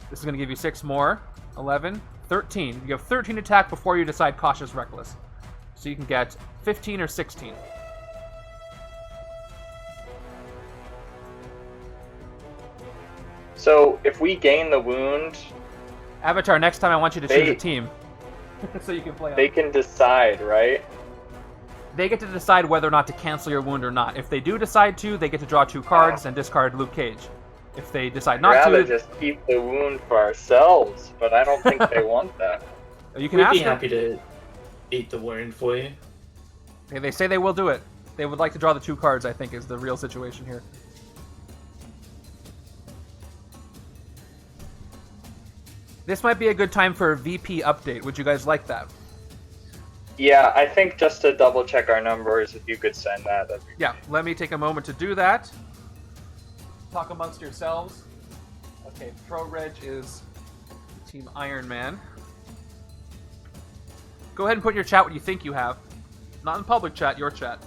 This is going to give you 6 more. 11, 13. You have 13 attack before you decide Cautious Reckless. So you can get 15 or 16. So if we gain the wound... Avatar, next time I want you to choose a team. So you can play on. They can decide, right? They get to decide whether or not to cancel your wound or not. If they do decide to, they get to draw 2 cards and discard Luke Cage. If they decide not I'd rather to... just keep the wound for ourselves, but I don't think they want that. You can We'd ask be them. happy to... eat the wound for you. They say they will do it. They would like to draw the 2 cards, I think, is the real situation here. This might be a good time for a VP update. Would you guys like that? Yeah, I think just to double check our numbers, if you could send that. That'd be Yeah, let me take a moment to do that. Talk amongst yourselves. Okay, Pro Reg is Team Iron Man. Go ahead and put in your chat what you think you have. Not in public chat, your chat.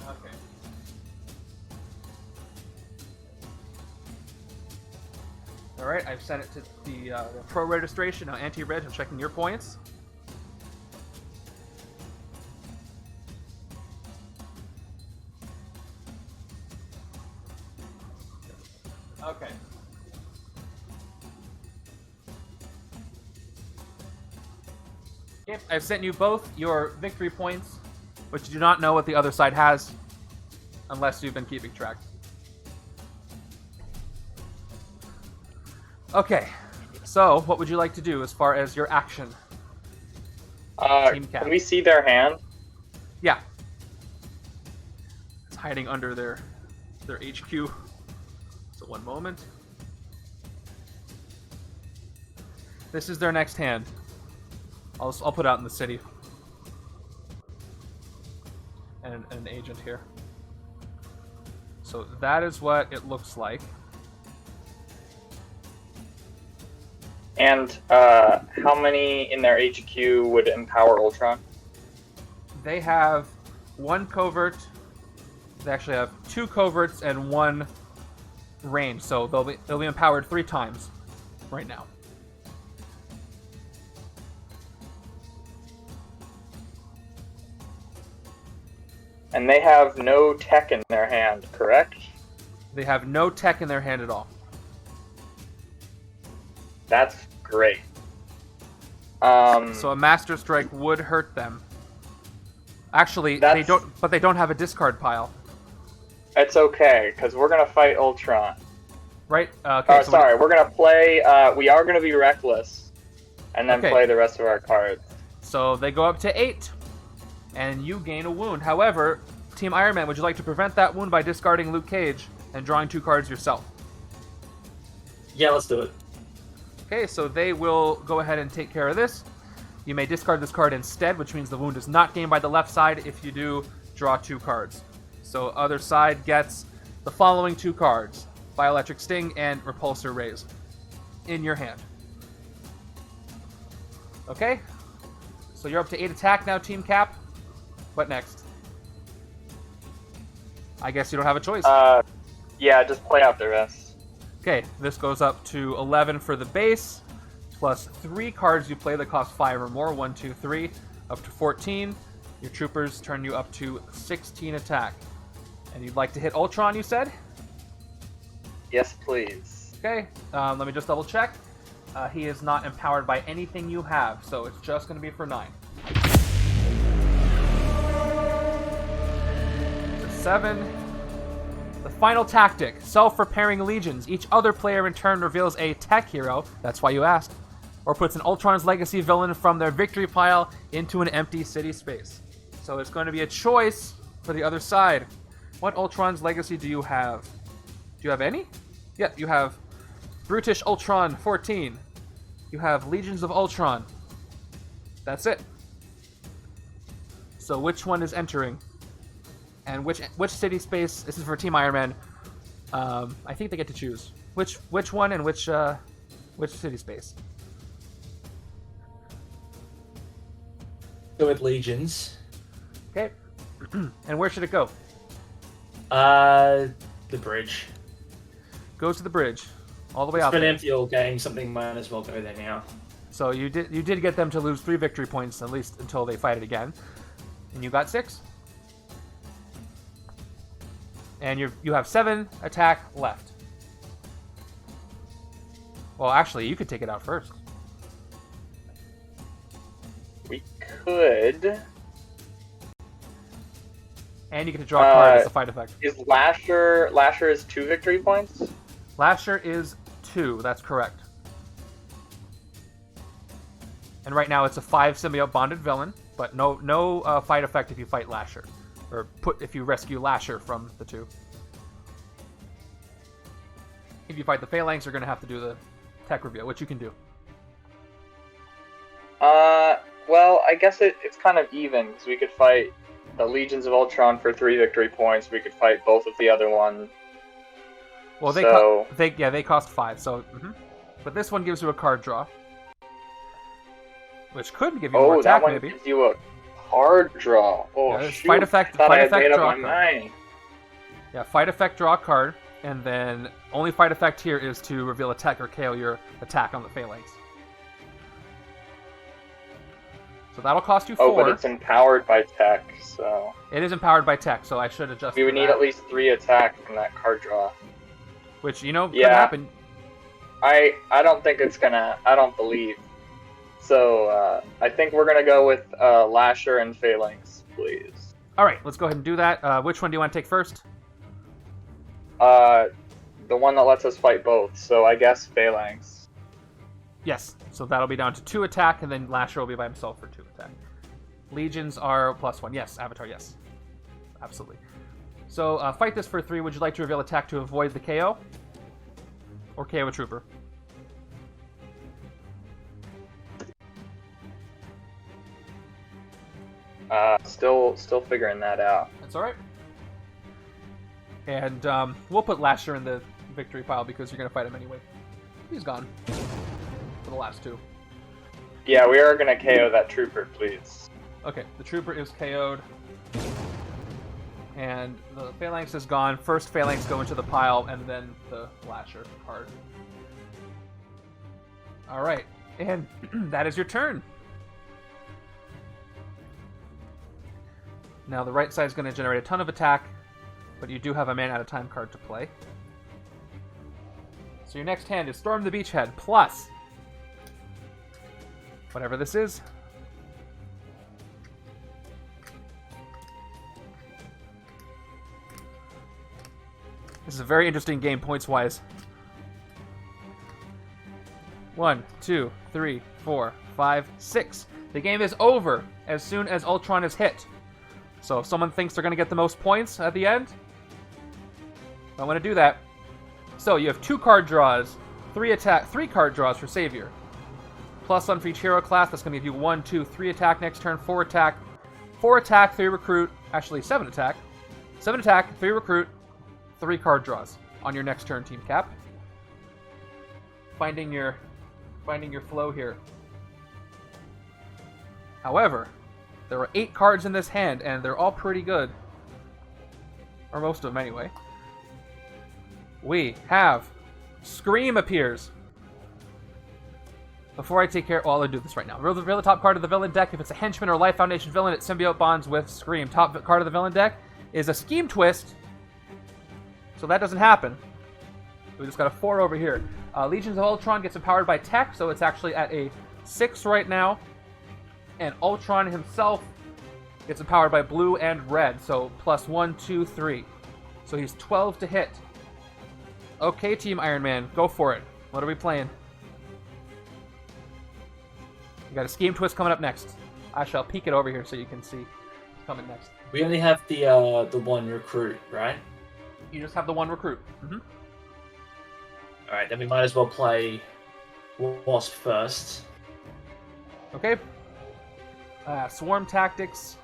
Okay. Alright, I've sent it to the pro registration. Now anti-reg, I'm checking your points. Okay. Okay, I've sent you both your victory points, which you do not know what the other side has, unless you've been keeping track. Okay, so what would you like to do as far as your action? Team Cap. Can we see their hand? Yeah. It's hiding under their HQ. So one moment. This is their next hand. I'll put out in the city. And an agent here. So that is what it looks like. And how many in their HQ would empower Ultron? They have 1 covert. They actually have 2 coverts and 1 range, so they'll be empowered 3 times right now. And they have no tech in their hand, correct? They have no tech in their hand at all. That's great. So a Master Strike would hurt them. Actually, they don't have a discard pile. It's okay, because we're gonna fight Ultron. Right? Okay. So sorry, we're gonna play. We are gonna be reckless, and then Okay. play the rest of our cards. So they go up to 8, and you gain a wound. However, Team Iron Man, would you like to prevent that wound by discarding Luke Cage and drawing 2 cards yourself? Yeah, let's do it. Okay, so they will go ahead and take care of this. You may discard this card instead, which means the wound is not gained by the left side. If you do, draw 2 cards. So other side gets the following 2 cards: Bioelectric Sting and Repulsor Raise in your hand. Okay? So you're up to 8 attack now, Team Cap. What next? I guess you don't have a choice. Yeah, just play out the rest. Okay, this goes up to 11 for the base, plus 3 cards you play that cost 5 or more. 1, 2, 3, up to 14. Your troopers turn you up to 16 attack. And you'd like to hit Ultron, you said? Yes, please. Okay, let me just double check. He is not empowered by anything you have, so it's just going to be for 9. To 7. The final tactic, self-repairing legions. Each other player in turn reveals a tech hero, that's why you asked, or puts an Ultron's legacy villain from their victory pile into an empty city space. So it's going to be a choice for the other side. What Ultron's legacy do you have? Do you have any? Yeah, you have Brutish Ultron 14. You have Legions of Ultron. That's it. So which one is entering? And which city space? This is for Team Iron Man. I think they get to choose which one and which city space. Go with Legions. Okay. And where should it go? The bridge. Go to the bridge, all the way It's out been there. empty all game. Something might as well go there now. So you did get them to lose 3 victory points at least until they fight it again, and you got 6. And you have 7 attack left. Well, actually, you could take it out first. We could. And you get to draw a card as a fight effect. Is Lasher is 2 victory points? Lasher is 2. That's correct. And right now it's a 5 symbiote bonded villain, but no fight effect if you fight Lasher, or if you rescue Lasher from the 2. If you fight the Phalanx, you're going to have to do the tech reveal, which you can do. Well, I guess it's kind of even, because we could fight the Legions of Ultron for 3 victory points. We could fight both of the other ones. Well, they cost 5. So, but this one gives you a card draw, which could give you more attack. That one maybe gives you a card draw. Oh, yeah, shoot! Fight effect. I thought Fight I effect. had made Draw up my card. mind. Yeah, fight effect. Draw a card, and then only fight effect here is to reveal a tech or KO your attack on the Phalanx. So that'll cost you 4. Oh, but it's empowered by tech, so... It is empowered by tech, so I should adjust. We would need at least 3 attack from that card draw. Which, could happen. I don't think it's gonna... I don't believe. So, I think we're gonna go with Lasher and Phalanx, please. Alright, let's go ahead and do that. Which one do you want to take first? The one that lets us fight both, so I guess Phalanx. Yes, so that'll be down to 2 attack, and then Lasher will be by himself for 2 attack. Legions are +1. Yes, Avatar, yes. Absolutely. So, fight this for 3. Would you like to reveal attack to avoid the KO? Or KO a trooper? Still figuring that out. That's alright. And we'll put Lasher in the victory pile because you're going to fight him anyway. He's gone. For the last 2. Yeah, we are gonna KO that trooper, please. Okay, the trooper is KO'd. And the Phalanx is gone. First Phalanx go into the pile, and then the Lasher card. Alright, and that is your turn. Now the right side is going to generate a ton of attack, but you do have a man at a time card to play. So your next hand is Storm the Beachhead, plus whatever this is. This is a very interesting game points-wise. 1, 2, 3, 4, 5, 6. The game is over as soon as Ultron is hit. So if someone thinks they're going to get the most points at the end, I want to do that. So you have 2 card draws, 3 card draws for Savior. +1 for each hero class. That's going to give you 1, 2, 3 attack next turn, 4 attack. 4 attack, 3 recruit. Actually, 7 attack. 7 attack, 3 recruit, 3 card draws on your next turn, Team Cap. Finding your flow here. However, there are 8 cards in this hand, and they're all pretty good. Or most of them, anyway. We have Scream appears. Before I take care, I'll do this right now. Reveal the top card of the villain deck. If it's a Henchman or Life Foundation villain, it symbiote bonds with Scream. Top card of the villain deck is a Scheme Twist. So that doesn't happen. We just got a 4 over here. Legions of Ultron gets empowered by tech, so it's actually at a 6 right now. And Ultron himself gets empowered by blue and red, so +1, 2, 3. So he's 12 to hit. Okay, Team Iron Man, go for it. What are we playing? We got a Scheme Twist coming up next. I shall peek it over here so you can see what's coming next. We only have the one recruit, right? You just have the 1 recruit. Alright, then we might as well play Wasp first. Okay. Swarm Tactics.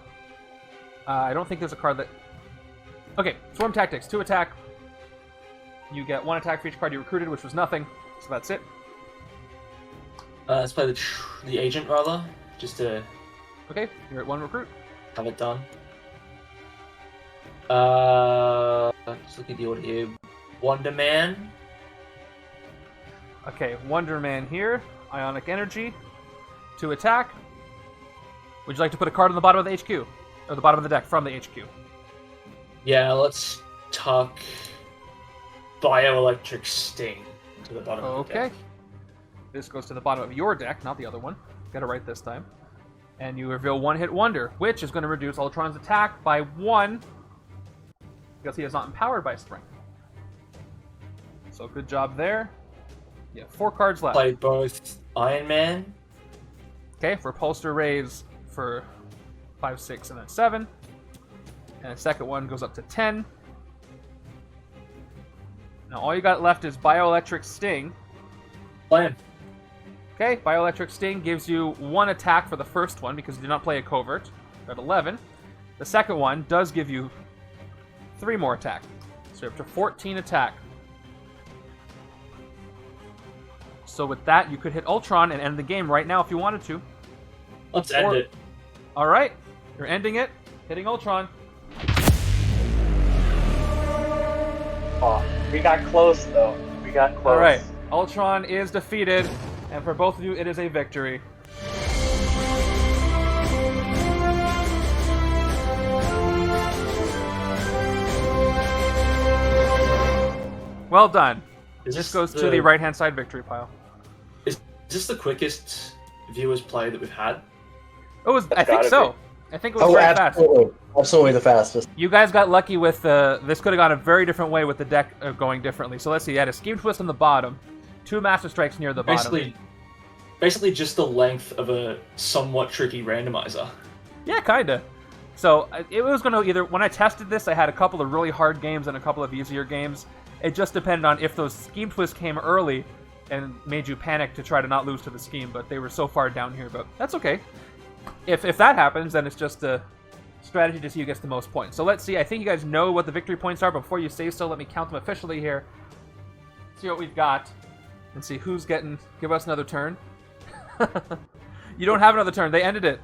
I don't think there's a card that... Okay, Swarm Tactics. 2 attack. You get 1 attack for each card you recruited, which was nothing. So that's it. Let's play the agent, rather. Just to... Okay, you're at 1 recruit. Have it done. Just looking at the order here. Wonder Man. Okay, Wonder Man here. Ionic Energy. 2 attack. Would you like to put a card on the bottom of the HQ? Or the bottom of the deck from the HQ? Yeah, let's tuck Bioelectric Sting to the bottom of the deck. Okay. This goes to the bottom of your deck, not the other one. Got it right this time. And you reveal 1-hit wonder, which is going to reduce Ultron's attack by 1 because he is not empowered by strength. So good job there. Yeah, 4 cards left. Play both Iron Man. Okay, repulsor raise for 5, 6, and then 7. And the second one goes up to 10. Now all you got left is Bioelectric Sting. Play him. Okay, Bioelectric Sting gives you 1 attack for the first one because you did not play a covert. You're at 11. The second one does give you 3 more attack. So you're up to 14 attack. So with that, you could hit Ultron and end the game right now if you wanted to. Let's end it. Alright, you're ending it. Hitting Ultron. Oh, we got close, though. We got close. Alright, Ultron is defeated, and for both of you, it is a victory. Well done. This goes to the right-hand side victory pile. Is this the quickest viewers play that we've had? I think so. I think it was very fast. Absolutely the fastest. You guys got lucky with this could have gone a very different way with the deck going differently. So let's see. You had a Scheme Twist on the bottom, 2 Master Strikes near the bottom. Basically just the length of a somewhat tricky randomizer. Yeah, kinda. So it was going to either, when I tested this, I had a couple of really hard games and a couple of easier games. It just depended on if those Scheme Twists came early and made you panic to try to not lose to the scheme, but they were so far down here, but that's okay. If that happens, then it's just a strategy to see who gets the most points. So let's see. I think you guys know what the victory points are. Before you say so, let me count them officially here. See what we've got and see who's getting... Give us another turn. You don't have another turn. They ended it.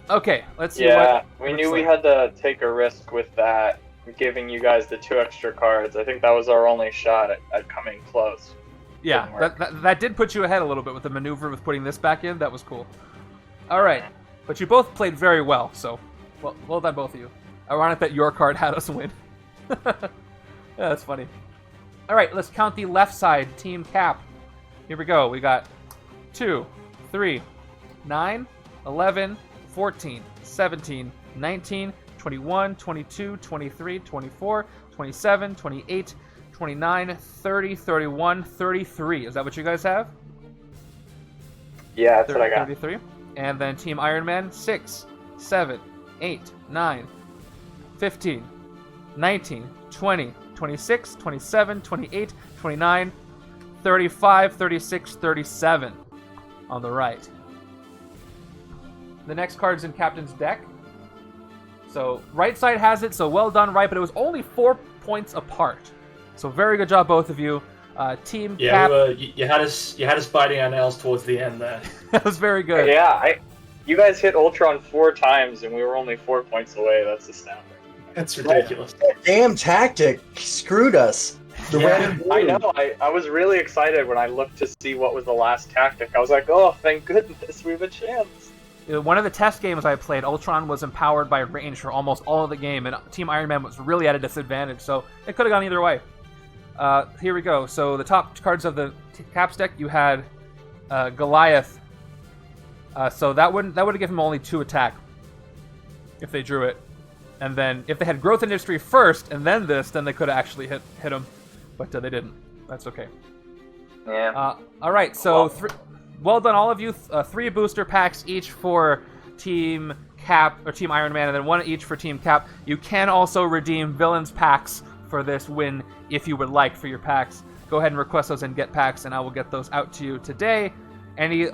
Okay, let's see. Yeah, we knew we had to take a risk with that, giving you guys the 2 extra cards. I think that was our only shot at coming close. Yeah, that did put you ahead a little bit with the maneuver with putting this back in. That was cool. All right, but you both played very well, so well done, both of you. Ironic that your card had us win. Yeah, that's funny. All right, let's count the left side, Team Cap. Here we go. We got 2, 3, 9, 11, 14, 17, 19, 21, 22, 23, 24, 27, 28, 29, 30, 31, 33. Is that what you guys have? Yeah, that's what I got. 33. And then Team Iron Man, 6, 7, 8, 9, 15, 19, 20, 26, 27, 28, 29, 35, 36, 37 on the right. The next card's in Captain's deck. So right side has it, so well done, right, but it was only 4 points apart. So very good job, both of you. Team Cap. You had us biting our nails towards the end there. That was very good. Yeah, you guys hit Ultron 4 times, and we were only 4 points away. That's astounding. That's ridiculous. That damn tactic screwed us. I know. I was really excited when I looked to see what was the last tactic. I was like, oh, thank goodness, we have a chance. One of the test games I played, Ultron was empowered by range for almost all of the game, and Team Iron Man was really at a disadvantage, so it could have gone either way. Here we go. So the top cards of the Caps deck, you had Goliath. So that would have given him only 2 attack if they drew it. And then if they had Growth Industry first and then this, then they could have actually hit him. But they didn't. That's okay. Yeah. All right, so well done, all of you. 3 booster packs each for Team Cap or Team Iron Man, and then 1 each for Team Cap. You can also redeem Villains packs for this win if you would like for your packs. Go ahead and request those and get packs, and I will get those out to you today. Any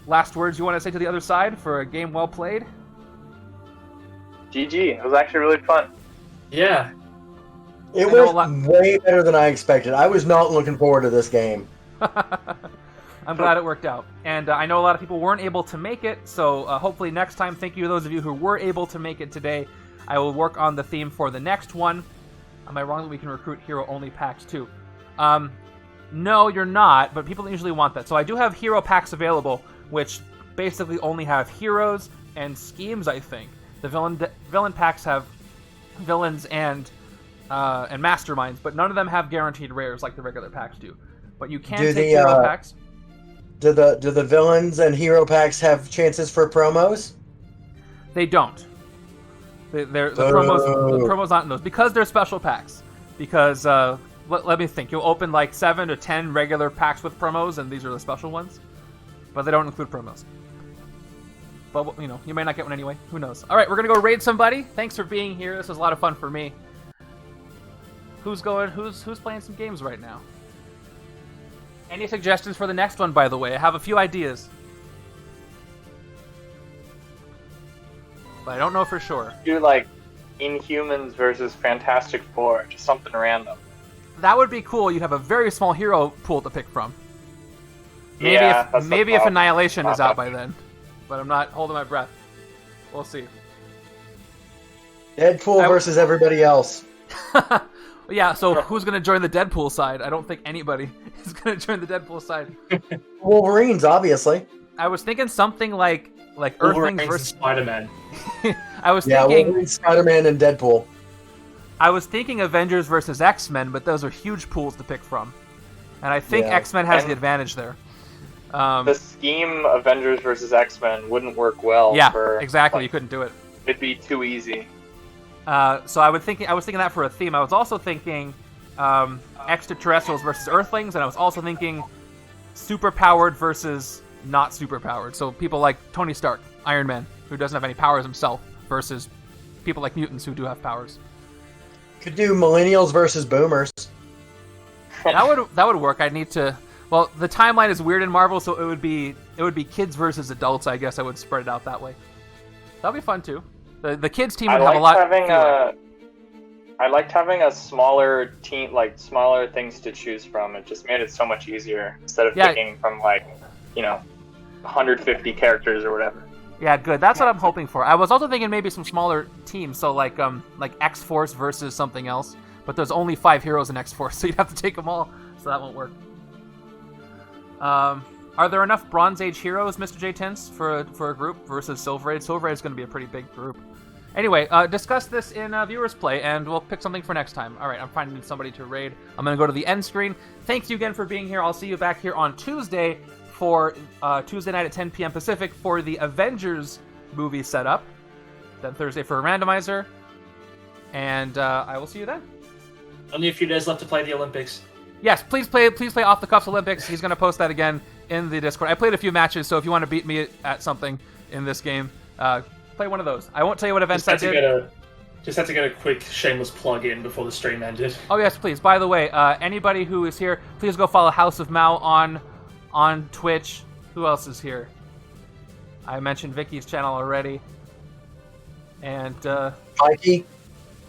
last words you want to say to the other side for a game well played? GG. It was actually really fun. Yeah. It was way better than I expected. I was not looking forward to this game. I'm glad it worked out. And I know a lot of people weren't able to make it, so hopefully next time, thank you to those of you who were able to make it today. I will work on the theme for the next one. Am I wrong that we can recruit hero-only packs too? No, you're not, but people usually want that. So I do have hero packs available, which basically only have heroes and schemes, I think. The villain packs have villains and masterminds, but none of them have guaranteed rares like the regular packs do. But you can take hero packs. Do the villains and hero packs have chances for promos? They don't. The promos not in those because they're special packs. because let me think. You'll open like 7 to 10 regular packs with promos, and these are the special ones, but they don't include promos. But you know, you may not get one anyway. Who knows? All right, we're gonna go raid somebody. Thanks for being here. This was a lot of fun for me. Who's playing some games right now? Any suggestions for the next one, by the way? I have a few ideas, but I don't know for sure. Do like Inhumans versus Fantastic Four, just something random. That would be cool. You'd have a very small hero pool to pick from. Maybe Yeah, if Annihilation is out by then, but I'm not holding my breath. We'll see. Deadpool versus everybody else. Yeah, so who's going to join the Deadpool side? I don't think anybody is going to join the Deadpool side. Wolverines, obviously. I was thinking something like Earthlings versus Spider-Man. I was thinking Wolverine, Spider-Man, and Deadpool. I was thinking Avengers versus X-Men, but those are huge pools to pick from. And I think X-Men has the advantage there. The scheme Avengers versus X-Men wouldn't work well. Yeah, for, exactly. like, You couldn't do it. It'd be too easy. So I was thinking that for a theme. I was also thinking extraterrestrials versus Earthlings, and I was also thinking superpowered versus not superpowered. So people like Tony Stark, Iron Man, who doesn't have any powers himself, versus people like mutants who do have powers. Could do millennials versus boomers. That would work. I'd need to. Well, the timeline is weird in Marvel, so it would be kids versus adults. I guess I would spread it out that way. That'd be fun too. The kids team would have a lot. I liked having a smaller team, like smaller things to choose from. It just made it so much easier instead of picking from 150 characters or whatever. Yeah, good. That's what I'm hoping for. I was also thinking maybe some smaller teams, so like X-Force versus something else. But there's only 5 heroes in X-Force, so you'd have to take them all. So that won't work. Are there enough Bronze Age heroes, Mr. J. Tints, for a group versus Silver Age? Silver Age is going to be a pretty big group. Anyway, discuss this in Viewers Play, and we'll pick something for next time. All right, I'm finding somebody to raid. I'm going to go to the end screen. Thank you again for being here. I'll see you back here on Tuesday for Tuesday night at 10 p.m. Pacific for the Avengers movie setup. Then Thursday for a randomizer. And I will see you then. Only a few days left to play the Olympics. Yes, please play Off the Cuffs Olympics. He's going to post that again in the Discord. I played a few matches, so if you want to beat me at something in this game, play one of those. I won't tell you what events I did. Just had to get a quick shameless plug in before the stream ended. Oh yes, please. By the way, anybody who is here, please go follow House of Mao on Twitch. Who else is here? I mentioned Vicky's channel already. And Mikey.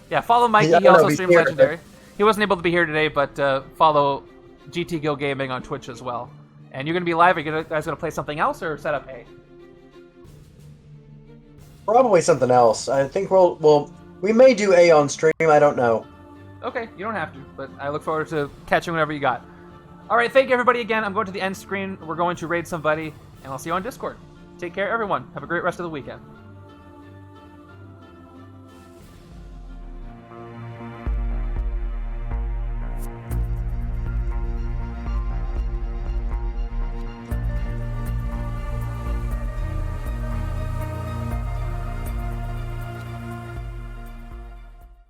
Yeah, follow Mikey. He also streams Legendary. He wasn't able to be here today, but follow GT Guild Gaming on Twitch as well. And you're going to be live. Are you guys going to play something else or set up A? Probably something else. I think we may do A on stream. I don't know. Okay, you don't have to, but I look forward to catching whatever you got. All right, thank you everybody again. I'm going to the end screen. We're going to raid somebody, and I'll see you on Discord. Take care, everyone. Have a great rest of the weekend.